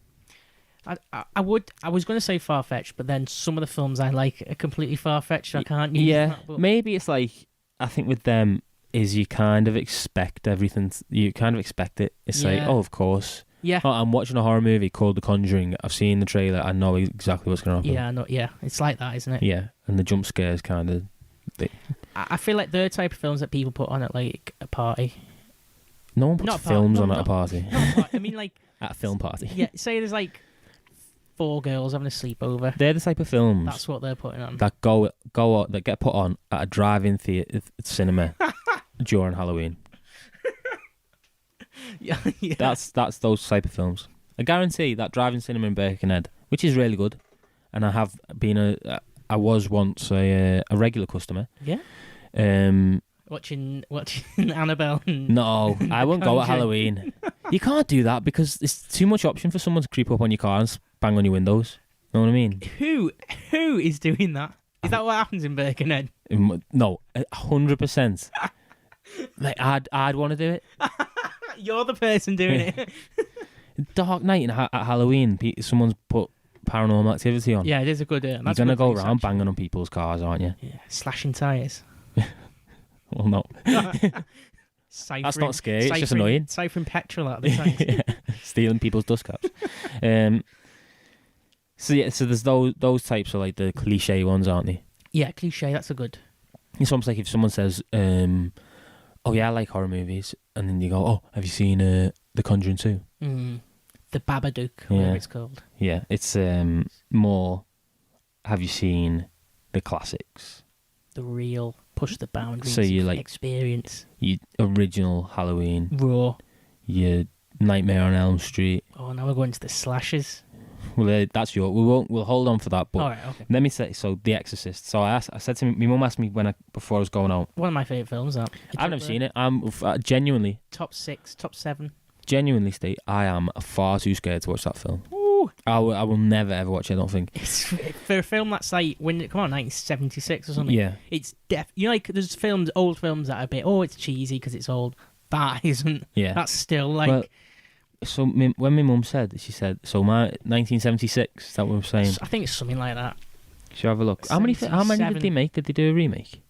[SPEAKER 3] I was going to say far-fetched, but then some of the films I like are completely far-fetched. I can't use that. But
[SPEAKER 2] Maybe it's like I think with them is you kind of expect everything. You kind of expect it. It's like, oh, of course.
[SPEAKER 3] Yeah.
[SPEAKER 2] Oh, I'm watching a horror movie called The Conjuring. I've seen the trailer. I know exactly what's going to happen.
[SPEAKER 3] Yeah, I know. Yeah, it's like that, isn't it?
[SPEAKER 2] Yeah, and the jump scares kind of.
[SPEAKER 3] I feel like they're the type of films that people put on at like a party.
[SPEAKER 2] No one puts films on at a party.
[SPEAKER 3] I mean, like
[SPEAKER 2] at a film party.
[SPEAKER 3] Yeah, say there's like 4 girls having a sleepover.
[SPEAKER 2] They're the type of films
[SPEAKER 3] that's what they're putting on.
[SPEAKER 2] That that get put on at a drive-in theatre cinema during Halloween.
[SPEAKER 3] Yeah.
[SPEAKER 2] That's those type of films. I guarantee that drive-in cinema in Birkenhead, which is really good, and I have been I was once a regular customer.
[SPEAKER 3] Yeah. Watching Annabelle.
[SPEAKER 2] No, I won't go at Halloween. You can't do that because it's too much option for someone to creep up on your car and bang on your windows. Know what I mean?
[SPEAKER 3] Who is doing that? Is that what happens in Birkenhead?
[SPEAKER 2] No, 100%. Like I'd want to do it.
[SPEAKER 3] You're the person doing it.
[SPEAKER 2] Dark night at Halloween. Someone's put Paranormal Activity on.
[SPEAKER 3] Yeah, it is a good.
[SPEAKER 2] You're gonna go around banging on people's cars, aren't you?
[SPEAKER 3] Yeah, slashing tyres.
[SPEAKER 2] Well, no. That's not scary. It's just annoying.
[SPEAKER 3] Siphoning petrol out of the tanks.
[SPEAKER 2] Yeah. Stealing people's dust caps. So there's those types of like the cliche ones, aren't they?
[SPEAKER 3] Yeah, cliche. That's a good.
[SPEAKER 2] It's almost like if someone says, "Oh yeah, I like horror movies," and then you go, "Oh, have you seen The Conjuring 2?"
[SPEAKER 3] The Babadook, whatever it's called.
[SPEAKER 2] Yeah, it's more. Have you seen the classics?
[SPEAKER 3] The real push the boundaries.
[SPEAKER 2] So you like
[SPEAKER 3] experience.
[SPEAKER 2] Your original Halloween,
[SPEAKER 3] raw.
[SPEAKER 2] Your Nightmare on Elm Street.
[SPEAKER 3] Oh, now we're going to the slashes.
[SPEAKER 2] Well, that's we'll hold on for that. But
[SPEAKER 3] all right, okay.
[SPEAKER 2] Let me say, so The Exorcist. So I said to my mum asked me before I was going out.
[SPEAKER 3] One of my favourite films. That
[SPEAKER 2] I've never seen it. I'm genuinely
[SPEAKER 3] top 6, top 7.
[SPEAKER 2] Genuinely, Steve, I am far too scared to watch that film.
[SPEAKER 3] Ooh.
[SPEAKER 2] I will never ever watch it. I don't think.
[SPEAKER 3] It's, for a film that's like when it came out, 1976 or something.
[SPEAKER 2] Yeah.
[SPEAKER 3] It's like there's old films that are a bit. Oh, it's cheesy because it's old. That isn't.
[SPEAKER 2] Yeah.
[SPEAKER 3] That's still like.
[SPEAKER 2] when my mum said, she said, so my 1976. Is that what I'm saying?
[SPEAKER 3] I think it's something like that.
[SPEAKER 2] Should I have a look? How many did they make? Did they do a remake?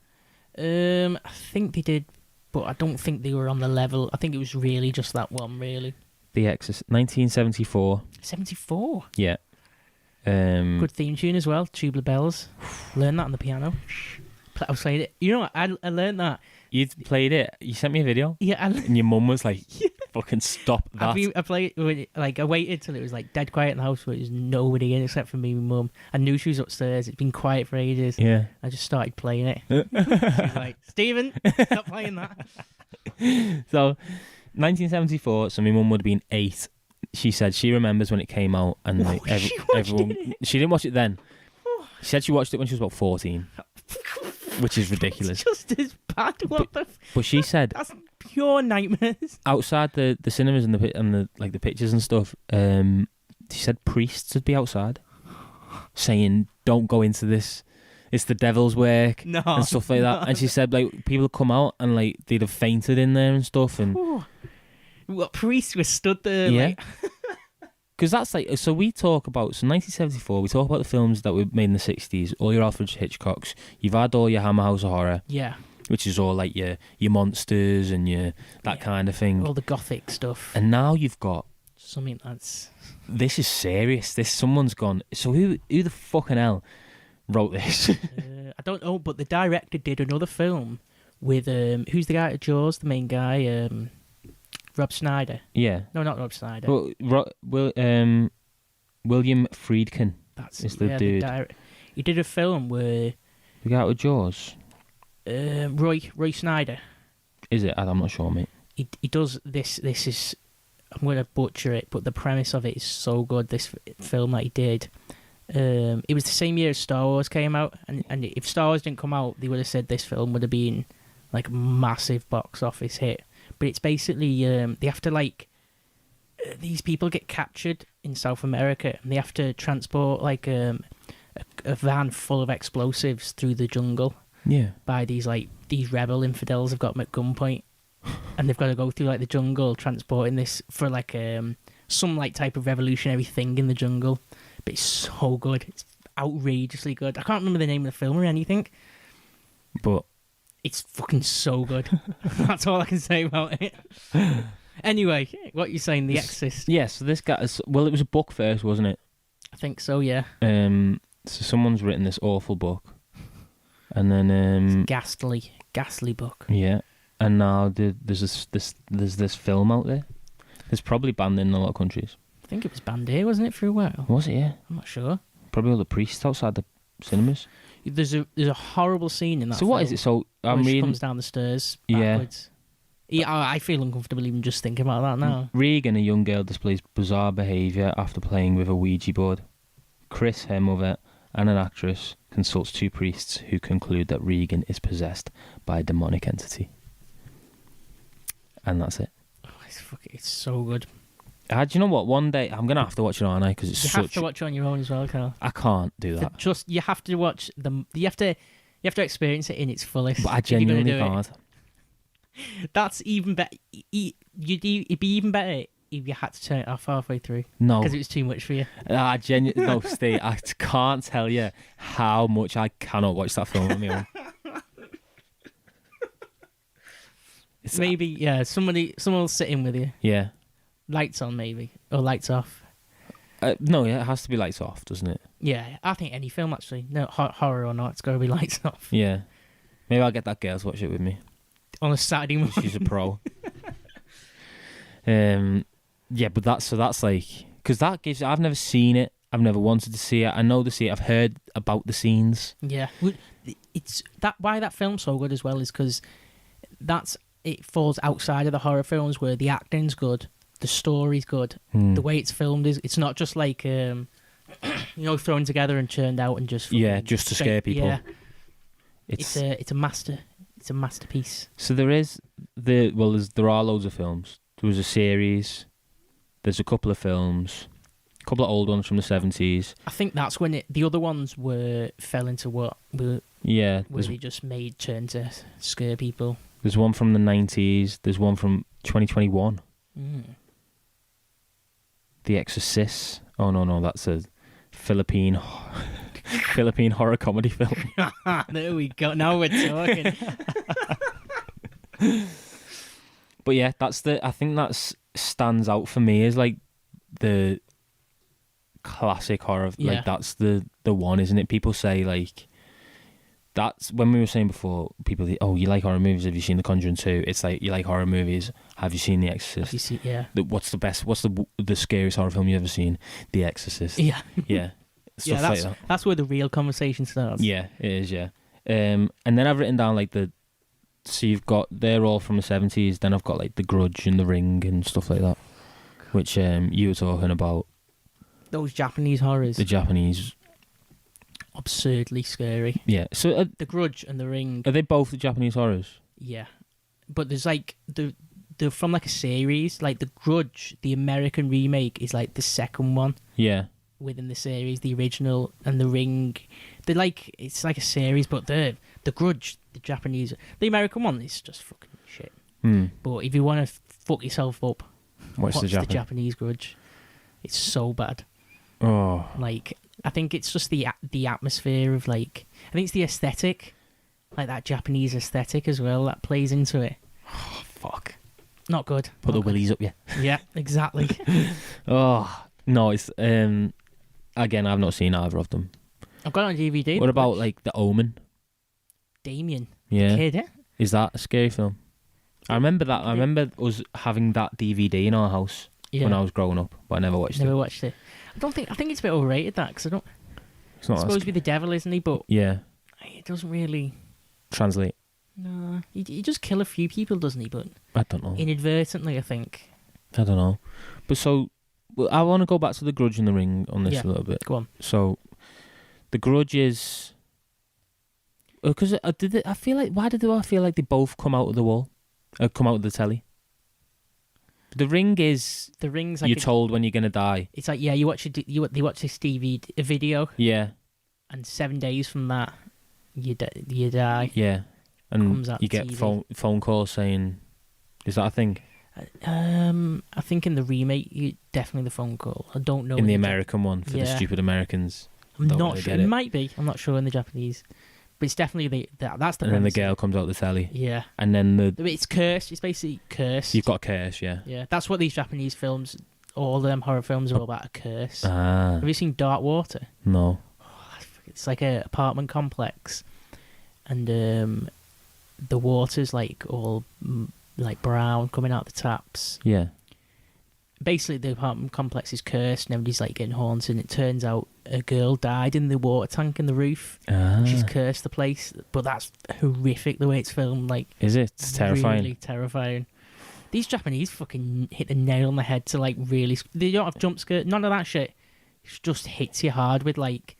[SPEAKER 3] I think they did, but I don't think they were on the level. I think it was really just that one, really.
[SPEAKER 2] The Exorcist, 1974.
[SPEAKER 3] 74.
[SPEAKER 2] Yeah.
[SPEAKER 3] Good theme tune as well. Tubular Bells. Learned that on the piano. I was playing it. You know what? I learned that.
[SPEAKER 2] You played it. You sent me a video.
[SPEAKER 3] Yeah.
[SPEAKER 2] And your mum was like, "Fucking stop that."
[SPEAKER 3] I played it, I waited till it was like dead quiet in the house where there was nobody in except for me and mum. I knew she was upstairs. It's been quiet for ages.
[SPEAKER 2] Yeah.
[SPEAKER 3] I just started playing it. She was like, "Stephen, stop playing that."
[SPEAKER 2] So, 1974. So my mum would have been 8. She said she remembers when it came out, and everyone. She didn't watch it then. She said she watched it when she was about 14, which is ridiculous.
[SPEAKER 3] It's just as bad.
[SPEAKER 2] But she said
[SPEAKER 3] that's pure nightmares.
[SPEAKER 2] Outside the cinemas and the pictures and stuff, she said priests would be outside saying, "Don't go into this. It's the devil's work," and stuff like that. And she said like people would come out and like they'd have fainted in there and stuff. And
[SPEAKER 3] what priests were stood there?
[SPEAKER 2] Yeah.
[SPEAKER 3] Like...
[SPEAKER 2] Because that's like, so we talk about, 1974, we talk about the films that were made in the 60s, all your Alfred Hitchcocks, you've had all your Hammer House of Horror,
[SPEAKER 3] yeah,
[SPEAKER 2] which is all like your monsters and your that kind of thing.
[SPEAKER 3] All the gothic stuff.
[SPEAKER 2] And now you've got...
[SPEAKER 3] something that's...
[SPEAKER 2] This is serious. Someone's gone, so who the fucking hell wrote this?
[SPEAKER 3] I don't know, but the director did another film with, who's the guy at Jaws, the main guy, Rob Schneider.
[SPEAKER 2] Yeah.
[SPEAKER 3] No, not Rob Schneider.
[SPEAKER 2] Well, William Friedkin. Is the dude.
[SPEAKER 3] He did a film where
[SPEAKER 2] the guy with Jaws.
[SPEAKER 3] Roy Schneider.
[SPEAKER 2] Is it? I'm not sure, mate.
[SPEAKER 3] He does this. This is, I'm going to butcher it, but the premise of it is so good. This film that he did. It was the same year as Star Wars came out, and if Star Wars didn't come out, they would have said this film would have been like a massive box office hit. But it's basically they have to these people get captured in South America, and they have to transport like a van full of explosives through the jungle.
[SPEAKER 2] Yeah. By
[SPEAKER 3] these rebel infidels have got them at gunpoint, and they've got to go through like the jungle transporting this for like some like type of revolutionary thing in the jungle. But it's so good. It's outrageously good. I can't remember the name of the film or anything, but it's fucking so good. That's all I can say about it. Anyway, what are you saying? The Exorcist?
[SPEAKER 2] Yeah, so this guy... Well, it was a book first, wasn't it?
[SPEAKER 3] I think so, yeah.
[SPEAKER 2] So someone's written this awful book. And then...
[SPEAKER 3] Ghastly book.
[SPEAKER 2] Yeah. And now there's this film out there. It's probably banned in a lot of countries.
[SPEAKER 3] I think it was banned here, wasn't it, for a while?
[SPEAKER 2] Was it, yeah?
[SPEAKER 3] I'm not sure.
[SPEAKER 2] Probably all the priests outside the cinemas.
[SPEAKER 3] There's a horrible scene in that.
[SPEAKER 2] So
[SPEAKER 3] film
[SPEAKER 2] what is it? So I'm reading.
[SPEAKER 3] She comes down the stairs backwards. Yeah, I feel uncomfortable even just thinking about that now.
[SPEAKER 2] Regan, a young girl, displays bizarre behaviour after playing with a Ouija board. Chris, her mother, and an actress consults 2 priests who conclude that Regan is possessed by a demonic entity. And that's it.
[SPEAKER 3] Oh, it's so good.
[SPEAKER 2] Do you know what? One day I'm gonna have to watch it, aren't I? Because it's
[SPEAKER 3] you have to watch it on your own as well, Carl.
[SPEAKER 2] I can't do that.
[SPEAKER 3] You have to watch them. You have to experience it in its fullest.
[SPEAKER 2] But I genuinely can't.
[SPEAKER 3] That's even better. It'd be even better if you had to turn it off halfway through.
[SPEAKER 2] No,
[SPEAKER 3] because it was too much for you.
[SPEAKER 2] No, Steve. I can't tell you how much I cannot watch that film on my own.
[SPEAKER 3] Maybe, yeah. Someone will sit in with you.
[SPEAKER 2] Yeah.
[SPEAKER 3] Lights on, maybe, or lights off.
[SPEAKER 2] No, yeah, it has to be lights off, doesn't it?
[SPEAKER 3] Yeah, I think any film actually, no horror or not, it's got to be lights off.
[SPEAKER 2] Yeah, maybe I'll get that girl to watch it with me
[SPEAKER 3] on a Saturday morning.
[SPEAKER 2] She's a pro. Yeah, but that's like, because that gives. I've never seen it. I've never wanted to see it. I know to see it. I've heard about the scenes.
[SPEAKER 3] Yeah, it's that why that film's so good as well is because it falls outside of the horror films where the acting's good. The story's good. The way it's filmed is it's not just like thrown together and churned out and just
[SPEAKER 2] just to scare people.
[SPEAKER 3] Yeah. It's a masterpiece.
[SPEAKER 2] So there are loads of films. There was a series. There's a couple of films, a couple of old ones from the 70s.
[SPEAKER 3] I think that's when the other ones fell into what where they just made turn to scare people.
[SPEAKER 2] There's one from the 90s. There's one from 2021. The Exorcist. Oh no, that's a Philippine horror comedy film.
[SPEAKER 3] There we go. Now we're talking.
[SPEAKER 2] But yeah, I think that stands out for me as like the classic horror.
[SPEAKER 3] Yeah.
[SPEAKER 2] Like that's the one, isn't it? People say like that's when we were saying before. People think, oh, you like horror movies? Have you seen The Conjuring 2? It's like you like horror movies. Have you seen The Exorcist?
[SPEAKER 3] You see, yeah.
[SPEAKER 2] What's the best? What's the scariest horror film you ever seen? The Exorcist.
[SPEAKER 3] Yeah.
[SPEAKER 2] Yeah. Stuff like that.
[SPEAKER 3] That's where the real conversation starts.
[SPEAKER 2] Yeah, it is. Yeah. And then I've written down like so you've got, they're all from the 70s. Then I've got like The Grudge and The Ring and stuff like that, which you were talking about.
[SPEAKER 3] Those Japanese horrors.
[SPEAKER 2] The Japanese.
[SPEAKER 3] Absurdly scary.
[SPEAKER 2] Yeah. So
[SPEAKER 3] The Grudge and The Ring.
[SPEAKER 2] are they both the Japanese horrors?
[SPEAKER 3] Yeah. But there's like, they're from like a series. Like The Grudge, the American remake, is like the second one.
[SPEAKER 2] Yeah.
[SPEAKER 3] Within the series, the original and The Ring, they're like, it's like a series, but the Grudge, the Japanese, the American one is just fucking shit. But if you want to fuck yourself up, watch the Japanese Grudge. It's so bad.
[SPEAKER 2] Oh,
[SPEAKER 3] like I think it's just the atmosphere of like, I think it's the aesthetic, like that Japanese aesthetic as well that plays into it.
[SPEAKER 2] Oh fuck!
[SPEAKER 3] Not good.
[SPEAKER 2] Put the willies up, yeah.
[SPEAKER 3] Yeah, exactly.
[SPEAKER 2] Oh no, it's again, I've not seen either of them.
[SPEAKER 3] I've got it on DVD.
[SPEAKER 2] What about like The Omen?
[SPEAKER 3] Damien.
[SPEAKER 2] Yeah.
[SPEAKER 3] Kid, eh?
[SPEAKER 2] Is that a scary film? I remember that. I remember us having that DVD in our house when I was growing up, but I never watched it.
[SPEAKER 3] Never watched it. I think it's a bit overrated, that, because I don't.
[SPEAKER 2] It's not
[SPEAKER 3] supposed to be the devil, isn't he? But
[SPEAKER 2] yeah,
[SPEAKER 3] it doesn't really
[SPEAKER 2] translate.
[SPEAKER 3] No, he just kill a few people, doesn't he? But
[SPEAKER 2] I don't know.
[SPEAKER 3] Inadvertently, I think.
[SPEAKER 2] I don't know. But so, I want to go back to The Grudge and The Ring on this a little bit.
[SPEAKER 3] Go on.
[SPEAKER 2] So, The Grudge is because I feel like, why do I feel like they both come out of the wall, come out of the telly? The Ring's like you're told when you're gonna die.
[SPEAKER 3] It's like, yeah, you watch this a video.
[SPEAKER 2] Yeah. And
[SPEAKER 3] 7 days from that, you die.
[SPEAKER 2] Yeah. And you get phone calls saying, is that a thing?
[SPEAKER 3] I think in the remake, definitely the phone call. I don't know.
[SPEAKER 2] In the American one, for the stupid Americans.
[SPEAKER 3] I'm not sure. It might be. I'm not sure in the Japanese. But it's definitely that's the.
[SPEAKER 2] And then the girl comes out the telly.
[SPEAKER 3] Yeah.
[SPEAKER 2] And then
[SPEAKER 3] it's cursed. It's basically cursed.
[SPEAKER 2] You've got a curse, yeah.
[SPEAKER 3] Yeah, that's what these Japanese films, all of them horror films, are all about, a curse.
[SPEAKER 2] Ah.
[SPEAKER 3] Have you seen Dark Water?
[SPEAKER 2] No.
[SPEAKER 3] It's like an apartment complex, and the water's like all like brown coming out the taps.
[SPEAKER 2] Yeah.
[SPEAKER 3] Basically, the apartment complex is cursed, and everybody's like getting haunted. And it turns out a girl died in the water tank in the roof.
[SPEAKER 2] Ah.
[SPEAKER 3] She's cursed the place, but that's horrific the way it's filmed. Like,
[SPEAKER 2] is it? It's terrifying.
[SPEAKER 3] Really terrifying. These Japanese fucking hit the nail on the head to like really. They don't have jump scares, none of that shit. It just hits you hard with like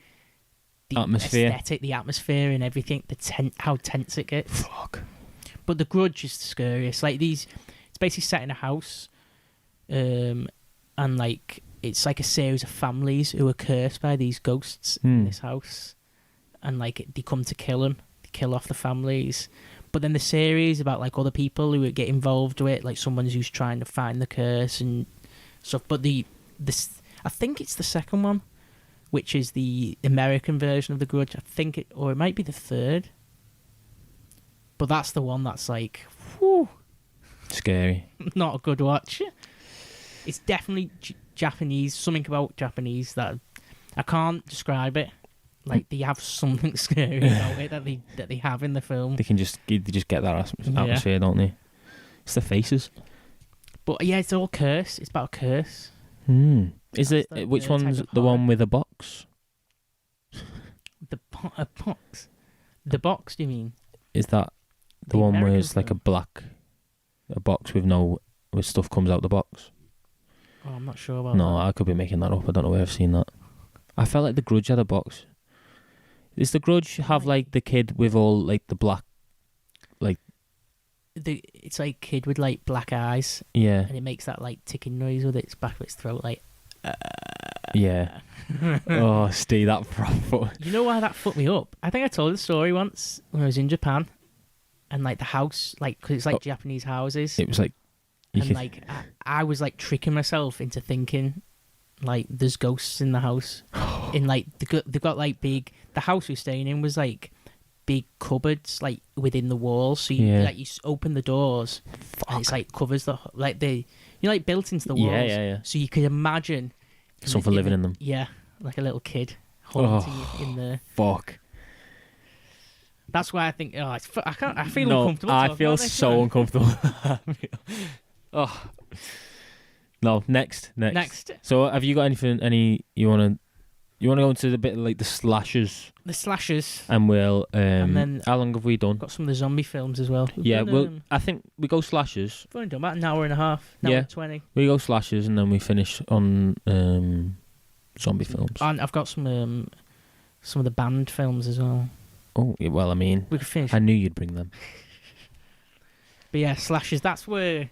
[SPEAKER 3] the
[SPEAKER 2] atmosphere,
[SPEAKER 3] aesthetic, the atmosphere, and everything. How tense it gets.
[SPEAKER 2] Fuck.
[SPEAKER 3] But The Grudge is the scariest. Like it's basically set in a house. And like it's like a series of families who are cursed by these ghosts in this house, and like they come to kill them, kill off the families. But then the series about like other people who get involved with it, like someone who's trying to find the curse and stuff. But I think it's the second one, which is the American version of The Grudge. I think or it might be the third. But that's the one that's like, whew,
[SPEAKER 2] scary.
[SPEAKER 3] Not a good watch. It's definitely Japanese. Something about Japanese that I can't describe it. Like they have something scary about it that they have in the film.
[SPEAKER 2] They just get that atmosphere, don't they? It's the faces.
[SPEAKER 3] But yeah, it's all curse. It's about a curse.
[SPEAKER 2] Is it? Which one's the one with a box?
[SPEAKER 3] A box. The box? Do you mean?
[SPEAKER 2] Is that the one American where it's like a box with stuff comes out the box?
[SPEAKER 3] Oh, I'm not sure about that.
[SPEAKER 2] No, I could be making that up. I don't know where I've seen that. I felt like The Grudge had a box. Does The Grudge have like the kid with all like the black, like?
[SPEAKER 3] It's like kid with like black eyes.
[SPEAKER 2] Yeah.
[SPEAKER 3] And it makes that like ticking noise with its back of its throat, like.
[SPEAKER 2] Yeah. Oh, Steve, that proper.
[SPEAKER 3] You know why that fucked me up? I think I told the story once when I was in Japan, and like the house, like because it's like Japanese houses.
[SPEAKER 2] It was like.
[SPEAKER 3] And like I was like tricking myself into thinking like there's ghosts in the house. In like they've got like big. The house we're staying in was like big cupboards like within the walls. So you like you open the doors, and it's like covers the like they like built into the walls.
[SPEAKER 2] Yeah.
[SPEAKER 3] So you could imagine
[SPEAKER 2] Something living in them.
[SPEAKER 3] Yeah, like a little kid haunting you in there.
[SPEAKER 2] Fuck.
[SPEAKER 3] That's why I think. Oh, I feel
[SPEAKER 2] No,
[SPEAKER 3] uncomfortable.
[SPEAKER 2] I
[SPEAKER 3] talking
[SPEAKER 2] feel
[SPEAKER 3] about this,
[SPEAKER 2] so
[SPEAKER 3] man.
[SPEAKER 2] uncomfortable. Oh. No, next. So, have you got anything? You wanna go into the bit of, like the slashers?
[SPEAKER 3] The slashers.
[SPEAKER 2] And we'll.
[SPEAKER 3] And then
[SPEAKER 2] how long have we done?
[SPEAKER 3] Got some of the zombie films as well.
[SPEAKER 2] I think we go slashers.
[SPEAKER 3] We've only done about an hour and a half. An hour and 20.
[SPEAKER 2] We go slashers and then we finish on zombie films.
[SPEAKER 3] And I've got some of the band films as well.
[SPEAKER 2] Oh, well, I mean,
[SPEAKER 3] We could finish.
[SPEAKER 2] I knew you'd bring them.
[SPEAKER 3] But yeah, slashers. That's where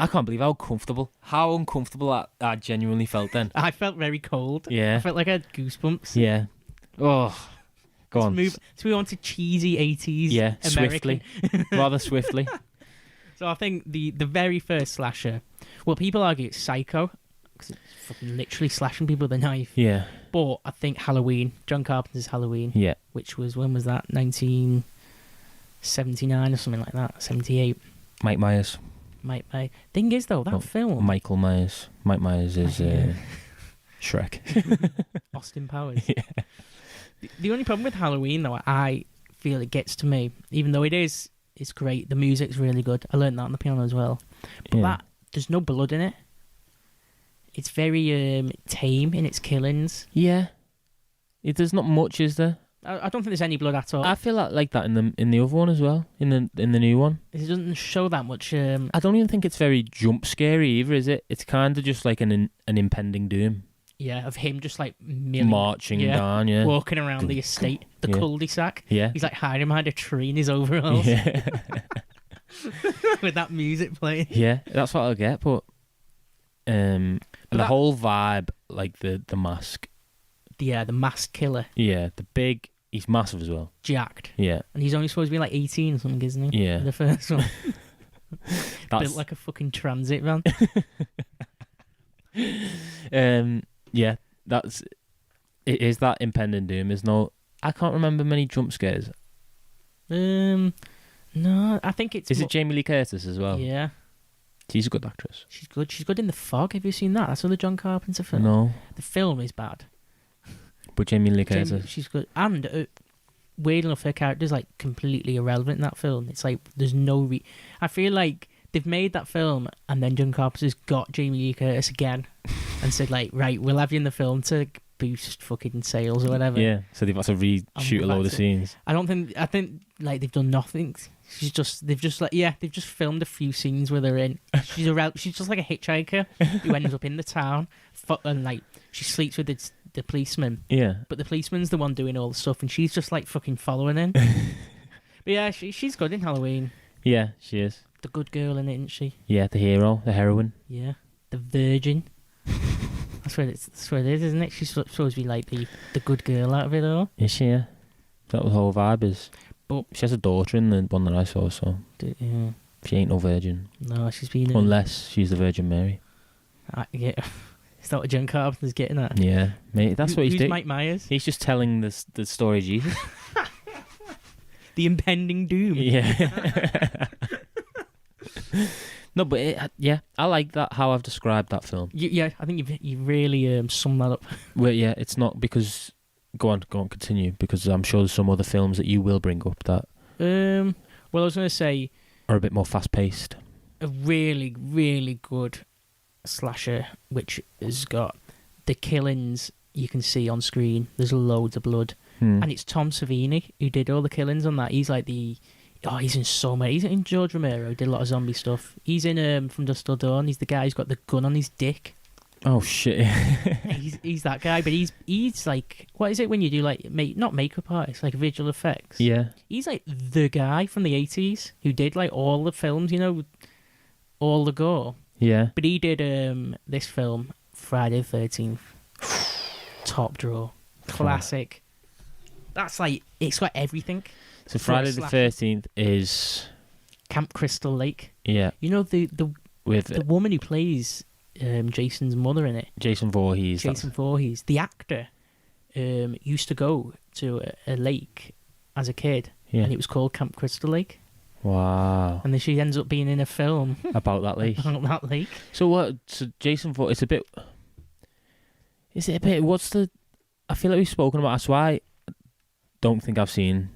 [SPEAKER 2] I can't believe how uncomfortable I genuinely felt then.
[SPEAKER 3] I felt very cold.
[SPEAKER 2] Yeah.
[SPEAKER 3] I felt like I had goosebumps.
[SPEAKER 2] Yeah. Oh, go on.
[SPEAKER 3] Let's move on to cheesy 80s.
[SPEAKER 2] Yeah,
[SPEAKER 3] American.
[SPEAKER 2] swiftly. Rather swiftly.
[SPEAKER 3] So I think the very first slasher, well, people argue it's Psycho, because it's fucking literally slashing people with a knife.
[SPEAKER 2] Yeah.
[SPEAKER 3] But I think Halloween, John Carpenter's Halloween,
[SPEAKER 2] Yeah.
[SPEAKER 3] which was, when was that? 1979 or something like that, 78.
[SPEAKER 2] Mike Myers.
[SPEAKER 3] Thing is, though, that
[SPEAKER 2] Oh,
[SPEAKER 3] film...
[SPEAKER 2] Michael Myers. Mike Myers is Shrek.
[SPEAKER 3] Austin Powers. Yeah. The only problem with Halloween, though, I feel it gets to me, even though it's great, the music's really good. I learned that on the piano as well. But there's no blood in it. It's very tame in its killings.
[SPEAKER 2] Yeah. There's not much, is there?
[SPEAKER 3] I don't think there's any blood at all.
[SPEAKER 2] I feel like that in the other one as well, in the new one.
[SPEAKER 3] It doesn't show that much.
[SPEAKER 2] I don't even think it's very jump scary either, is it? It's kind of just like an impending doom.
[SPEAKER 3] Yeah, of him just like
[SPEAKER 2] marching down,
[SPEAKER 3] walking around the estate, the cul-de-sac.
[SPEAKER 2] Yeah,
[SPEAKER 3] he's like hiding behind a tree in his overalls.
[SPEAKER 2] Yeah.
[SPEAKER 3] With that music playing.
[SPEAKER 2] Yeah, that's what I get. But the whole vibe, like the mask.
[SPEAKER 3] Yeah, the masked killer.
[SPEAKER 2] Yeah, he's massive as well.
[SPEAKER 3] Jacked.
[SPEAKER 2] Yeah.
[SPEAKER 3] And he's only supposed to be like 18 or something, isn't he?
[SPEAKER 2] Yeah.
[SPEAKER 3] The first one.
[SPEAKER 2] That's...
[SPEAKER 3] Built like a fucking transit van.
[SPEAKER 2] Yeah, it is that impending doom. There's no... I can't remember many jump scares.
[SPEAKER 3] No, I think it's...
[SPEAKER 2] Is it Jamie Lee Curtis as well?
[SPEAKER 3] Yeah.
[SPEAKER 2] She's a good actress.
[SPEAKER 3] She's good. She's good in The Fog. Have you seen that? That's another John Carpenter film.
[SPEAKER 2] No.
[SPEAKER 3] The film is bad.
[SPEAKER 2] But Jamie Lee Curtis...
[SPEAKER 3] she's good. And weird enough, her character's like completely irrelevant in that film. It's like there's no... I feel like they've made that film and then John Carpenter's got Jamie Lee Curtis again and said like, right, we'll have you in the film to boost fucking sales or whatever.
[SPEAKER 2] Yeah, so they've had to reshoot a load of scenes. I think like they've done nothing. They've just filmed a few scenes with her in. She's just like a hitchhiker who ends up in the town and like she sleeps with the policeman. Yeah.
[SPEAKER 3] But the policeman's the one doing all the stuff and she's just like fucking following him. But yeah, she's good in Halloween.
[SPEAKER 2] Yeah, she is.
[SPEAKER 3] The good girl in it, isn't she?
[SPEAKER 2] Yeah, the hero, the heroine.
[SPEAKER 3] Yeah. The virgin. That's what it is, isn't it? She's supposed to be like the good girl out of it all.
[SPEAKER 2] Is she? Yeah. That the whole vibe is. But she has a daughter in the one that I saw, so
[SPEAKER 3] yeah.
[SPEAKER 2] She ain't no virgin.
[SPEAKER 3] No, she's been...
[SPEAKER 2] Unless she's the Virgin Mary.
[SPEAKER 3] Yeah. Is that what John Carpenter's getting at?
[SPEAKER 2] Yeah, mate, that's what he's doing.
[SPEAKER 3] Who's Mike Myers?
[SPEAKER 2] He's just telling the story of Jesus.
[SPEAKER 3] The impending doom.
[SPEAKER 2] Yeah. No, but I like that, how I've described that film.
[SPEAKER 3] Yeah, I think you've really summed that up.
[SPEAKER 2] Well, yeah, it's not because... Go on, continue, because I'm sure there's some other films that you will bring up that...
[SPEAKER 3] Well, I was going to say...
[SPEAKER 2] Are a bit more fast-paced.
[SPEAKER 3] A really, really good slasher, which has got the killings you can see on screen. There's loads of blood. And it's Tom Savini who did all the killings on that. He's like he's in so many. He's in George Romero, did a lot of zombie stuff. He's in From Dusk Till Dawn. He's the guy who's got the gun on his dick.
[SPEAKER 2] Oh shit!
[SPEAKER 3] he's that guy, but he's like, what is it when you do like not makeup artists, like visual effects?
[SPEAKER 2] Yeah. He's
[SPEAKER 3] like the guy from the 80s who did like all the films, all the gore.
[SPEAKER 2] Yeah.
[SPEAKER 3] But he did this film, Friday the 13th. Top draw, classic. That's like, it's got everything.
[SPEAKER 2] So Friday the 13th is
[SPEAKER 3] Camp Crystal Lake.
[SPEAKER 2] Yeah.
[SPEAKER 3] The woman who plays Jason's mother in it.
[SPEAKER 2] Jason Voorhees.
[SPEAKER 3] Jason Voorhees, the actor, used to go to a lake as a kid,
[SPEAKER 2] Yeah.
[SPEAKER 3] and it was called Camp Crystal Lake.
[SPEAKER 2] Wow.
[SPEAKER 3] And then she ends up being in a film
[SPEAKER 2] About that lake.
[SPEAKER 3] about that lake.
[SPEAKER 2] So what? So Jason Voorhees. It's a bit. Is it a bit? What's the? I feel like we've spoken about. That's why I don't think I've seen.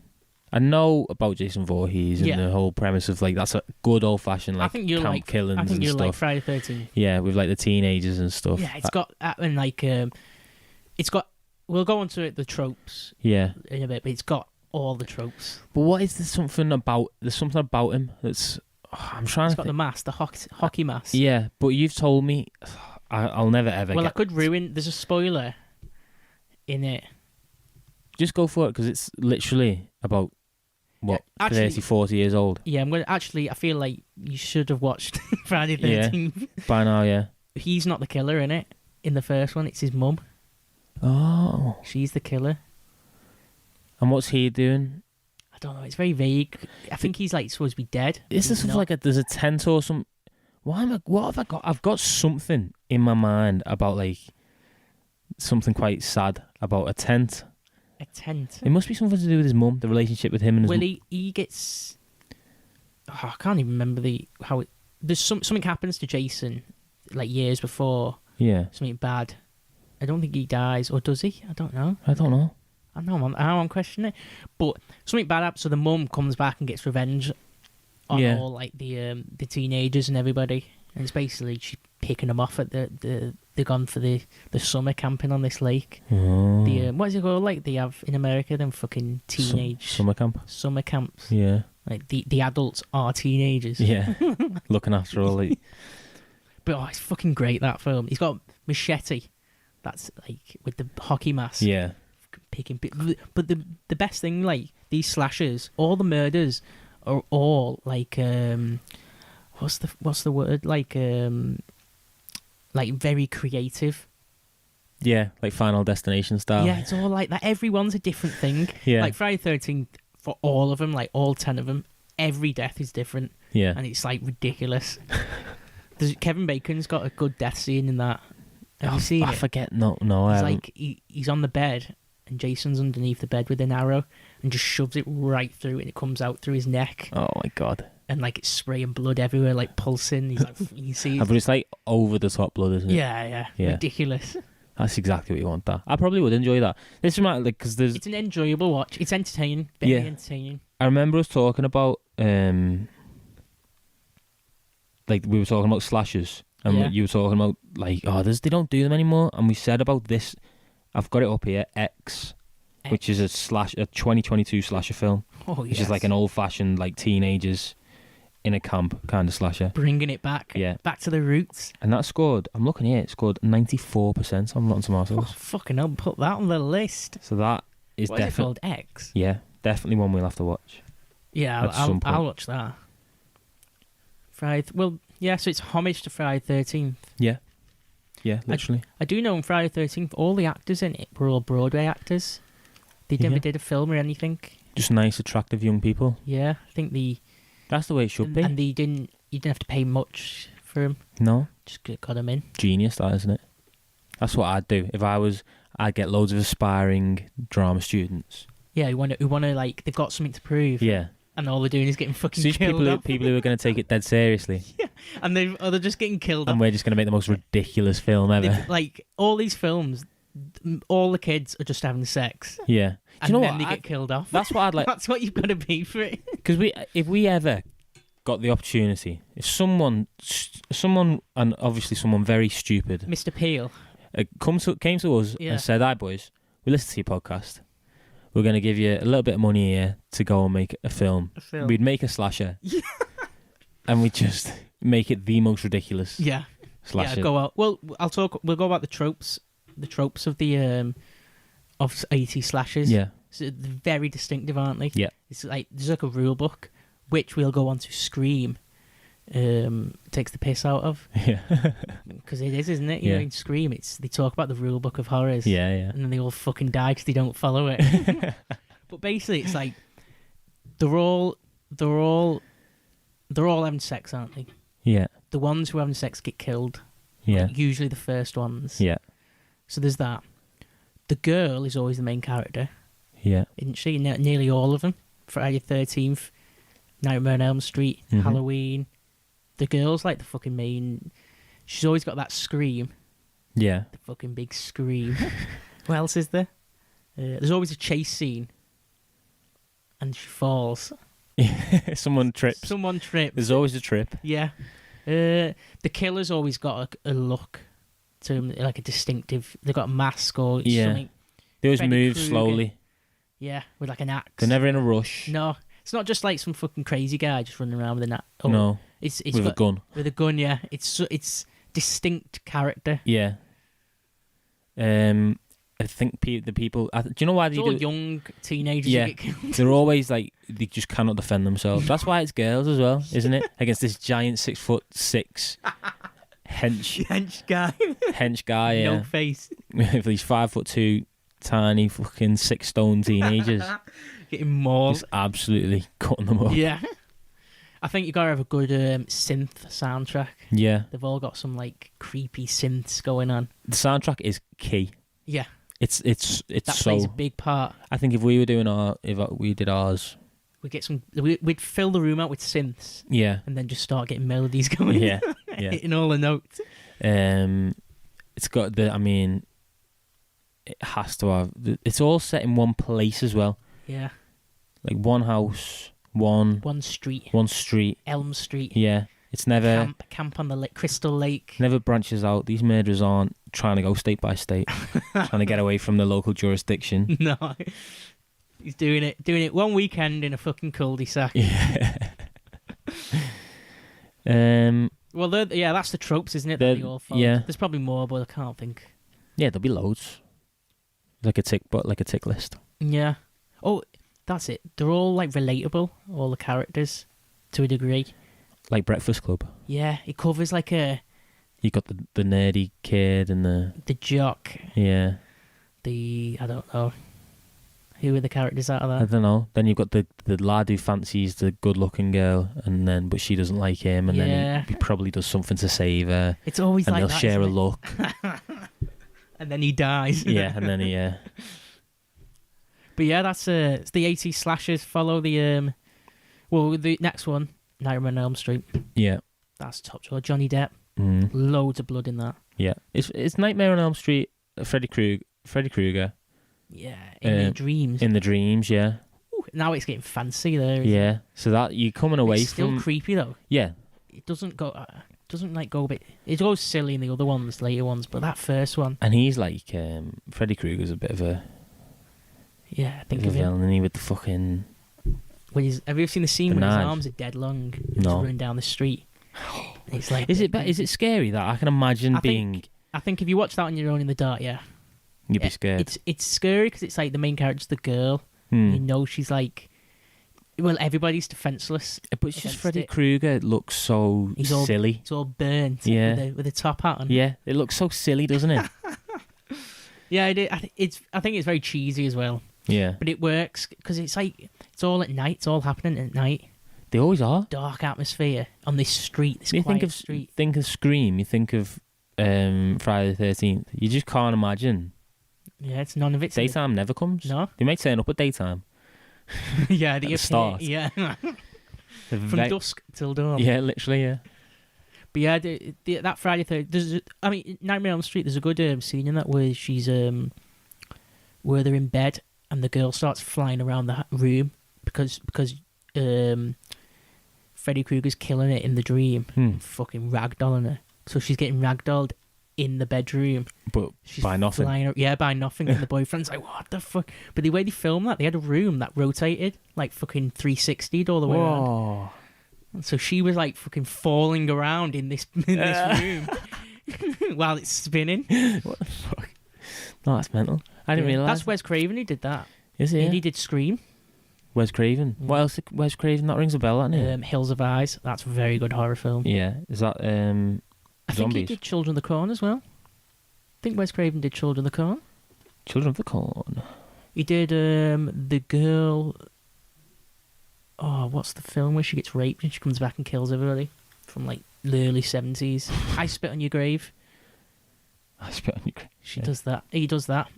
[SPEAKER 2] I know about Jason Voorhees and the whole premise of like that's a good old fashioned like camp killings
[SPEAKER 3] I think
[SPEAKER 2] and
[SPEAKER 3] you're
[SPEAKER 2] stuff.
[SPEAKER 3] like Friday the 13th.
[SPEAKER 2] Yeah, with like the teenagers and stuff.
[SPEAKER 3] Yeah, it's got and like it's got. We'll go on to it, the tropes.
[SPEAKER 2] Yeah.
[SPEAKER 3] In a bit, but it's got all the tropes.
[SPEAKER 2] But what is there something about? There's something about him that's. I'm trying
[SPEAKER 3] It's
[SPEAKER 2] to.
[SPEAKER 3] got the mask, the hockey mask.
[SPEAKER 2] Yeah, but you've told me. I'll never ever.
[SPEAKER 3] Well, I could ruin. There's a spoiler in it.
[SPEAKER 2] Just go for it because it's literally about what
[SPEAKER 3] Yeah, actually,
[SPEAKER 2] 30, 40 years old.
[SPEAKER 3] Yeah, I'm gonna actually. I feel like you should have watched Friday the 13th.
[SPEAKER 2] By now, yeah.
[SPEAKER 3] He's not the killer in it. In the first one, it's his mum.
[SPEAKER 2] Oh.
[SPEAKER 3] She's the killer.
[SPEAKER 2] And what's he doing?
[SPEAKER 3] I don't know. It's very vague. I think he's like supposed to be dead.
[SPEAKER 2] Is there something like there's a tent or some? What have I got? I've got something in my mind about like something quite sad about a tent.
[SPEAKER 3] A tent.
[SPEAKER 2] It must be something to do with his mum, the relationship with him and his
[SPEAKER 3] Well,
[SPEAKER 2] mum.
[SPEAKER 3] he gets. Oh, I can't even remember how it. There's something happens to Jason, like years before.
[SPEAKER 2] Yeah.
[SPEAKER 3] Something bad. I don't think he dies, or does he? I don't know.
[SPEAKER 2] I don't know.
[SPEAKER 3] I know I'm questioning it, but something bad happens. So the mum comes back and gets revenge on all like the teenagers and everybody, and it's basically she's picking them off at they're gone for the summer camping on this lake.
[SPEAKER 2] Oh.
[SPEAKER 3] The what is it called? Like they have in America, them fucking teenage
[SPEAKER 2] summer camp.
[SPEAKER 3] Summer camps.
[SPEAKER 2] Yeah.
[SPEAKER 3] Like the adults are teenagers.
[SPEAKER 2] Yeah. Looking after all the.
[SPEAKER 3] But it's fucking great, that film. He's got Machete. That's like with the hockey mask.
[SPEAKER 2] Yeah.
[SPEAKER 3] Picking. But the best thing, like these slashers, all the murders are all like what's the word? Like very creative.
[SPEAKER 2] Yeah, like Final Destination style.
[SPEAKER 3] Yeah, it's all like that. Everyone's a different thing.
[SPEAKER 2] Yeah.
[SPEAKER 3] Like Friday the 13th, for all of them, like all 10 of them, every death is different.
[SPEAKER 2] Yeah.
[SPEAKER 3] And it's like ridiculous. Kevin Bacon's got a good death scene in that. Have you seen it?
[SPEAKER 2] I forget. No, I
[SPEAKER 3] It's
[SPEAKER 2] haven't.
[SPEAKER 3] like he's on the bed and Jason's underneath the bed with an arrow and just shoves it right through and it comes out through his neck.
[SPEAKER 2] Oh my god.
[SPEAKER 3] And like it's spraying blood everywhere, like pulsing. He's like, you see.
[SPEAKER 2] But it's like over the top blood, isn't it?
[SPEAKER 3] Yeah. Ridiculous.
[SPEAKER 2] That's exactly what you want. That I probably would enjoy that. This might like because there's.
[SPEAKER 3] It's an enjoyable watch. It's entertaining. Very entertaining.
[SPEAKER 2] I remember us talking about like we were talking about slashers, and you were talking about like they don't do them anymore. And we said about this. I've got it up here. X. Which is a 2022 slasher film.
[SPEAKER 3] Oh, yes.
[SPEAKER 2] Which is like an old-fashioned like teenagers in a camp kind of slasher.
[SPEAKER 3] Bringing it back.
[SPEAKER 2] Yeah.
[SPEAKER 3] Back to the roots.
[SPEAKER 2] And that scored, I'm looking here, it scored 94% on Rotten Tomatoes.
[SPEAKER 3] Oh, fucking hell, put that on the list.
[SPEAKER 2] So that is
[SPEAKER 3] What is it
[SPEAKER 2] definitely...
[SPEAKER 3] called? X?
[SPEAKER 2] Yeah, definitely one we'll have to watch.
[SPEAKER 3] Yeah, I'll watch that. Well, yeah, so it's homage to Friday 13th.
[SPEAKER 2] Yeah. Yeah, literally.
[SPEAKER 3] I do know on Friday 13th, all the actors in it were all Broadway actors. They never did a film or anything.
[SPEAKER 2] Just nice, attractive young people.
[SPEAKER 3] Yeah, I think
[SPEAKER 2] that's the way it should be.
[SPEAKER 3] And you didn't have to pay much for them.
[SPEAKER 2] No.
[SPEAKER 3] Just got them in.
[SPEAKER 2] Genius, that, isn't it? That's what I'd do. If I'd get loads of aspiring drama students.
[SPEAKER 3] Yeah, who want to like, they've got something to prove.
[SPEAKER 2] Yeah.
[SPEAKER 3] And all they're doing is getting fucking
[SPEAKER 2] killed. People who are going to take it dead seriously.
[SPEAKER 3] Yeah, and they're just getting killed.
[SPEAKER 2] And we're just going to make the most ridiculous film ever.
[SPEAKER 3] Like, all these films, all the kids are just having sex.
[SPEAKER 2] Yeah.
[SPEAKER 3] And then they get killed off.
[SPEAKER 2] That's what I'd like.
[SPEAKER 3] That's what you've got to be for it.
[SPEAKER 2] Because if we ever got the opportunity, if someone, and obviously someone very stupid,
[SPEAKER 3] Mr. Peel,
[SPEAKER 2] came to us and said, "Hi boys, we listen to your podcast. We're going to give you a little bit of money here to go and make a film. We'd make a slasher, and we'd just make it the most ridiculous. Slasher.
[SPEAKER 3] Yeah, go out. Well, we'll go about the tropes of the of 80s slashers.
[SPEAKER 2] Yeah.
[SPEAKER 3] So they're very distinctive, aren't they?
[SPEAKER 2] Yeah.
[SPEAKER 3] It's like there's like a rule book, which we'll go on to Scream. Takes the piss out of.
[SPEAKER 2] Yeah.
[SPEAKER 3] Because it is, isn't it? You know, in Scream, they talk about the rule book of horrors.
[SPEAKER 2] Yeah.
[SPEAKER 3] And then they all fucking die because they don't follow it. But basically, it's like they're all having sex, aren't they?
[SPEAKER 2] Yeah.
[SPEAKER 3] The ones who are having sex get killed.
[SPEAKER 2] Yeah.
[SPEAKER 3] Like, usually the first ones.
[SPEAKER 2] Yeah.
[SPEAKER 3] So there's that. The girl is always the main character,
[SPEAKER 2] Yeah.
[SPEAKER 3] isn't she? Nearly all of them. Friday the 13th, Nightmare on Elm Street, Halloween. The girl's like the fucking main... She's always got that scream.
[SPEAKER 2] Yeah.
[SPEAKER 3] The fucking big scream. What else is there? There's always a chase scene. And she falls.
[SPEAKER 2] Someone trips.
[SPEAKER 3] Someone trips.
[SPEAKER 2] There's always a trip.
[SPEAKER 3] Yeah. The killer's always got a look to him, like a distinctive... They've got a mask or something.
[SPEAKER 2] They always
[SPEAKER 3] Freddy
[SPEAKER 2] move
[SPEAKER 3] Krueger.
[SPEAKER 2] slowly.
[SPEAKER 3] Yeah, with like an axe.
[SPEAKER 2] They're never in a rush.
[SPEAKER 3] No. It's not just like some fucking crazy guy just running around with an axe. Oh,
[SPEAKER 2] No.
[SPEAKER 3] It's
[SPEAKER 2] With a gun.
[SPEAKER 3] With a gun, yeah. It's distinct character.
[SPEAKER 2] Yeah. I think the people... do you know why they
[SPEAKER 3] It's all
[SPEAKER 2] do...
[SPEAKER 3] young teenagers
[SPEAKER 2] Yeah.
[SPEAKER 3] who get killed.
[SPEAKER 2] They're always like... They just cannot defend themselves. That's why it's girls as well, isn't it? Against this giant 6'6" hench guy, yeah.
[SPEAKER 3] No face.
[SPEAKER 2] With these 5'2" tiny fucking 6 stone teenagers.
[SPEAKER 3] Getting mauled.
[SPEAKER 2] Just absolutely cutting them up.
[SPEAKER 3] Yeah. I think you gotta have a good synth soundtrack.
[SPEAKER 2] Yeah.
[SPEAKER 3] They've all got some like creepy synths going on.
[SPEAKER 2] The soundtrack is key.
[SPEAKER 3] Yeah.
[SPEAKER 2] It's
[SPEAKER 3] That
[SPEAKER 2] so...
[SPEAKER 3] plays a big part.
[SPEAKER 2] I think if we did ours...
[SPEAKER 3] We'd fill the room out with synths.
[SPEAKER 2] Yeah.
[SPEAKER 3] And then just start getting melodies going.
[SPEAKER 2] Yeah. Yeah.
[SPEAKER 3] Hitting all the notes.
[SPEAKER 2] It's got the... I mean... It has to have... It's all set in one place as well.
[SPEAKER 3] Yeah.
[SPEAKER 2] Like one house, one
[SPEAKER 3] street.
[SPEAKER 2] One street.
[SPEAKER 3] Elm Street.
[SPEAKER 2] Yeah. It's never...
[SPEAKER 3] Camp on the Crystal Lake.
[SPEAKER 2] Never branches out. These murderers aren't trying to go state by state. Trying to get away from the local jurisdiction.
[SPEAKER 3] No. He's doing it one weekend in a fucking cul-de-sac.
[SPEAKER 2] Yeah.
[SPEAKER 3] Well, that's the tropes, isn't it? That they all follow.
[SPEAKER 2] Yeah.
[SPEAKER 3] There's probably more, but I can't think.
[SPEAKER 2] Yeah, there'll be loads. Like a tick list.
[SPEAKER 3] Yeah. Oh, that's it. They're all like relatable, all the characters, to a degree.
[SPEAKER 2] Like Breakfast Club.
[SPEAKER 3] Yeah, it covers like
[SPEAKER 2] You got the nerdy kid and
[SPEAKER 3] the jock.
[SPEAKER 2] Yeah.
[SPEAKER 3] I don't know. Who are the characters out of that?
[SPEAKER 2] I don't know. Then you've got the lad who fancies the good-looking girl, but she doesn't like him, and then he probably does something to save her.
[SPEAKER 3] It's always
[SPEAKER 2] and
[SPEAKER 3] like
[SPEAKER 2] they'll
[SPEAKER 3] that,
[SPEAKER 2] share a
[SPEAKER 3] isn't it?
[SPEAKER 2] look.
[SPEAKER 3] And then he dies.
[SPEAKER 2] Yeah, and then he.
[SPEAKER 3] But yeah, that's it's the 80s slashers. Follow the the next one, Nightmare on Elm Street.
[SPEAKER 2] Yeah,
[SPEAKER 3] that's top drawer. Johnny Depp, loads of blood in that.
[SPEAKER 2] Yeah, it's Nightmare on Elm Street. Freddy Krueger.
[SPEAKER 3] Yeah, in the dreams.
[SPEAKER 2] In the dreams, yeah.
[SPEAKER 3] Ooh, now it's getting fancy there.
[SPEAKER 2] Yeah, so that you're coming away
[SPEAKER 3] it's
[SPEAKER 2] from.
[SPEAKER 3] Still creepy though.
[SPEAKER 2] Yeah,
[SPEAKER 3] it doesn't go a bit. It goes silly in the other ones, later ones, but that first one.
[SPEAKER 2] And he's like Freddy Krueger's a bit of a.
[SPEAKER 3] Yeah, I think
[SPEAKER 2] of
[SPEAKER 3] of
[SPEAKER 2] a
[SPEAKER 3] him.
[SPEAKER 2] villain, and he with the fucking.
[SPEAKER 3] Have you ever seen the scene when his arms are dead long? He's
[SPEAKER 2] No.
[SPEAKER 3] running down the street. It's like.
[SPEAKER 2] Is it scary that I can imagine being?
[SPEAKER 3] I think if you watch that on your own in the dark, yeah.
[SPEAKER 2] You'd be scared.
[SPEAKER 3] It's scary because it's like the main character's the girl. You know she's like... Well, everybody's defenceless.
[SPEAKER 2] But it's just Freddy Krueger looks so silly.
[SPEAKER 3] It's all burnt with a top hat on.
[SPEAKER 2] Yeah, it looks so silly, doesn't it?
[SPEAKER 3] Yeah, I think it's very cheesy as well.
[SPEAKER 2] Yeah.
[SPEAKER 3] But it works because it's like... It's all at night. It's all happening at night.
[SPEAKER 2] They always are.
[SPEAKER 3] Dark atmosphere on this street, this quiet street.
[SPEAKER 2] Think of Scream, you think of Friday the 13th. You just can't imagine...
[SPEAKER 3] Yeah, it's none of it.
[SPEAKER 2] Daytime never comes.
[SPEAKER 3] No.
[SPEAKER 2] They might turn up at daytime.
[SPEAKER 3] Yeah,
[SPEAKER 2] at the start.
[SPEAKER 3] Yeah. From dusk till dawn.
[SPEAKER 2] Yeah, literally, yeah.
[SPEAKER 3] But yeah, that Friday 13th... Nightmare on Elm Street, there's a good scene in that where she's... where they're in bed and the girl starts flying around the room because Freddy Krueger's killing it in the dream. Fucking ragdolling her. So she's getting ragdolled in the bedroom,
[SPEAKER 2] but she's by nothing.
[SPEAKER 3] By nothing. And the boyfriend's like, "What the fuck?" But the way they filmed that, they had a room that rotated like fucking 360'd all the way around. So she was like fucking falling around in this room while it's spinning.
[SPEAKER 2] What the fuck? No, that's mental. I didn't realise.
[SPEAKER 3] That's Wes Craven who did that.
[SPEAKER 2] Is he?
[SPEAKER 3] He did Scream.
[SPEAKER 2] Wes Craven. What else? Wes Craven. That rings a bell, doesn't it?
[SPEAKER 3] Hills of Eyes. That's a very good horror film.
[SPEAKER 2] Yeah. Is that
[SPEAKER 3] I think he did Children of the Corn as well. I think Wes Craven did Children of the Corn.
[SPEAKER 2] Children of the Corn.
[SPEAKER 3] He did the girl... Oh, what's the film where she gets raped and she comes back and kills everybody? From like the early 70s. I Spit on Your Grave.
[SPEAKER 2] I spit on your grave.
[SPEAKER 3] She does that. He does that.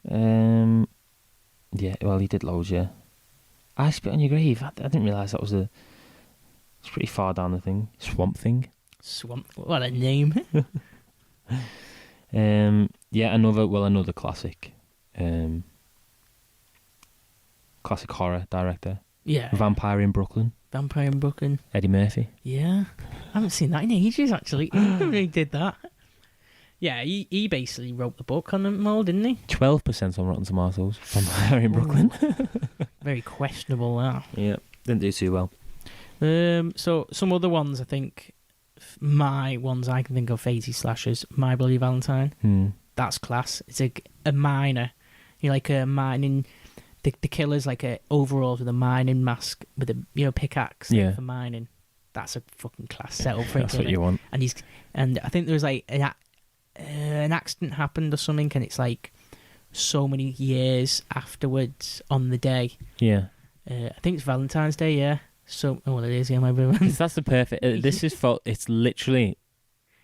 [SPEAKER 2] Yeah, well, he did loads, yeah. I spit on your grave. I didn't realise that was it's pretty far down the thing. Swamp Thing.
[SPEAKER 3] What a name.
[SPEAKER 2] Yeah, another classic. Classic horror director.
[SPEAKER 3] Yeah.
[SPEAKER 2] Vampire in Brooklyn.
[SPEAKER 3] Vampire in Brooklyn.
[SPEAKER 2] Eddie Murphy.
[SPEAKER 3] Yeah. I haven't seen that in ages, actually. He did that. Yeah, he basically wrote the book on them all, didn't he?
[SPEAKER 2] 12% on Rotten Tomatoes. Vampire in Brooklyn.
[SPEAKER 3] Very questionable, that.
[SPEAKER 2] Yeah, didn't do too well.
[SPEAKER 3] So some other ones, I think, my ones I can think of, 80 slashers. My Bloody Valentine. That's class. It's a miner. Like a mining. The killer's like a overalls with a mining mask with a pickaxe for mining. That's a fucking class setup for
[SPEAKER 2] That's what you want.
[SPEAKER 3] And I think there was like an accident happened or something, and it's like so many years afterwards on the day.
[SPEAKER 2] Yeah.
[SPEAKER 3] I think it's Valentine's Day. Yeah. So it is. Yeah, my brother.
[SPEAKER 2] That's the perfect. This is it's literally.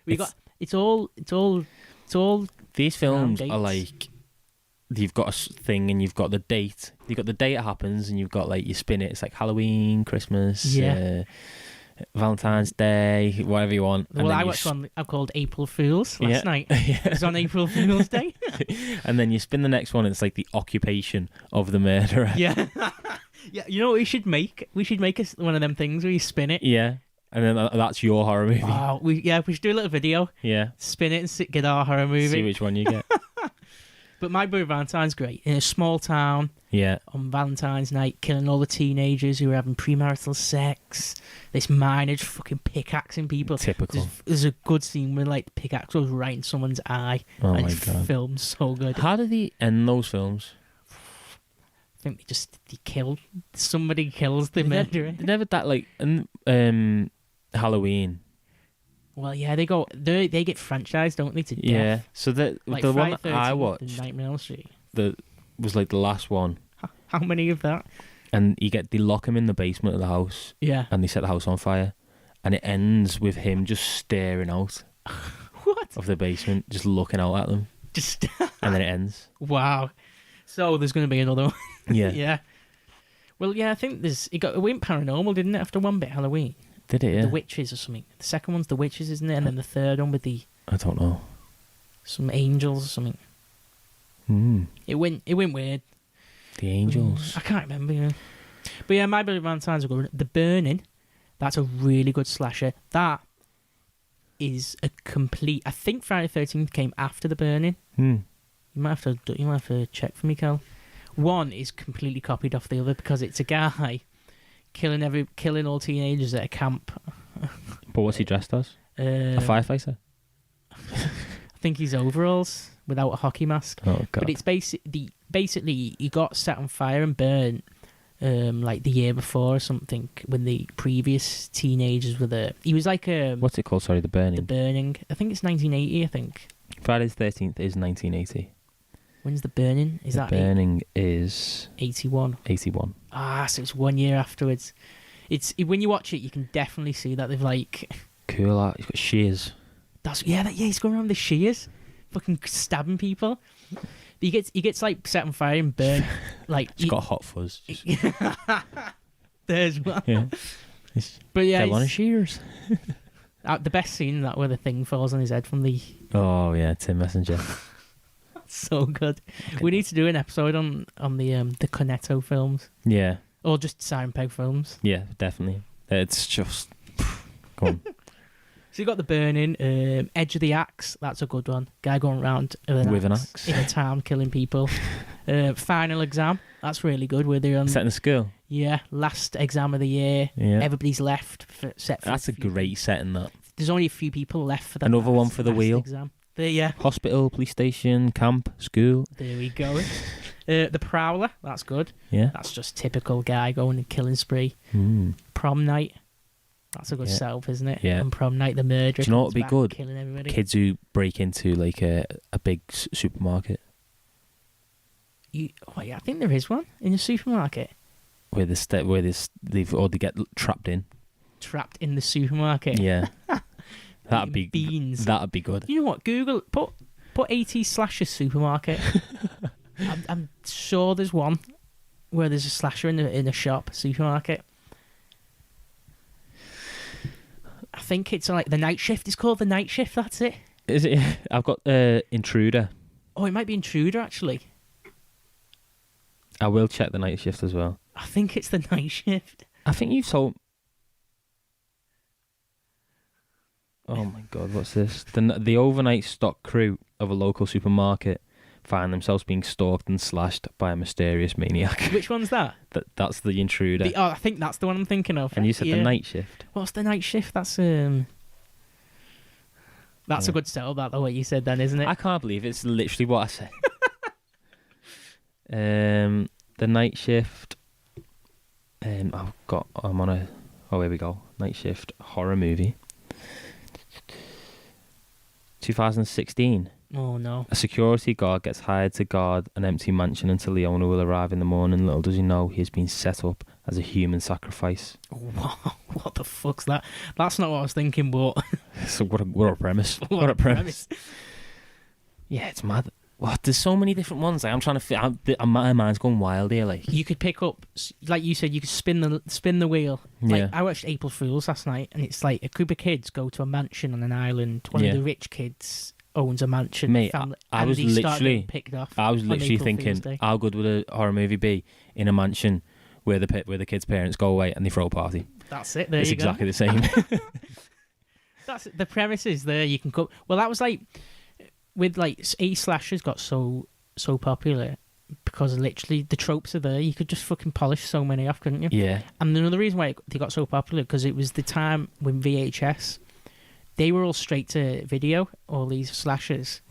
[SPEAKER 3] It's all.
[SPEAKER 2] These films
[SPEAKER 3] dates.
[SPEAKER 2] are like. You've got a thing and you've got the date. You've got the day it happens and you've got like you spin it. It's like Halloween, Christmas, Valentine's Day, whatever you want.
[SPEAKER 3] Well, I watched one I've called April Fools last night. It's on April Fool's Day.
[SPEAKER 2] And then you spin the next one and it's like the occupation of the murderer.
[SPEAKER 3] Yeah. Yeah, you know what we should make? We should make one of them things where you spin it.
[SPEAKER 2] Yeah. And then that's your horror movie.
[SPEAKER 3] Oh, we should do a little video.
[SPEAKER 2] Yeah.
[SPEAKER 3] Spin it and get our horror movie.
[SPEAKER 2] See which one you get.
[SPEAKER 3] But My Bloody Valentine's great. In a small town, on Valentine's night, killing all the teenagers who are having premarital sex. This miner just fucking pickaxing people.
[SPEAKER 2] Typical.
[SPEAKER 3] There's a good scene where like the pickaxe goes right in someone's eye.
[SPEAKER 2] Oh
[SPEAKER 3] and
[SPEAKER 2] my
[SPEAKER 3] it's
[SPEAKER 2] God.
[SPEAKER 3] filmed so good.
[SPEAKER 2] How do they end those films?
[SPEAKER 3] I think they kill somebody kills the murderer.
[SPEAKER 2] They never that like Halloween.
[SPEAKER 3] Well, yeah, they get franchised, don't they, to death?
[SPEAKER 2] Yeah. So the one that I watched,
[SPEAKER 3] Nightmare on Elm Street,
[SPEAKER 2] was like the last one.
[SPEAKER 3] How many of that?
[SPEAKER 2] And they lock him in the basement of the house.
[SPEAKER 3] Yeah.
[SPEAKER 2] And they set the house on fire, and it ends with him just staring out
[SPEAKER 3] What?
[SPEAKER 2] of the basement, just looking out at them. And then it ends.
[SPEAKER 3] Wow. So there's going to be another one.
[SPEAKER 2] Yeah.
[SPEAKER 3] Yeah. Well, yeah, I think it went paranormal, didn't it? After one bit Halloween.
[SPEAKER 2] Did it? Yeah.
[SPEAKER 3] The witches or something. The second one's the witches, isn't it? And then the third one with
[SPEAKER 2] I don't know.
[SPEAKER 3] some angels or something. It went weird.
[SPEAKER 2] The angels.
[SPEAKER 3] I can't remember. Yeah. But yeah, My Bloody Valentine's are good. The Burning, that's a really good slasher. That is a complete. I think Friday the 13th came after The Burning. You might have to check for me, Cal. One is completely copied off the other because it's a guy killing all teenagers at a camp.
[SPEAKER 2] But what's he dressed as? A firefighter?
[SPEAKER 3] I think he's overalls without a hockey mask.
[SPEAKER 2] Oh God!
[SPEAKER 3] But it's basically he got set on fire and burnt like the year before or something when the previous teenagers were there. He was like
[SPEAKER 2] what's it called? Sorry, The Burning.
[SPEAKER 3] The Burning. I think it's 1980. I think
[SPEAKER 2] Friday the 13th is 1980.
[SPEAKER 3] When's The Burning?
[SPEAKER 2] The Burning is
[SPEAKER 3] 81.
[SPEAKER 2] 81.
[SPEAKER 3] So it's 1 year afterwards. It's when you watch it, you can definitely see that they've like
[SPEAKER 2] cool art. He's got shears.
[SPEAKER 3] He's going around with the shears, fucking stabbing people. He gets like set on fire and burnt. Like
[SPEAKER 2] he's got hot fuzz.
[SPEAKER 3] There's one.
[SPEAKER 2] Yeah.
[SPEAKER 3] But yeah,
[SPEAKER 2] a lot of shears.
[SPEAKER 3] The best scene in that where the thing falls on his head from the.
[SPEAKER 2] Oh yeah, Tim Messenger.
[SPEAKER 3] So good. We need to do an episode on the Cornetto films.
[SPEAKER 2] Yeah.
[SPEAKER 3] Or just Simon Pegg films.
[SPEAKER 2] Yeah, definitely. It's just go on.
[SPEAKER 3] So you got The Burning, Edge of the Axe. That's a good one. Guy going around with an axe in a town killing people. Final Exam. That's really good. Where they're
[SPEAKER 2] set in a school.
[SPEAKER 3] Yeah, last exam of the year. Yeah. Everybody's left.
[SPEAKER 2] That's a great setting. That
[SPEAKER 3] there's only a few people left for that.
[SPEAKER 2] Another one for the wheel.
[SPEAKER 3] Exam. Yeah.
[SPEAKER 2] Hospital, police station, camp, school.
[SPEAKER 3] There we go. The Prowler, that's good.
[SPEAKER 2] Yeah.
[SPEAKER 3] That's just typical guy going and killing spree. Prom night. That's a good setup, isn't it?
[SPEAKER 2] Yeah.
[SPEAKER 3] And Prom night, the murderer.
[SPEAKER 2] Do you know what would be good?
[SPEAKER 3] Killing everybody.
[SPEAKER 2] Kids who break into like a big supermarket.
[SPEAKER 3] I think there is one in the supermarket.
[SPEAKER 2] Where they get trapped in.
[SPEAKER 3] Trapped in the supermarket.
[SPEAKER 2] Yeah. That'd be
[SPEAKER 3] beans.
[SPEAKER 2] That'd be good.
[SPEAKER 3] You know what? Google put 80s slasher supermarket. I'm sure there's one where there's a slasher in a shop supermarket. I think it's like the night shift. It's called the night shift. That's it.
[SPEAKER 2] Is it? I've got Intruder.
[SPEAKER 3] Oh, it might be Intruder actually.
[SPEAKER 2] I will check the night shift as well.
[SPEAKER 3] I think it's the night shift.
[SPEAKER 2] I think you've told. Oh my god, what's this? The overnight stock crew of a local supermarket find themselves being stalked and slashed by a mysterious maniac.
[SPEAKER 3] Which one's that?
[SPEAKER 2] That's the Intruder.
[SPEAKER 3] I think that's the one I'm thinking of.
[SPEAKER 2] And you said the night shift.
[SPEAKER 3] What's the night shift? That's a good setup. That the way you said then, isn't it?
[SPEAKER 2] I can't believe it's literally what I said. The night shift. I'm on a. Oh, here we go. Night shift horror movie. 2016.
[SPEAKER 3] Oh no.
[SPEAKER 2] A security guard gets hired to guard an empty mansion until the owner will arrive in the morning. Little does he know he has been set up as a human sacrifice.
[SPEAKER 3] What the fuck's that? That's not what I was thinking, but...
[SPEAKER 2] So what a premise. What a premise. Yeah, it's mad. What? There's so many different ones. Like, I'm trying to fit. My mind's going wild here. Like,
[SPEAKER 3] you could pick up, like you said, you could spin the wheel. Like,
[SPEAKER 2] yeah.
[SPEAKER 3] I watched April Fools last night, and it's like a group of kids go to a mansion on an island. One of the rich kids owns a mansion.
[SPEAKER 2] Mate, I was literally
[SPEAKER 3] picked off.
[SPEAKER 2] I was literally thinking, how good would a horror movie be in a mansion where the kids' parents go away and they throw a party?
[SPEAKER 3] That's it. There
[SPEAKER 2] it's
[SPEAKER 3] you go.
[SPEAKER 2] Exactly the same.
[SPEAKER 3] That's the premise is there. You can go. Well, that was like with like slashers got so popular because literally the tropes are there. You could just fucking polish so many off, couldn't you?
[SPEAKER 2] Yeah.
[SPEAKER 3] And another reason why they got so popular because it was the time when VHS, they were all straight to video. All these slashers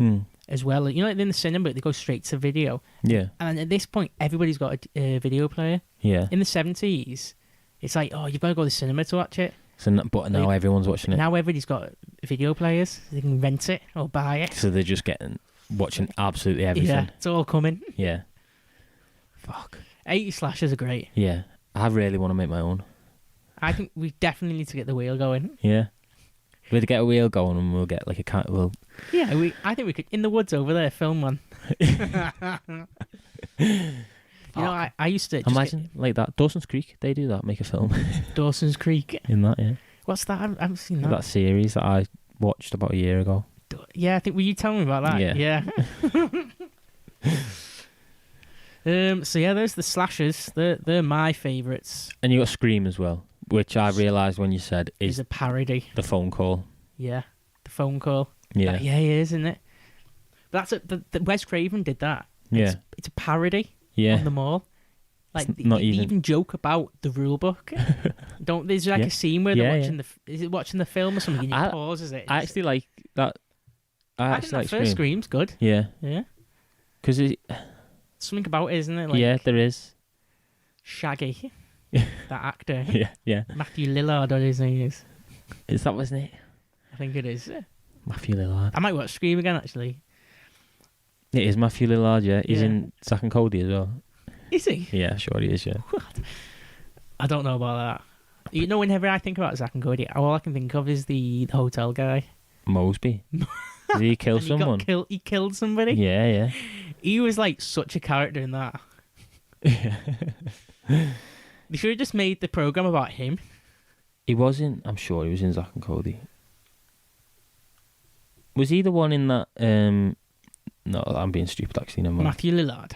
[SPEAKER 3] as well. You know, like in the cinema, they go straight to video.
[SPEAKER 2] Yeah.
[SPEAKER 3] And at this point, everybody's got a video player.
[SPEAKER 2] Yeah.
[SPEAKER 3] In the 70s, it's like, oh, you've got to go to the cinema to watch it.
[SPEAKER 2] But now everyone's watching it.
[SPEAKER 3] Now everybody's got video players. They can rent it or buy it.
[SPEAKER 2] So they're just watching absolutely everything.
[SPEAKER 3] Yeah, it's all coming.
[SPEAKER 2] Yeah. Fuck.
[SPEAKER 3] 80 slashers are great.
[SPEAKER 2] Yeah. I really want to make my own.
[SPEAKER 3] I think we definitely need to get the wheel going.
[SPEAKER 2] Yeah. We'll get a wheel going and we'll get like a cat.
[SPEAKER 3] Yeah, I think we could, in the woods over there, film one. You know, I used to...
[SPEAKER 2] Imagine, like that. Dawson's Creek, they do that, make a film.
[SPEAKER 3] Dawson's Creek.
[SPEAKER 2] In that, yeah.
[SPEAKER 3] What's that? I haven't seen that.
[SPEAKER 2] That series that I watched about a year ago.
[SPEAKER 3] Yeah, I think... Were you telling me about that?
[SPEAKER 2] Yeah.
[SPEAKER 3] So yeah, there's the slashers. They're my favourites.
[SPEAKER 2] And you got Scream as well, which I realised when you said is
[SPEAKER 3] a parody.
[SPEAKER 2] The phone call.
[SPEAKER 3] Yeah, the phone call.
[SPEAKER 2] Yeah.
[SPEAKER 3] Yeah, it is, isn't it? But that's the Wes Craven did that.
[SPEAKER 2] Yeah.
[SPEAKER 3] It's a parody.
[SPEAKER 2] Yeah.
[SPEAKER 3] On them all. Like they even joke about the rule book. There's like a scene where they're watching is it watching the film or something and you pauses it.
[SPEAKER 2] I actually like that.
[SPEAKER 3] I think that first Scream's good.
[SPEAKER 2] Yeah.
[SPEAKER 3] Yeah.
[SPEAKER 2] Because
[SPEAKER 3] something about it, isn't it? Like,
[SPEAKER 2] yeah, there is.
[SPEAKER 3] Shaggy. That actor.
[SPEAKER 2] Yeah.
[SPEAKER 3] Matthew Lillard, what his name is.
[SPEAKER 2] Is that his name?
[SPEAKER 3] I think it is.
[SPEAKER 2] Matthew Lillard.
[SPEAKER 3] I might watch Scream again, actually.
[SPEAKER 2] It is Matthew Lillard, yeah. He's in Zack and Cody as well.
[SPEAKER 3] Is he?
[SPEAKER 2] Yeah, sure he is, yeah.
[SPEAKER 3] What? I don't know about that. You know, whenever I think about Zack and Cody, all I can think of is the hotel guy.
[SPEAKER 2] Mosby. Did he kill someone?
[SPEAKER 3] He killed somebody?
[SPEAKER 2] Yeah, yeah.
[SPEAKER 3] He was like such a character in that. They should have just made the programme about him.
[SPEAKER 2] I'm sure he was in Zack and Cody. Was he the one in that... No, I'm being stupid actually, never mind.
[SPEAKER 3] Matthew Lillard.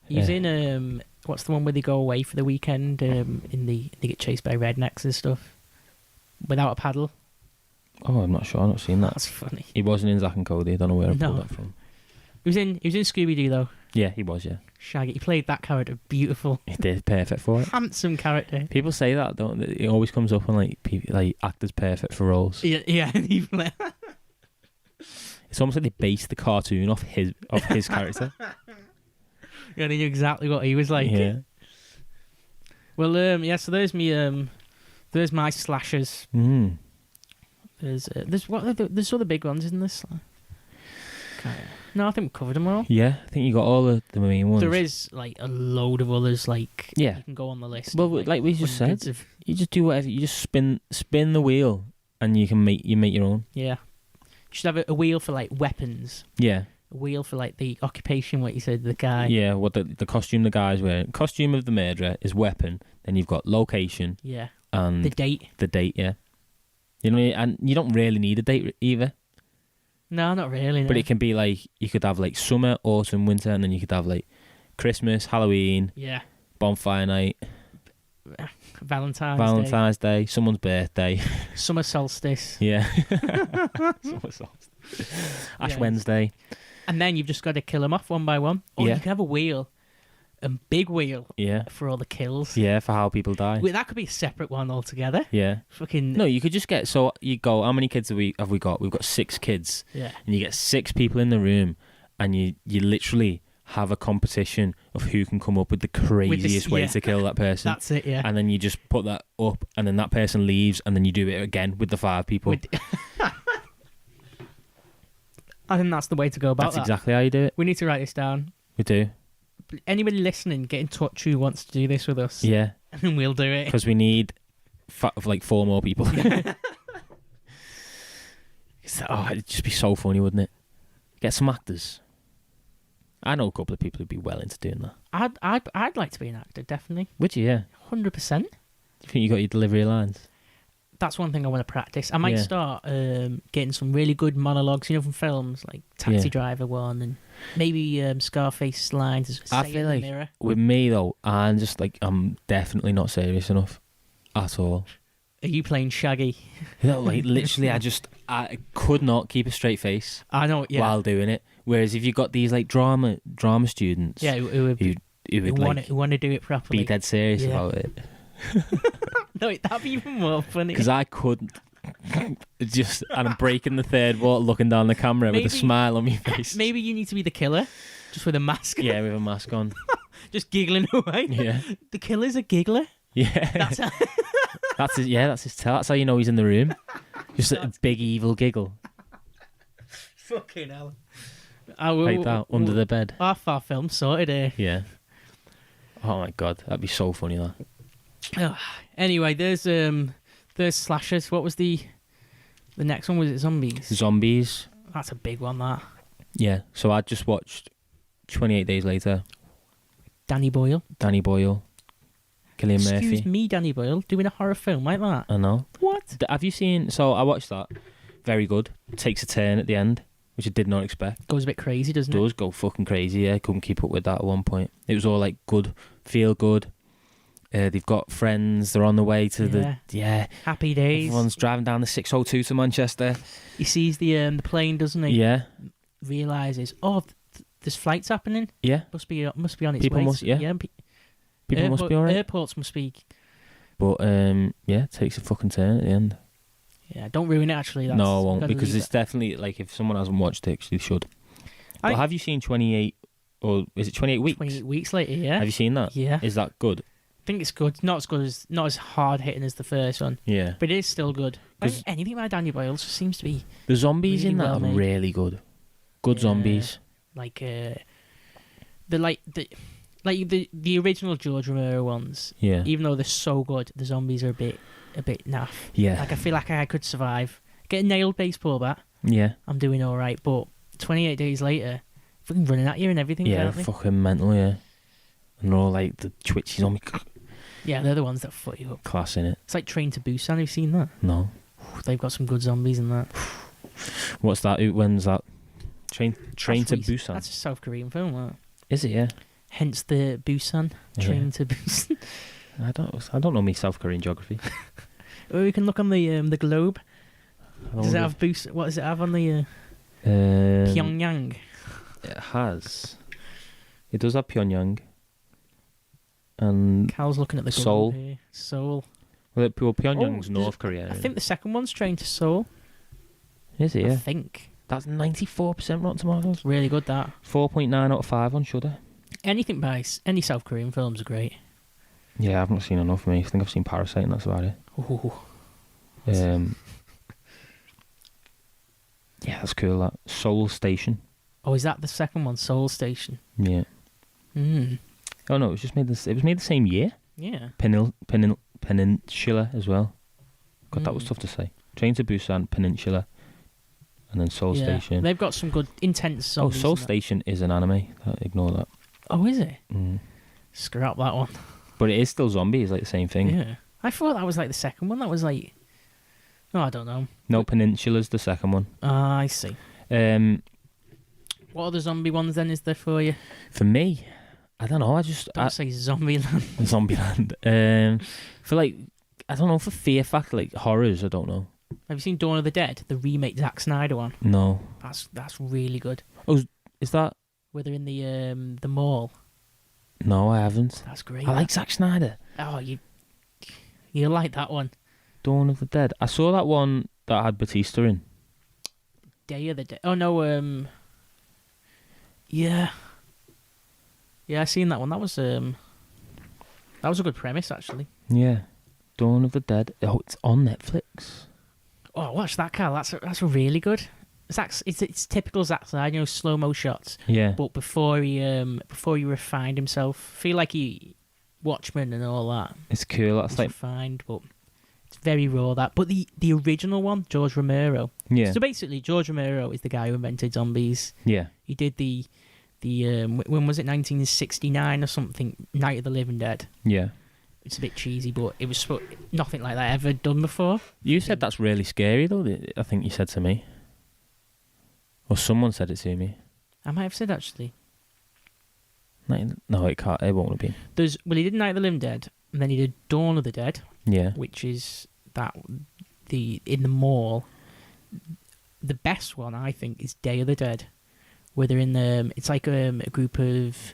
[SPEAKER 3] He's in what's the one where they go away for the weekend? They get chased by rednecks and stuff without a paddle.
[SPEAKER 2] Oh, I'm not sure. I've not seen that.
[SPEAKER 3] That's funny.
[SPEAKER 2] He wasn't in Zack and Cody. I don't know where I pulled that from.
[SPEAKER 3] He was in Scooby Doo though.
[SPEAKER 2] Yeah, he was. Yeah.
[SPEAKER 3] Shaggy. He played that character beautiful.
[SPEAKER 2] He did perfect for it.
[SPEAKER 3] Handsome character.
[SPEAKER 2] People say that, don't they? It always comes up when like actors perfect for roles.
[SPEAKER 3] Yeah.
[SPEAKER 2] It's almost like they based the cartoon off his character.
[SPEAKER 3] Yeah, they knew exactly what he was like.
[SPEAKER 2] Yeah.
[SPEAKER 3] Well, so there's my slashers.
[SPEAKER 2] Mm.
[SPEAKER 3] There's other big ones, isn't this? Okay. No, I think we've covered them all.
[SPEAKER 2] Yeah, I think you got all the main ones.
[SPEAKER 3] There is like a load of others. Like you can go on the list.
[SPEAKER 2] Well, like we just said, you just do whatever. You just spin the wheel, and you can make your own.
[SPEAKER 3] Yeah. You should have a wheel for like weapons.
[SPEAKER 2] Yeah.
[SPEAKER 3] A wheel for like the occupation, what you said, the guy.
[SPEAKER 2] Yeah, what the costume the guy's wearing. Costume of the murderer is weapon. Then you've got location.
[SPEAKER 3] Yeah.
[SPEAKER 2] And
[SPEAKER 3] the date.
[SPEAKER 2] The date, yeah. You know what I mean? And you don't really need a date either.
[SPEAKER 3] No, not really. No.
[SPEAKER 2] But it can be like, you could have like summer, autumn, winter, and then you could have like Christmas, Halloween,
[SPEAKER 3] yeah,
[SPEAKER 2] bonfire night,
[SPEAKER 3] Valentine's
[SPEAKER 2] Day, someone's birthday,
[SPEAKER 3] summer solstice.
[SPEAKER 2] Yeah. Summer solstice. Ash Wednesday.
[SPEAKER 3] And then you've just got to kill them off one by one. Or
[SPEAKER 2] Yeah.
[SPEAKER 3] you can have a wheel, a big wheel,
[SPEAKER 2] Yeah.
[SPEAKER 3] for all the kills.
[SPEAKER 2] Yeah, for how people die.
[SPEAKER 3] Wait, that could be a separate one altogether.
[SPEAKER 2] Yeah.
[SPEAKER 3] Fucking
[SPEAKER 2] No, you could just get, so you go, how many kids have we got? We've got 6 kids.
[SPEAKER 3] yeah.
[SPEAKER 2] And you get 6 people in the room, and you literally have a competition of who can come up with the craziest way
[SPEAKER 3] yeah.
[SPEAKER 2] to kill that person.
[SPEAKER 3] That's it. Yeah.
[SPEAKER 2] And then you just put that up, and then that person leaves, and then you do it again with the 5 people.
[SPEAKER 3] I think that's the way to go about
[SPEAKER 2] That's
[SPEAKER 3] that.
[SPEAKER 2] exactly how you do it.
[SPEAKER 3] We need to write this down.
[SPEAKER 2] We do.
[SPEAKER 3] Anybody listening, get in touch who wants to do this with us.
[SPEAKER 2] Yeah.
[SPEAKER 3] And we'll do it.
[SPEAKER 2] Because we need like 4 more people. It'd just be so funny, wouldn't it? Get some actors. I know a couple of people who'd be well into doing that.
[SPEAKER 3] I'd like to be an actor, definitely.
[SPEAKER 2] Would you? Yeah.
[SPEAKER 3] 100%.
[SPEAKER 2] Do you think you got your delivery lines?
[SPEAKER 3] That's one thing I want to practice. I might start getting some really good monologues, from films, like Taxi Driver one, and maybe Scarface lines.
[SPEAKER 2] I feel like with me though, I'm definitely not serious enough at all.
[SPEAKER 3] Are you playing Shaggy?
[SPEAKER 2] Like literally, I could not keep a straight face.
[SPEAKER 3] I know, yeah.
[SPEAKER 2] While doing it. Whereas if you've got these like drama students,
[SPEAKER 3] who want to do it properly,
[SPEAKER 2] be dead serious about it.
[SPEAKER 3] No, that'd be even more funny.
[SPEAKER 2] Because I couldn't. And I'm breaking the third wall, looking down the camera with a smile on my face.
[SPEAKER 3] Maybe you need to be the killer, just with a mask.
[SPEAKER 2] Yeah, with a mask on.
[SPEAKER 3] Just giggling away.
[SPEAKER 2] Yeah.
[SPEAKER 3] The killer's a giggler.
[SPEAKER 2] Yeah. That's his tell. That's how you know he's in the room. Just a big evil giggle.
[SPEAKER 3] Fucking hell.
[SPEAKER 2] Like that, under the bed.
[SPEAKER 3] Half our film sorted here.
[SPEAKER 2] Yeah. Oh my god, that'd be so funny, that.
[SPEAKER 3] Anyway, there's slashers. What was the next one? Was it zombies?
[SPEAKER 2] Zombies.
[SPEAKER 3] That's a big one, that.
[SPEAKER 2] Yeah. So I just watched 28 Days Later.
[SPEAKER 3] Danny Boyle.
[SPEAKER 2] Cillian Murphy.
[SPEAKER 3] Excuse me, Danny Boyle, doing a horror film like that.
[SPEAKER 2] I know.
[SPEAKER 3] What?
[SPEAKER 2] Have you seen? So I watched that. Very good. Takes a turn at the end, which I did not expect.
[SPEAKER 3] Goes a bit crazy, doesn't it?
[SPEAKER 2] Does go fucking crazy. Yeah, couldn't keep up with that at one point. It was all like good, feel good. They've got friends. They're on the way to
[SPEAKER 3] happy days.
[SPEAKER 2] Everyone's driving down the 602 to Manchester.
[SPEAKER 3] He sees the plane, doesn't he?
[SPEAKER 2] Yeah.
[SPEAKER 3] Realizes, there's flights happening.
[SPEAKER 2] Yeah.
[SPEAKER 3] Must be on its way.
[SPEAKER 2] People must be alright.
[SPEAKER 3] Airports must be.
[SPEAKER 2] But takes a fucking turn at the end.
[SPEAKER 3] Yeah, don't ruin it. Actually,
[SPEAKER 2] no, I won't, because it's definitely like, if someone hasn't watched it, they should. But have you seen 28? Or is it 28 weeks?
[SPEAKER 3] 28 weeks later. Yeah.
[SPEAKER 2] Have you seen that?
[SPEAKER 3] Yeah.
[SPEAKER 2] Is that good?
[SPEAKER 3] I think it's good. Not as hard hitting as the first one.
[SPEAKER 2] Yeah.
[SPEAKER 3] But it is still good. Anything by Daniel Boyle just seems to be.
[SPEAKER 2] The zombies
[SPEAKER 3] really
[SPEAKER 2] in that
[SPEAKER 3] well
[SPEAKER 2] are
[SPEAKER 3] made.
[SPEAKER 2] really good. Good zombies.
[SPEAKER 3] Like the original George Romero ones.
[SPEAKER 2] Yeah.
[SPEAKER 3] Even though they're so good, the zombies are a bit naff.
[SPEAKER 2] Yeah.
[SPEAKER 3] Like I feel like I could survive. Get a nailed baseball bat.
[SPEAKER 2] Yeah.
[SPEAKER 3] I'm doing all right. But 28 days later, fucking running at you and everything.
[SPEAKER 2] Yeah, fucking mental. Yeah. And all like the twitchy zombie.
[SPEAKER 3] Yeah, they're the ones that foot you up.
[SPEAKER 2] Class in it.
[SPEAKER 3] It's like Train to Busan. Have you seen that?
[SPEAKER 2] No.
[SPEAKER 3] They've got some good zombies in that.
[SPEAKER 2] What's that? When's that? Train to Busan.
[SPEAKER 3] That's a South Korean film, that.
[SPEAKER 2] Is it? Yeah.
[SPEAKER 3] Hence the Busan. Train to Busan.
[SPEAKER 2] I don't know me South Korean geography.
[SPEAKER 3] Or we can look on the globe. Does it have Busan? What does it have on the Pyongyang?
[SPEAKER 2] It has. It does have Pyongyang. And
[SPEAKER 3] Cal's looking at the globe
[SPEAKER 2] Seoul.
[SPEAKER 3] here. Seoul.
[SPEAKER 2] Well, Pyongyang's North Korea.
[SPEAKER 3] I think the second one's Train to Seoul.
[SPEAKER 2] Is it? Yeah.
[SPEAKER 3] I think.
[SPEAKER 2] That's 94% Rotten Tomatoes.
[SPEAKER 3] Really good, that.
[SPEAKER 2] 4.9 out of 5 on Shudder.
[SPEAKER 3] Anything by any South Korean films are great.
[SPEAKER 2] Yeah, I've not seen enough of me. I think I've seen Parasite and that's about it.
[SPEAKER 3] Ooh.
[SPEAKER 2] Yeah, that's cool. That Seoul Station.
[SPEAKER 3] Oh, is that the second one? Seoul Station.
[SPEAKER 2] Yeah. Oh no, it was made the same year.
[SPEAKER 3] Yeah.
[SPEAKER 2] Peninsula as well. God, that was tough to say. Train to Busan, Peninsula, and then Seoul Station.
[SPEAKER 3] They've got some good intense zombies.
[SPEAKER 2] Seoul Station is an anime. Ignore that.
[SPEAKER 3] Oh, is it?
[SPEAKER 2] Mm.
[SPEAKER 3] Scrap that one.
[SPEAKER 2] But it is still zombies, like the same thing.
[SPEAKER 3] Yeah. I thought that was like the second one. That was like... Oh, I don't know.
[SPEAKER 2] No, Peninsula's the second one.
[SPEAKER 3] Ah, I see. What other zombie ones then is there for you?
[SPEAKER 2] For me, I don't know.
[SPEAKER 3] Don't say Zombieland.
[SPEAKER 2] Zombieland. For like, I don't know. For fear factor, like horrors, I don't know.
[SPEAKER 3] Have you seen Dawn of the Dead, the remake Zack Snyder one?
[SPEAKER 2] No.
[SPEAKER 3] That's really good.
[SPEAKER 2] Oh, is that?
[SPEAKER 3] Where they're in the mall.
[SPEAKER 2] No, I haven't.
[SPEAKER 3] That's great.
[SPEAKER 2] I like Zack Snyder.
[SPEAKER 3] Oh, you like that one?
[SPEAKER 2] Dawn of the Dead. I saw that one that had Batista in.
[SPEAKER 3] Day of the Dead. Oh no. Yeah. Yeah, I seen that one. That was a good premise actually.
[SPEAKER 2] Yeah. Dawn of the Dead. Oh, it's on Netflix.
[SPEAKER 3] Oh, watch that, Carl. That's really good. It's typical Zack Snyder, you know, slow mo shots.
[SPEAKER 2] Yeah.
[SPEAKER 3] But before he refined himself, feel like he Watchmen and all that.
[SPEAKER 2] It's cool. That's like
[SPEAKER 3] refined, but it's very raw. But the original one, George Romero.
[SPEAKER 2] Yeah.
[SPEAKER 3] So basically, George Romero is the guy who invented zombies.
[SPEAKER 2] Yeah.
[SPEAKER 3] He did the when was it, 1969 or something? Night of the Living Dead.
[SPEAKER 2] Yeah.
[SPEAKER 3] It's a bit cheesy, but it was nothing like that ever done before.
[SPEAKER 2] You said that's really scary, though. I think you said to me, or someone said it to me.
[SPEAKER 3] I might have said actually.
[SPEAKER 2] No, it can't. It won't have been.
[SPEAKER 3] He did Night of the Living Dead, and then he did Dawn of the Dead.
[SPEAKER 2] Yeah.
[SPEAKER 3] Which is in the mall. The best one, I think, is Day of the Dead, where they're in it's like a group of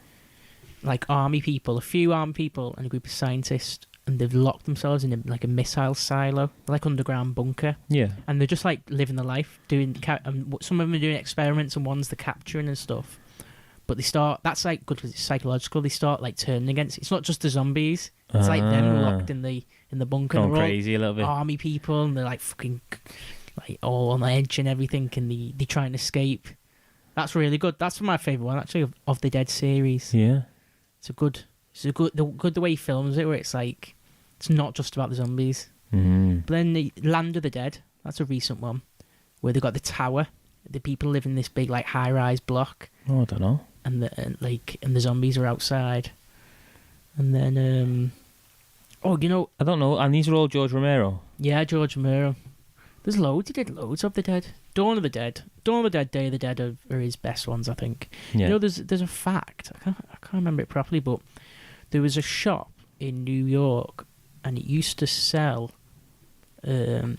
[SPEAKER 3] like army people, a few army people, and a group of scientists, and they've locked themselves in a missile silo, like underground bunker.
[SPEAKER 2] Yeah.
[SPEAKER 3] And they're just like living the life, some of them are doing experiments, and one's the capturing and stuff. But that's like good because it's psychological. They start like turning against it. It's not just the zombies. It's like them locked in the bunker.
[SPEAKER 2] Going crazy a little bit.
[SPEAKER 3] Army people, and they're like fucking like all on the edge and everything, and they try and escape. That's really good. That's my favourite one actually of the Dead series.
[SPEAKER 2] Yeah.
[SPEAKER 3] It's good the way he films it, where it's like it's not just about the zombies.
[SPEAKER 2] Mm.
[SPEAKER 3] But then the Land of the Dead, that's a recent one, where they got the tower. The people live in this big like high-rise block.
[SPEAKER 2] Oh, I don't know.
[SPEAKER 3] And the zombies are outside. And then I
[SPEAKER 2] don't know. And these are all George Romero.
[SPEAKER 3] Yeah, George Romero. There's loads. He did loads of the Dead. Dawn of the Dead, Day of the Dead are his best ones, I think.
[SPEAKER 2] Yeah.
[SPEAKER 3] You know, there's a fact. I can't remember it properly, but there was a shop in New York, and it used to sell. It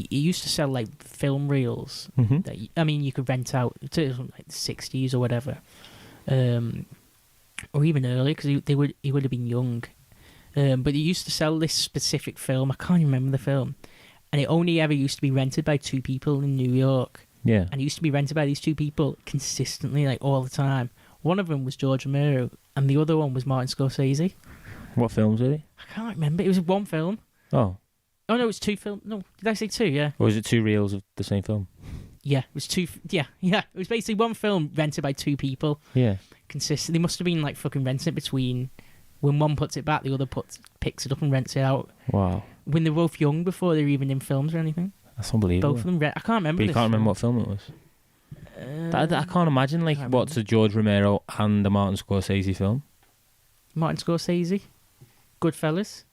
[SPEAKER 3] used to sell like film reels that you could rent out to like the 60s or whatever, or even earlier because he would have been young. But he used to sell this specific film. I can't remember the film. And it only ever used to be rented by two people in New York.
[SPEAKER 2] Yeah.
[SPEAKER 3] And it used to be rented by these two people consistently, like all the time. One of them was George Romero, and the other one was Martin Scorsese.
[SPEAKER 2] What films were they?
[SPEAKER 3] I can't remember. It was one film.
[SPEAKER 2] Oh.
[SPEAKER 3] Oh, no, it was two films. No, did I say two? Yeah.
[SPEAKER 2] Or was it two reels of the same film?
[SPEAKER 3] Yeah, it was two. Yeah. It was basically one film rented by two people.
[SPEAKER 2] Yeah.
[SPEAKER 3] Consistently. They must have been like fucking renting it between. When one puts it back, the other picks it up and rents it out.
[SPEAKER 2] Wow.
[SPEAKER 3] When they're both young before they're even in films or anything.
[SPEAKER 2] That's unbelievable.
[SPEAKER 3] Both of them. I can't remember.
[SPEAKER 2] But you can't remember what film it was. I can't imagine what's a George Romero and a Martin Scorsese film.
[SPEAKER 3] Martin Scorsese, Goodfellas,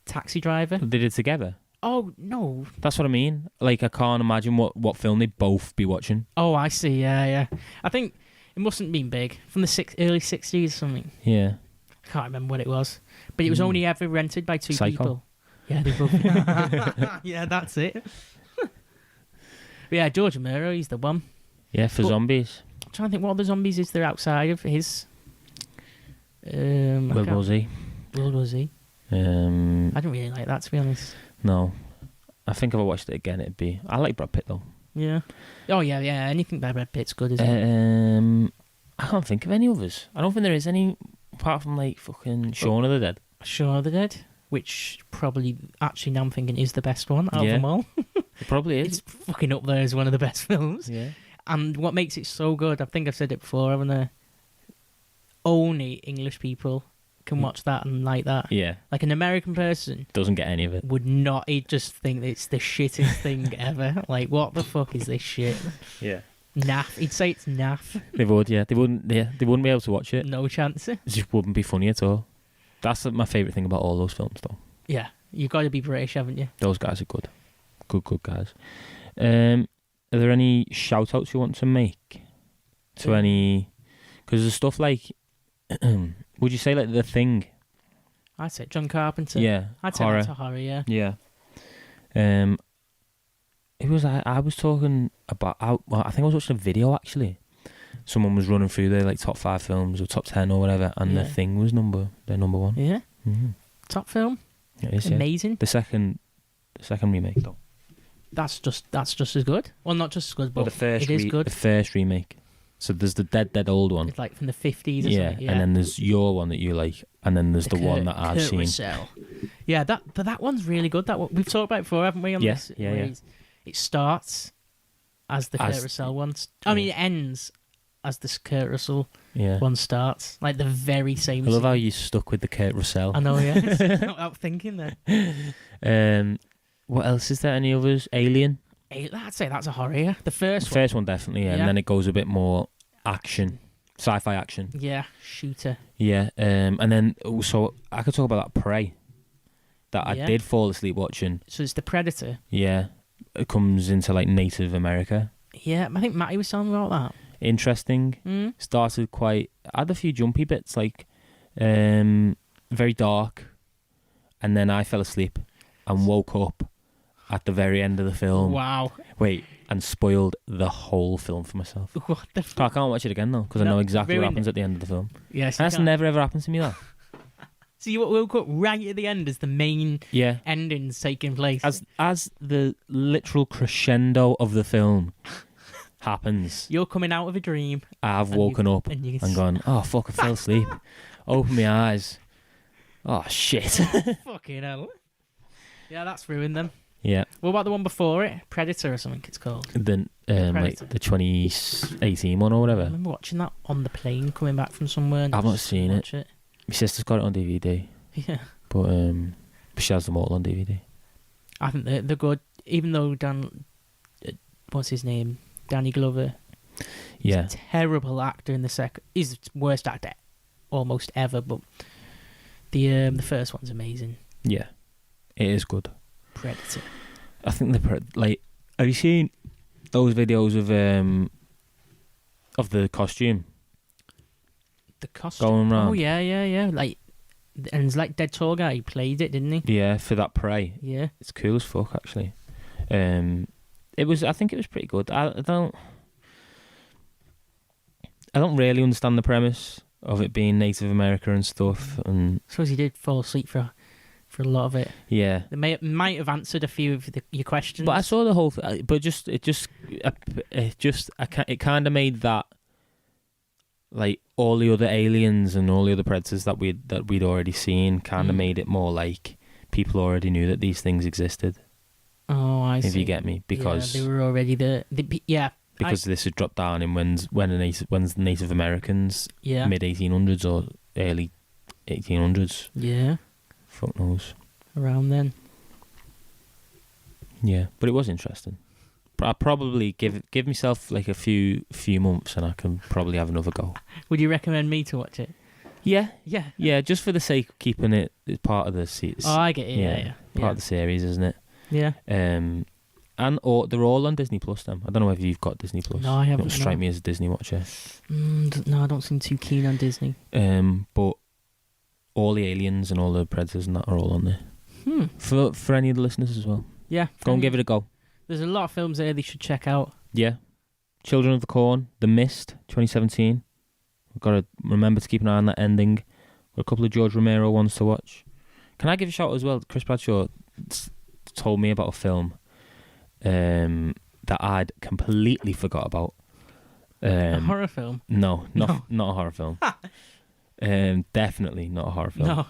[SPEAKER 3] Taxi Driver.
[SPEAKER 2] They did it together.
[SPEAKER 3] Oh no.
[SPEAKER 2] That's what I mean. Like I can't imagine what film they'd both be watching.
[SPEAKER 3] Oh, I see. Yeah. I think it mustn't have been big from the early 60s or something.
[SPEAKER 2] Yeah.
[SPEAKER 3] I can't remember what it was, but it was only ever rented by two
[SPEAKER 2] Psycho.
[SPEAKER 3] people. Yeah, they both. Yeah, that's it. But yeah, George Romero, he's the one.
[SPEAKER 2] Yeah, for zombies.
[SPEAKER 3] I'm trying to think what other zombies is there outside of his.
[SPEAKER 2] World War Z.
[SPEAKER 3] World War Z. I don't really like that, to be honest.
[SPEAKER 2] No, I think if I watched it again, it'd be. I like Brad Pitt though.
[SPEAKER 3] Yeah. Oh yeah. Anything by Brad Pitt's good, isn't it?
[SPEAKER 2] I can't think of any others. I don't think there is any apart from like fucking Shaun of the Dead.
[SPEAKER 3] Shaun of the Dead, which probably actually now I'm thinking is the best one out of them all.
[SPEAKER 2] It probably is.
[SPEAKER 3] It's fucking up there as one of the best films.
[SPEAKER 2] Yeah.
[SPEAKER 3] And what makes it so good, I think I've said it before, haven't I? Only English people can watch that and like that.
[SPEAKER 2] Yeah.
[SPEAKER 3] Like an American person
[SPEAKER 2] Doesn't get any of it.
[SPEAKER 3] would not. He'd just think that it's the shittest thing ever. Like, what the fuck is this shit?
[SPEAKER 2] Yeah.
[SPEAKER 3] Naff. He'd say it's naff.
[SPEAKER 2] They would, yeah. They wouldn't be able to watch it.
[SPEAKER 3] No chance.
[SPEAKER 2] It just wouldn't be funny at all. That's my favourite thing about all those films, though.
[SPEAKER 3] Yeah, you've got to be British, haven't you?
[SPEAKER 2] Those guys are good. Good guys. Are there any shout-outs you want to make? To any... Because there's stuff like... would you say, like, The Thing?
[SPEAKER 3] I'd say John Carpenter.
[SPEAKER 2] Yeah.
[SPEAKER 3] I'd say that's a horror, yeah.
[SPEAKER 2] Yeah. It was... I was talking about... I think I was watching a video, actually. Someone was running through their, like, top 5 films or top 10 or whatever, and The Thing was their number one.
[SPEAKER 3] Yeah?
[SPEAKER 2] Mm-hmm.
[SPEAKER 3] Top film?
[SPEAKER 2] It is,
[SPEAKER 3] amazing.
[SPEAKER 2] Yeah. The second remake, though.
[SPEAKER 3] That's just as good. Well, not just as good, but it is good.
[SPEAKER 2] The first remake. So there's the dead old one.
[SPEAKER 3] It's like from the 50s or something. Yeah,
[SPEAKER 2] and then there's your one that you like, and then there's the one that I've seen.
[SPEAKER 3] Russell. Yeah, that one's really good. That one, we've talked about it before, haven't we? On this?
[SPEAKER 2] Yeah.
[SPEAKER 3] It starts as the Kurt Russell one. I mean, it ends as the Kurt Russell one starts. Like the very same.
[SPEAKER 2] I love how you stuck with the Kurt Russell.
[SPEAKER 3] I know, yeah. Not out thinking there.
[SPEAKER 2] What else is there? Any others? Alien?
[SPEAKER 3] I'd say that's a horror, yeah. The first
[SPEAKER 2] one definitely, yeah. And then it goes a bit more action, sci-fi action.
[SPEAKER 3] Yeah, shooter.
[SPEAKER 2] Yeah, and then so I could talk about that Prey that I did fall asleep watching.
[SPEAKER 3] So it's the Predator.
[SPEAKER 2] Yeah, it comes into like Native America.
[SPEAKER 3] Yeah, I think Matty was telling me about that.
[SPEAKER 2] Interesting. Started quite... had a few jumpy bits, like very dark, and then I fell asleep and woke up at the very end of the film.
[SPEAKER 3] Wow.
[SPEAKER 2] Wait, and spoiled the whole film for myself.
[SPEAKER 3] What the fuck?
[SPEAKER 2] I can't watch it again, though, because I know exactly what happens at the end of the film.
[SPEAKER 3] Yes,
[SPEAKER 2] That's never, ever happened to me, that.
[SPEAKER 3] So you woke up right at the end as the main ending's taking place.
[SPEAKER 2] As the literal crescendo of the film happens.
[SPEAKER 3] You're coming out of a dream.
[SPEAKER 2] I've woken up and gone, oh, fuck, I fell asleep. Open my eyes. Oh, shit.
[SPEAKER 3] Fucking hell. Yeah, that's ruined them.
[SPEAKER 2] Yeah.
[SPEAKER 3] What about the one before it? Predator or something it's called.
[SPEAKER 2] Like the 2018 one or whatever.
[SPEAKER 3] I remember watching that on the plane coming back from somewhere.
[SPEAKER 2] I've not seen it. My sister's got it on DVD.
[SPEAKER 3] Yeah.
[SPEAKER 2] But she has them all on DVD.
[SPEAKER 3] I think they're good. Even though what's his name? Danny Glover. He's a terrible actor in the second. He's the worst actor almost ever, but the first one's amazing.
[SPEAKER 2] Yeah. It is good.
[SPEAKER 3] Predator.
[SPEAKER 2] I think have you seen those videos of the costume?
[SPEAKER 3] The costume
[SPEAKER 2] going around.
[SPEAKER 3] Oh yeah. Like, and it's like Dead Tall Guy. He played it, didn't he?
[SPEAKER 2] Yeah, for that Prey.
[SPEAKER 3] Yeah,
[SPEAKER 2] it's cool as fuck actually. I think it was pretty good. I don't really understand the premise of it being Native America and stuff. And
[SPEAKER 3] I suppose he did fall asleep for a lot of it.
[SPEAKER 2] Yeah,
[SPEAKER 3] they might have answered a few of your questions.
[SPEAKER 2] But I saw the whole thing. But it kind of made that, like, all the other aliens and all the other predators that we'd already seen kind of made it more like people already knew that these things existed.
[SPEAKER 3] Oh, I see.
[SPEAKER 2] If you get me, because
[SPEAKER 3] they were already there. Because
[SPEAKER 2] this had dropped down in when the Native Americans mid 1800s or early 1800s.
[SPEAKER 3] Yeah.
[SPEAKER 2] Fuck knows.
[SPEAKER 3] Around then.
[SPEAKER 2] Yeah, but it was interesting. But I'll probably give myself like a few months and I can probably have another go.
[SPEAKER 3] Would you recommend me to watch it?
[SPEAKER 2] Yeah, just for the sake of keeping it part of the series.
[SPEAKER 3] Oh, I get it. Yeah.
[SPEAKER 2] Part of the series, isn't it?
[SPEAKER 3] Yeah.
[SPEAKER 2] And they're all on Disney Plus. Then I don't know if you've got Disney Plus.
[SPEAKER 3] No, I haven't.
[SPEAKER 2] You don't strike me as a Disney watcher.
[SPEAKER 3] No, I don't seem too keen on Disney.
[SPEAKER 2] But all the aliens and all the predators and that are all on there. For any of the listeners as well. Yeah, go and give it a go.
[SPEAKER 3] There's a lot of films there they should check out.
[SPEAKER 2] Yeah, Children of the Corn, The Mist, 2017. We've got to remember to keep an eye on that ending. Got a couple of George Romero ones to watch. Can I give a shout as well? Chris Bradshaw told me about a film that I'd completely forgot about.
[SPEAKER 3] A horror film?
[SPEAKER 2] No, not a horror film. Definitely not a horror film.
[SPEAKER 3] No.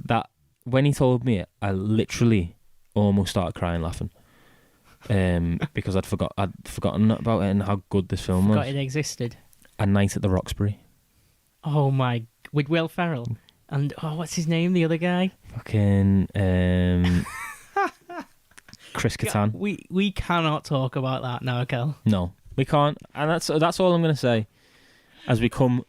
[SPEAKER 2] That when he told me it, I literally almost started crying laughing. Because I'd forgotten about it and how good this film was.
[SPEAKER 3] Forgot it existed.
[SPEAKER 2] A Night at the Roxbury.
[SPEAKER 3] Oh my, with Will Ferrell and what's his name? The other guy.
[SPEAKER 2] Fucking Chris Kattan.
[SPEAKER 3] We cannot talk about that now, Kel.
[SPEAKER 2] No, we can't, and that's all I'm going to say as we come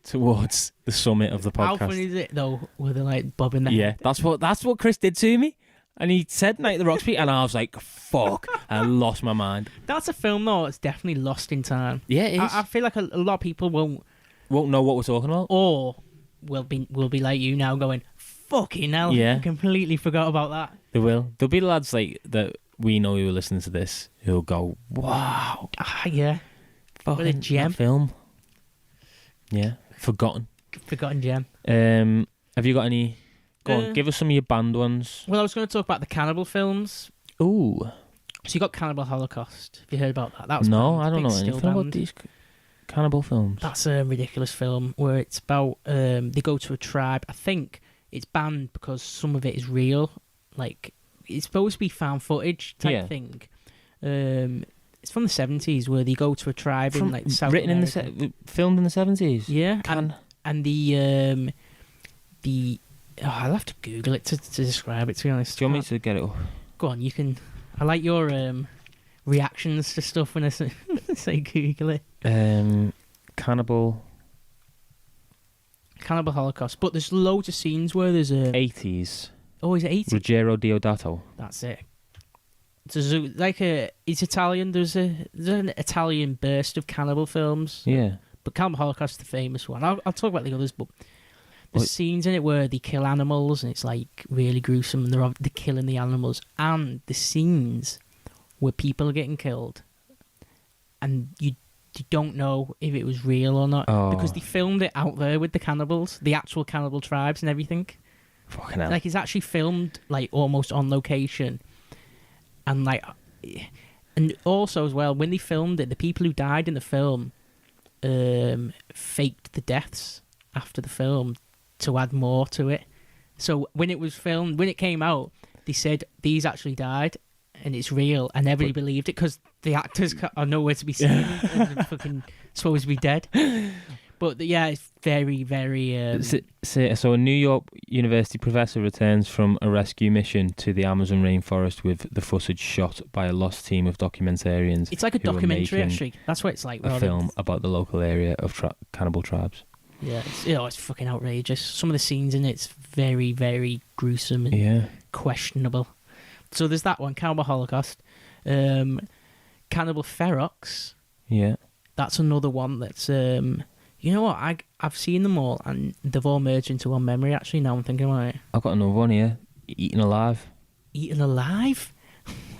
[SPEAKER 2] towards the summit of the podcast.
[SPEAKER 3] How funny is it though? Where they're like bobbing their
[SPEAKER 2] Yeah,
[SPEAKER 3] head?
[SPEAKER 2] that's what Chris did to me, and he said "Night at the Roxbury," and I was like, "Fuck!" I lost my mind.
[SPEAKER 3] That's a film though. It's definitely lost in time.
[SPEAKER 2] Yeah, it is.
[SPEAKER 3] I feel like a lot of people won't
[SPEAKER 2] know what we're talking about,
[SPEAKER 3] or will be like you now, going fucking hell.
[SPEAKER 2] Yeah.
[SPEAKER 3] I completely forgot about that.
[SPEAKER 2] They will. There'll be lads like that we know who are listening to this who'll go, "Wow,
[SPEAKER 3] Yeah. What a
[SPEAKER 2] fucking
[SPEAKER 3] gem.
[SPEAKER 2] that film." Yeah, forgotten
[SPEAKER 3] gem.
[SPEAKER 2] Have you got any? Go on, give us some of your banned ones.
[SPEAKER 3] Well, I was going to talk about the cannibal films.
[SPEAKER 2] Ooh.
[SPEAKER 3] So you got Cannibal Holocaust. Have you heard about that? That was
[SPEAKER 2] No,
[SPEAKER 3] banned.
[SPEAKER 2] I don't
[SPEAKER 3] Big
[SPEAKER 2] know
[SPEAKER 3] still
[SPEAKER 2] anything about
[SPEAKER 3] banned.
[SPEAKER 2] these cannibal films.
[SPEAKER 3] That's a ridiculous film where it's about they go to a tribe. I think it's banned because some of it is real. Like, it's supposed to be found footage type thing. It's from the 70s where they go to a tribe in like South America.
[SPEAKER 2] Filmed in the 70s.
[SPEAKER 3] Yeah, and the I'll have to Google it to describe it, to be honest.
[SPEAKER 2] Do you want me to get it up?
[SPEAKER 3] Go on, you can. I like your reactions to stuff when I say Google it.
[SPEAKER 2] Cannibal
[SPEAKER 3] Holocaust. But there's loads of scenes where there's a
[SPEAKER 2] 80s.
[SPEAKER 3] Oh, is it 80s?
[SPEAKER 2] Ruggero Deodato.
[SPEAKER 3] That's it. There's it's Italian. There's an Italian burst of cannibal films.
[SPEAKER 2] Yeah.
[SPEAKER 3] But Cannibal Holocaust is the famous one. I'll talk about the others, but there's scenes in it where they kill animals and it's like really gruesome, and they're killing the animals, and the scenes where people are getting killed and you don't know if it was real or not because they filmed it out there with the cannibals, the actual cannibal tribes and everything.
[SPEAKER 2] Fucking hell.
[SPEAKER 3] Like, it's actually filmed like almost on location, and also as well, when they filmed it, the people who died in the film faked the deaths after the film to add more to it. So when it was filmed, when it came out, they said these actually died and it's real, and everybody believed it because the actors are nowhere to be seen and they're fucking supposed to be dead. But yeah, it's very, very.
[SPEAKER 2] So a New York University professor returns from a rescue mission to the Amazon rainforest with the footage shot by a lost team of documentarians.
[SPEAKER 3] It's like a documentary, actually. That's what it's like.
[SPEAKER 2] A film about the local area of cannibal tribes.
[SPEAKER 3] Yeah, it's fucking outrageous. Some of the scenes in it's very, very gruesome and questionable. So there's that one, Cannibal Holocaust. Cannibal Ferox.
[SPEAKER 2] Yeah.
[SPEAKER 3] That's another one that's... you know what? I've seen them all, and they've all merged into one memory, actually, now I'm thinking about it.
[SPEAKER 2] I've got another one here. Eaten Alive.
[SPEAKER 3] Eaten Alive?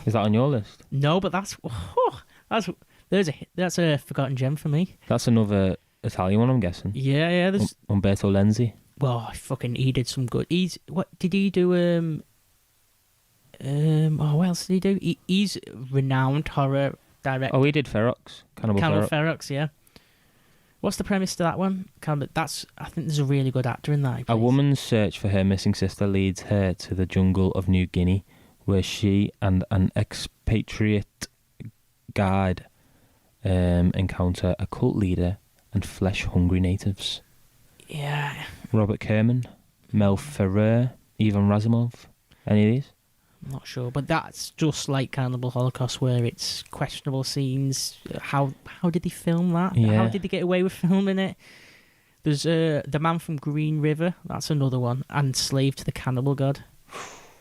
[SPEAKER 2] Is that on your list?
[SPEAKER 3] No, but that's a forgotten gem for me.
[SPEAKER 2] That's another Italian one, I'm guessing.
[SPEAKER 3] Yeah. There's
[SPEAKER 2] Umberto Lenzi.
[SPEAKER 3] Well, he did some good. What did he do? What else did he do? He's renowned horror director.
[SPEAKER 2] Oh, he did Ferox. Cannibal
[SPEAKER 3] Ferox, yeah. What's the premise to that one? I think there's a really good actor in that.
[SPEAKER 2] A woman's search for her missing sister leads her to the jungle of New Guinea, where she and an expatriate guide encounter a cult leader and flesh-hungry natives.
[SPEAKER 3] Yeah.
[SPEAKER 2] Robert Kerman, Mel Ferrer, Ivan Razumov. Any of these?
[SPEAKER 3] I'm not sure, but that's just like Cannibal Holocaust, where it's questionable scenes. How did they film that?
[SPEAKER 2] Yeah.
[SPEAKER 3] How did they get away with filming it? There's The Man from Green River. That's another one. And Slave to the Cannibal God.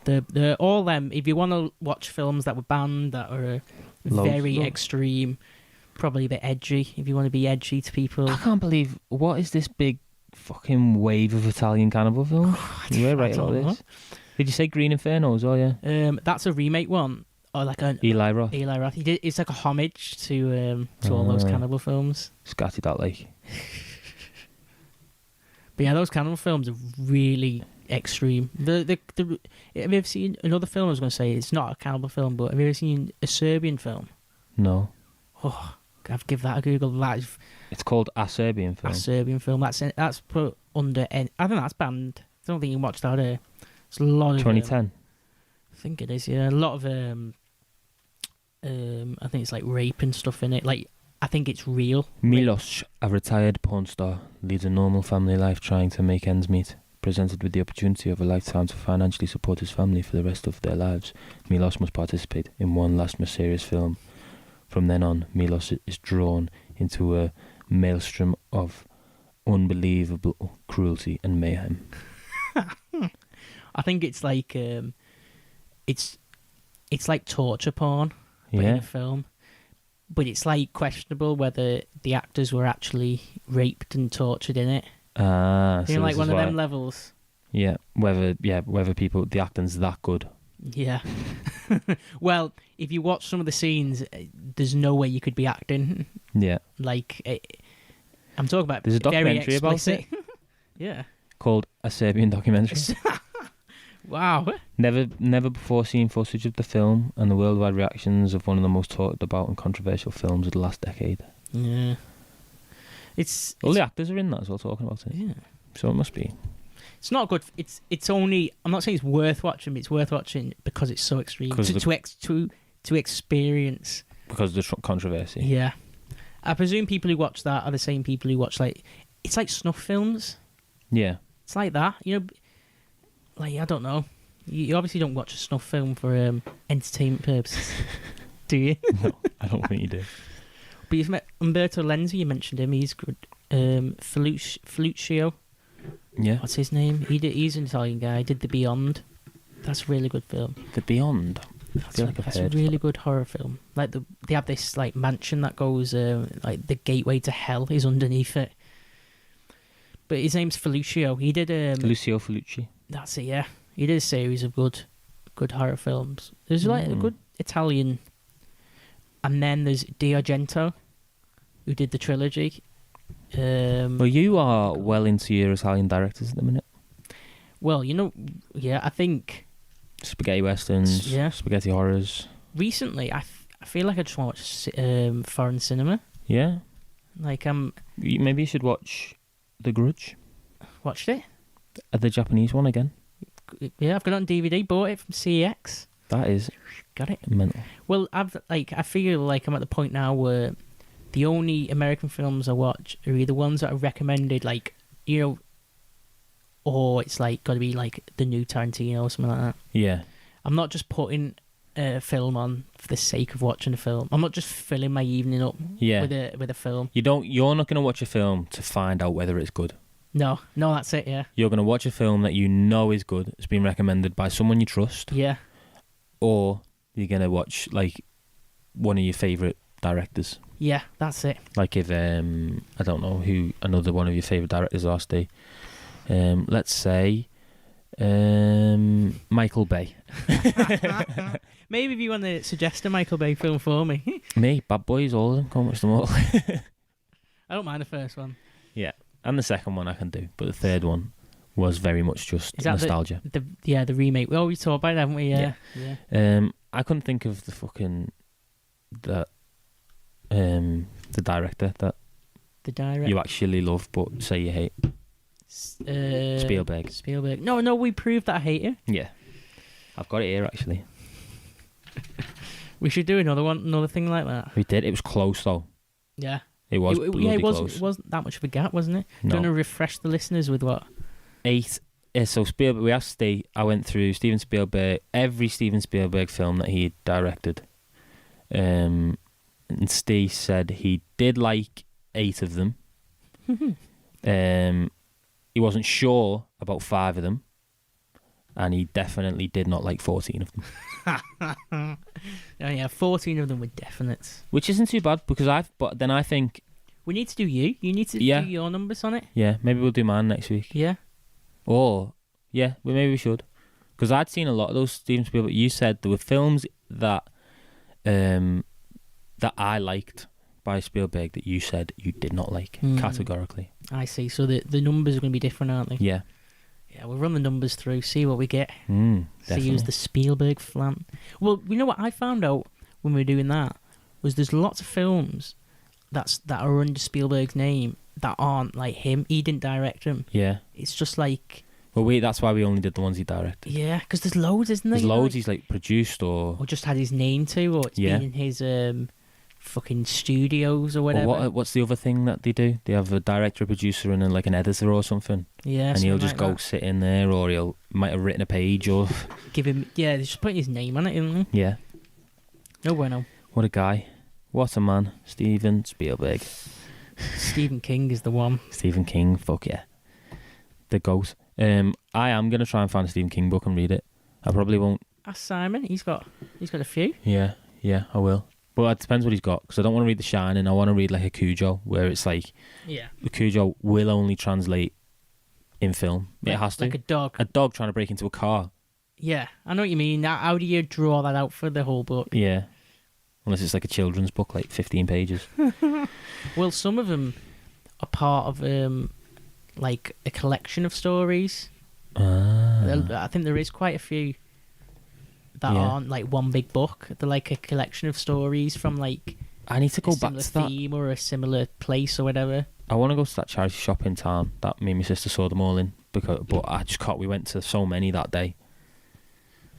[SPEAKER 3] They're all them. If you want to watch films that were banned, that are very extreme, probably a bit edgy, if you want to be edgy to people.
[SPEAKER 2] I can't believe, what is this big fucking wave of Italian cannibal films? You're right about this. Did you say Green Inferno as well, yeah?
[SPEAKER 3] That's a remake one. Or like an
[SPEAKER 2] Eli Roth.
[SPEAKER 3] It's like a homage to all those cannibal films.
[SPEAKER 2] Scatty that like.
[SPEAKER 3] But yeah, those cannibal films are really extreme. Have you ever seen another film? I was going to say it's not a cannibal film, but have you ever seen a Serbian film?
[SPEAKER 2] No.
[SPEAKER 3] Oh, I've give that a Google.
[SPEAKER 2] It's called A Serbian Film.
[SPEAKER 3] A Serbian Film. That's put under. I think that's banned. I don't think you can watch that here. It's a lot of
[SPEAKER 2] 2010.
[SPEAKER 3] I think it is. Yeah, a lot of I think it's like rape and stuff in it. Like I think it's real.
[SPEAKER 2] Milos, a retired porn star, leads a normal family life trying to make ends meet. Presented with the opportunity of a lifetime to financially support his family for the rest of their lives, Milos must participate in one last mysterious film. From then on, Milos is drawn into a maelstrom of unbelievable cruelty and mayhem.
[SPEAKER 3] I think it's like it's like torture porn, but in a film. But it's like questionable whether the actors were actually raped and tortured in it.
[SPEAKER 2] So
[SPEAKER 3] like one of them levels.
[SPEAKER 2] Yeah, whether the acting's that good.
[SPEAKER 3] Yeah. Well, if you watch some of the scenes, there's no way you could be acting.
[SPEAKER 2] Yeah.
[SPEAKER 3] Like, I'm talking about
[SPEAKER 2] there's a documentary
[SPEAKER 3] very explicit.
[SPEAKER 2] about it.
[SPEAKER 3] Yeah.
[SPEAKER 2] Called A Serbian Documentary.
[SPEAKER 3] Wow.
[SPEAKER 2] Never before seen footage of the film and the worldwide reactions of one of the most talked about and controversial films of the last decade.
[SPEAKER 3] Yeah.
[SPEAKER 2] All the actors are in that as well, talking about it.
[SPEAKER 3] Yeah.
[SPEAKER 2] So it must be.
[SPEAKER 3] It's not good. It's only. I'm not saying it's worth watching, but it's worth watching because it's so extreme to experience.
[SPEAKER 2] Because of the controversy.
[SPEAKER 3] Yeah. I presume people who watch that are the same people who watch it's like snuff films.
[SPEAKER 2] Yeah.
[SPEAKER 3] It's like that, Like, I don't know. You obviously don't watch a snuff film for entertainment purposes, do you?
[SPEAKER 2] No, I don't think you do.
[SPEAKER 3] But you've met Umberto Lenzi, you mentioned him. He's good. Feluccio.
[SPEAKER 2] Yeah.
[SPEAKER 3] What's his name? He's an Italian guy. He did The Beyond. That's a really good film.
[SPEAKER 2] The Beyond?
[SPEAKER 3] That's a really good horror film. Like they have this like mansion that goes like the gateway to hell is underneath it. But his name's Feluccio. He did Lucio
[SPEAKER 2] Felucci.
[SPEAKER 3] That's it. Yeah, he did a series of good horror films. There's like a good Italian, and then there's D'Argento, who did the trilogy.
[SPEAKER 2] Well, you are well into your Italian directors at the minute.
[SPEAKER 3] Well, I think
[SPEAKER 2] spaghetti westerns, spaghetti horrors.
[SPEAKER 3] Recently, I feel like I just want to watch foreign cinema.
[SPEAKER 2] Yeah,
[SPEAKER 3] like
[SPEAKER 2] maybe you should watch The Grudge.
[SPEAKER 3] Watched it?
[SPEAKER 2] The Japanese one again.
[SPEAKER 3] Yeah, I've got it on DVD. Bought it from CEX.
[SPEAKER 2] That is
[SPEAKER 3] got it.
[SPEAKER 2] Mental.
[SPEAKER 3] Well, I feel like I'm at the point now where the only American films I watch are either ones that are recommended, or it's like got to be like the new Tarantino or something like that.
[SPEAKER 2] Yeah.
[SPEAKER 3] I'm not just putting a film on for the sake of watching a film. I'm not just filling my evening up with a film.
[SPEAKER 2] You're not going to watch a film to find out whether it's good.
[SPEAKER 3] No, that's it, yeah.
[SPEAKER 2] You're going to watch a film that you know is good, it's been recommended by someone you trust.
[SPEAKER 3] Yeah.
[SPEAKER 2] Or you're going to watch, like, one of your favourite directors.
[SPEAKER 3] Yeah, that's it.
[SPEAKER 2] Like if, I don't know who another one of your favourite directors are, Steve. Let's say, Michael Bay.
[SPEAKER 3] Maybe if you want to suggest a Michael Bay film for me.
[SPEAKER 2] Me, Bad Boys, all of them, can't watch them all.
[SPEAKER 3] I don't mind the first one.
[SPEAKER 2] Yeah. And the second one I can do, but the third one was very much just nostalgia.
[SPEAKER 3] The remake. We always talk about it, haven't we? Yeah.
[SPEAKER 2] I couldn't think of the director that you actually love but say you hate. Spielberg.
[SPEAKER 3] No, we proved that I hate it.
[SPEAKER 2] Yeah, I've got it here actually.
[SPEAKER 3] We should do another thing like that.
[SPEAKER 2] We did. It was close though.
[SPEAKER 3] Yeah.
[SPEAKER 2] It was
[SPEAKER 3] close. It wasn't that much of a gap, wasn't it?
[SPEAKER 2] No.
[SPEAKER 3] Do you want to refresh the listeners with what?
[SPEAKER 2] 8. So Spielberg. We asked Steve. I went through Steven Spielberg, every Steven Spielberg film that he directed. And Steve said he did like 8 of them. He wasn't sure about 5 of them, and he definitely did not like 14 of them.
[SPEAKER 3] Yeah, 14 of them were definites.
[SPEAKER 2] Which isn't too bad because I think
[SPEAKER 3] we need to do you. You need to do your numbers on it.
[SPEAKER 2] Yeah, maybe we'll do mine next week.
[SPEAKER 3] Yeah.
[SPEAKER 2] Or maybe we should, because I'd seen a lot of those Steven Spielberg. You said there were films that I liked by Spielberg that you said you did not like categorically.
[SPEAKER 3] I see. So the numbers are going to be different, aren't they?
[SPEAKER 2] Yeah.
[SPEAKER 3] Yeah, we'll run the numbers through, see what we get.
[SPEAKER 2] Definitely.
[SPEAKER 3] See who's the Spielberg flan. Well, you know what I found out when we were doing that was there's lots of films that are under Spielberg's name that aren't like him. He didn't direct them.
[SPEAKER 2] Yeah.
[SPEAKER 3] It's just like...
[SPEAKER 2] Well, that's why we only did the ones he directed.
[SPEAKER 3] Yeah, because there's loads, isn't there?
[SPEAKER 2] There's loads he's like produced or
[SPEAKER 3] just had his name to, or it's been in his fucking studios or whatever.
[SPEAKER 2] What's the other thing that they do? They have a director, a producer, and like an editor or something.
[SPEAKER 3] Yeah,
[SPEAKER 2] and he'll
[SPEAKER 3] something
[SPEAKER 2] just
[SPEAKER 3] like
[SPEAKER 2] go
[SPEAKER 3] that.
[SPEAKER 2] sit in there, or he'll might have written a page, or
[SPEAKER 3] Give him, yeah, they're just putting his name on it, isn't they?
[SPEAKER 2] yeah.
[SPEAKER 3] No bueno.
[SPEAKER 2] What a guy! What a man! Steven Spielberg.
[SPEAKER 3] Stephen King is the one.
[SPEAKER 2] Stephen King, fuck yeah, the goat. I am gonna try and find a Stephen King book and read it. I probably won't.
[SPEAKER 3] Ask Simon. He's got a few.
[SPEAKER 2] Yeah, I will. But it depends what he's got, because I don't want to read The Shining. I want to read like a Cujo, where it's like
[SPEAKER 3] Yeah.
[SPEAKER 2] the Cujo will only translate in film. It has to.
[SPEAKER 3] Like a dog.
[SPEAKER 2] A dog trying to break into a car.
[SPEAKER 3] Yeah, I know what you mean. How do you draw that out for the whole book?
[SPEAKER 2] Yeah. Unless it's like a children's book, like 15 pages.
[SPEAKER 3] Well, some of them are part of like a collection of stories. I think there is quite a few that aren't like one big book. They're like a collection of stories from like
[SPEAKER 2] I need to go
[SPEAKER 3] a
[SPEAKER 2] back
[SPEAKER 3] similar
[SPEAKER 2] to that.
[SPEAKER 3] theme or a similar place or whatever.
[SPEAKER 2] I want to go to that charity shop in town that me and my sister saw them all in, but I just can't. We went to so many that day.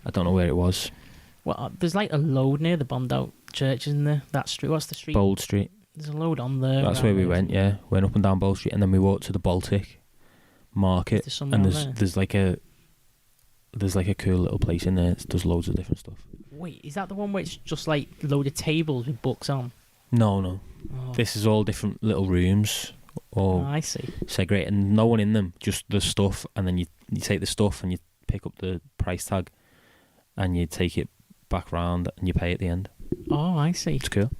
[SPEAKER 2] I don't know where it was.
[SPEAKER 3] Well, there's like a load near the bombed out church, isn't there? That street. What's the street?
[SPEAKER 2] Bold Street.
[SPEAKER 3] There's a load on there.
[SPEAKER 2] That's where we went. Yeah, went up and down Bold Street, and then we walked to the Baltic Market,
[SPEAKER 3] Is there
[SPEAKER 2] and
[SPEAKER 3] somewhere
[SPEAKER 2] there's like a cool little place in there. It does loads of different stuff.
[SPEAKER 3] Wait, is that the one where it's just like a load of tables with books on?
[SPEAKER 2] No.
[SPEAKER 3] Oh.
[SPEAKER 2] This is all different little rooms, all
[SPEAKER 3] I see.
[SPEAKER 2] segregated, and no one in them. Just the stuff, and then you take the stuff and you pick up the price tag, and you take it back round and you pay at the end.
[SPEAKER 3] Oh, I see.
[SPEAKER 2] It's cool.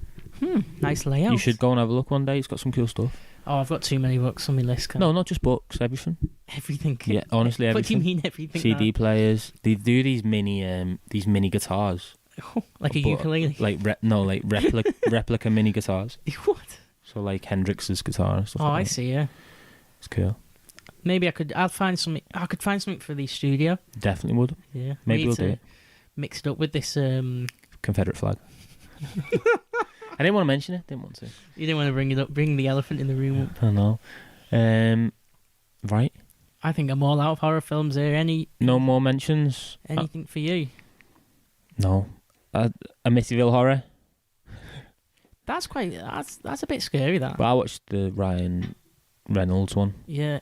[SPEAKER 3] Nice layout.
[SPEAKER 2] You should go and have a look one day. It's got some cool stuff.
[SPEAKER 3] Oh, I've got too many books on my list. Ken.
[SPEAKER 2] No, not just books, everything.
[SPEAKER 3] Everything.
[SPEAKER 2] Yeah, honestly,
[SPEAKER 3] What do you
[SPEAKER 2] everything.
[SPEAKER 3] mean everything?
[SPEAKER 2] CD players. They do these mini guitars,
[SPEAKER 3] Like a
[SPEAKER 2] but,
[SPEAKER 3] ukulele?
[SPEAKER 2] like replica mini guitars.
[SPEAKER 3] What?
[SPEAKER 2] So like Hendrix's guitar and stuff.
[SPEAKER 3] Oh,
[SPEAKER 2] like
[SPEAKER 3] I
[SPEAKER 2] that.
[SPEAKER 3] see. Yeah.
[SPEAKER 2] It's cool.
[SPEAKER 3] Maybe I'll find something. I could find something for the studio.
[SPEAKER 2] Definitely would.
[SPEAKER 3] Yeah.
[SPEAKER 2] Maybe
[SPEAKER 3] We
[SPEAKER 2] we'll
[SPEAKER 3] need
[SPEAKER 2] do
[SPEAKER 3] to
[SPEAKER 2] it.
[SPEAKER 3] Mix it up with this.
[SPEAKER 2] Confederate flag. I didn't want to mention it. Didn't want to.
[SPEAKER 3] You didn't want to bring it up. Bring the elephant in the room up.
[SPEAKER 2] I know. Right.
[SPEAKER 3] I think I'm all out of horror films here.
[SPEAKER 2] No more mentions.
[SPEAKER 3] Anything for you?
[SPEAKER 2] No. Amityville Horror.
[SPEAKER 3] That's a bit scary. That.
[SPEAKER 2] But I watched the Ryan Reynolds one.
[SPEAKER 3] Yeah.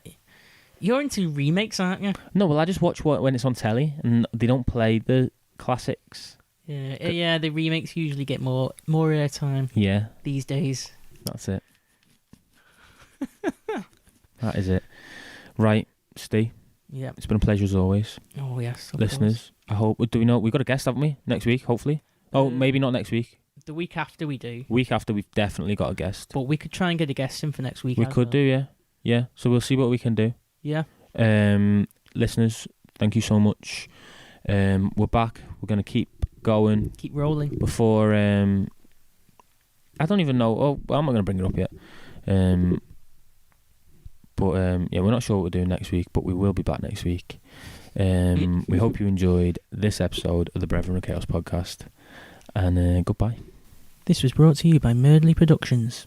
[SPEAKER 3] You're into remakes, aren't you?
[SPEAKER 2] No, well, I just watch when it's on telly, and they don't play the classics.
[SPEAKER 3] Yeah. The remakes usually get more airtime
[SPEAKER 2] Yeah,
[SPEAKER 3] these days.
[SPEAKER 2] that's it. That is it. Right, Steve.
[SPEAKER 3] Yeah.
[SPEAKER 2] It's been a pleasure as always.
[SPEAKER 3] Oh yes. Of
[SPEAKER 2] Listeners, I hope. Do we know? We've got a guest, haven't we? Next week, hopefully. Oh, maybe not next week.
[SPEAKER 3] course. The week after we do.
[SPEAKER 2] Week after, we've definitely got a guest.
[SPEAKER 3] But we could try and get a guest in for next week.
[SPEAKER 2] We
[SPEAKER 3] as
[SPEAKER 2] could
[SPEAKER 3] well.
[SPEAKER 2] do, yeah. Yeah, so we'll see what we can do.
[SPEAKER 3] Yeah.
[SPEAKER 2] Listeners, thank you so much. We're back. We're going to keep going.
[SPEAKER 3] Keep rolling.
[SPEAKER 2] Before, I don't even know. Oh, well, I'm not going to bring it up yet. But yeah, we're not sure what we're doing next week, but we will be back next week. We hope you enjoyed this episode of the Brethren of Chaos podcast. And goodbye.
[SPEAKER 3] This was brought to you by Merdley Productions.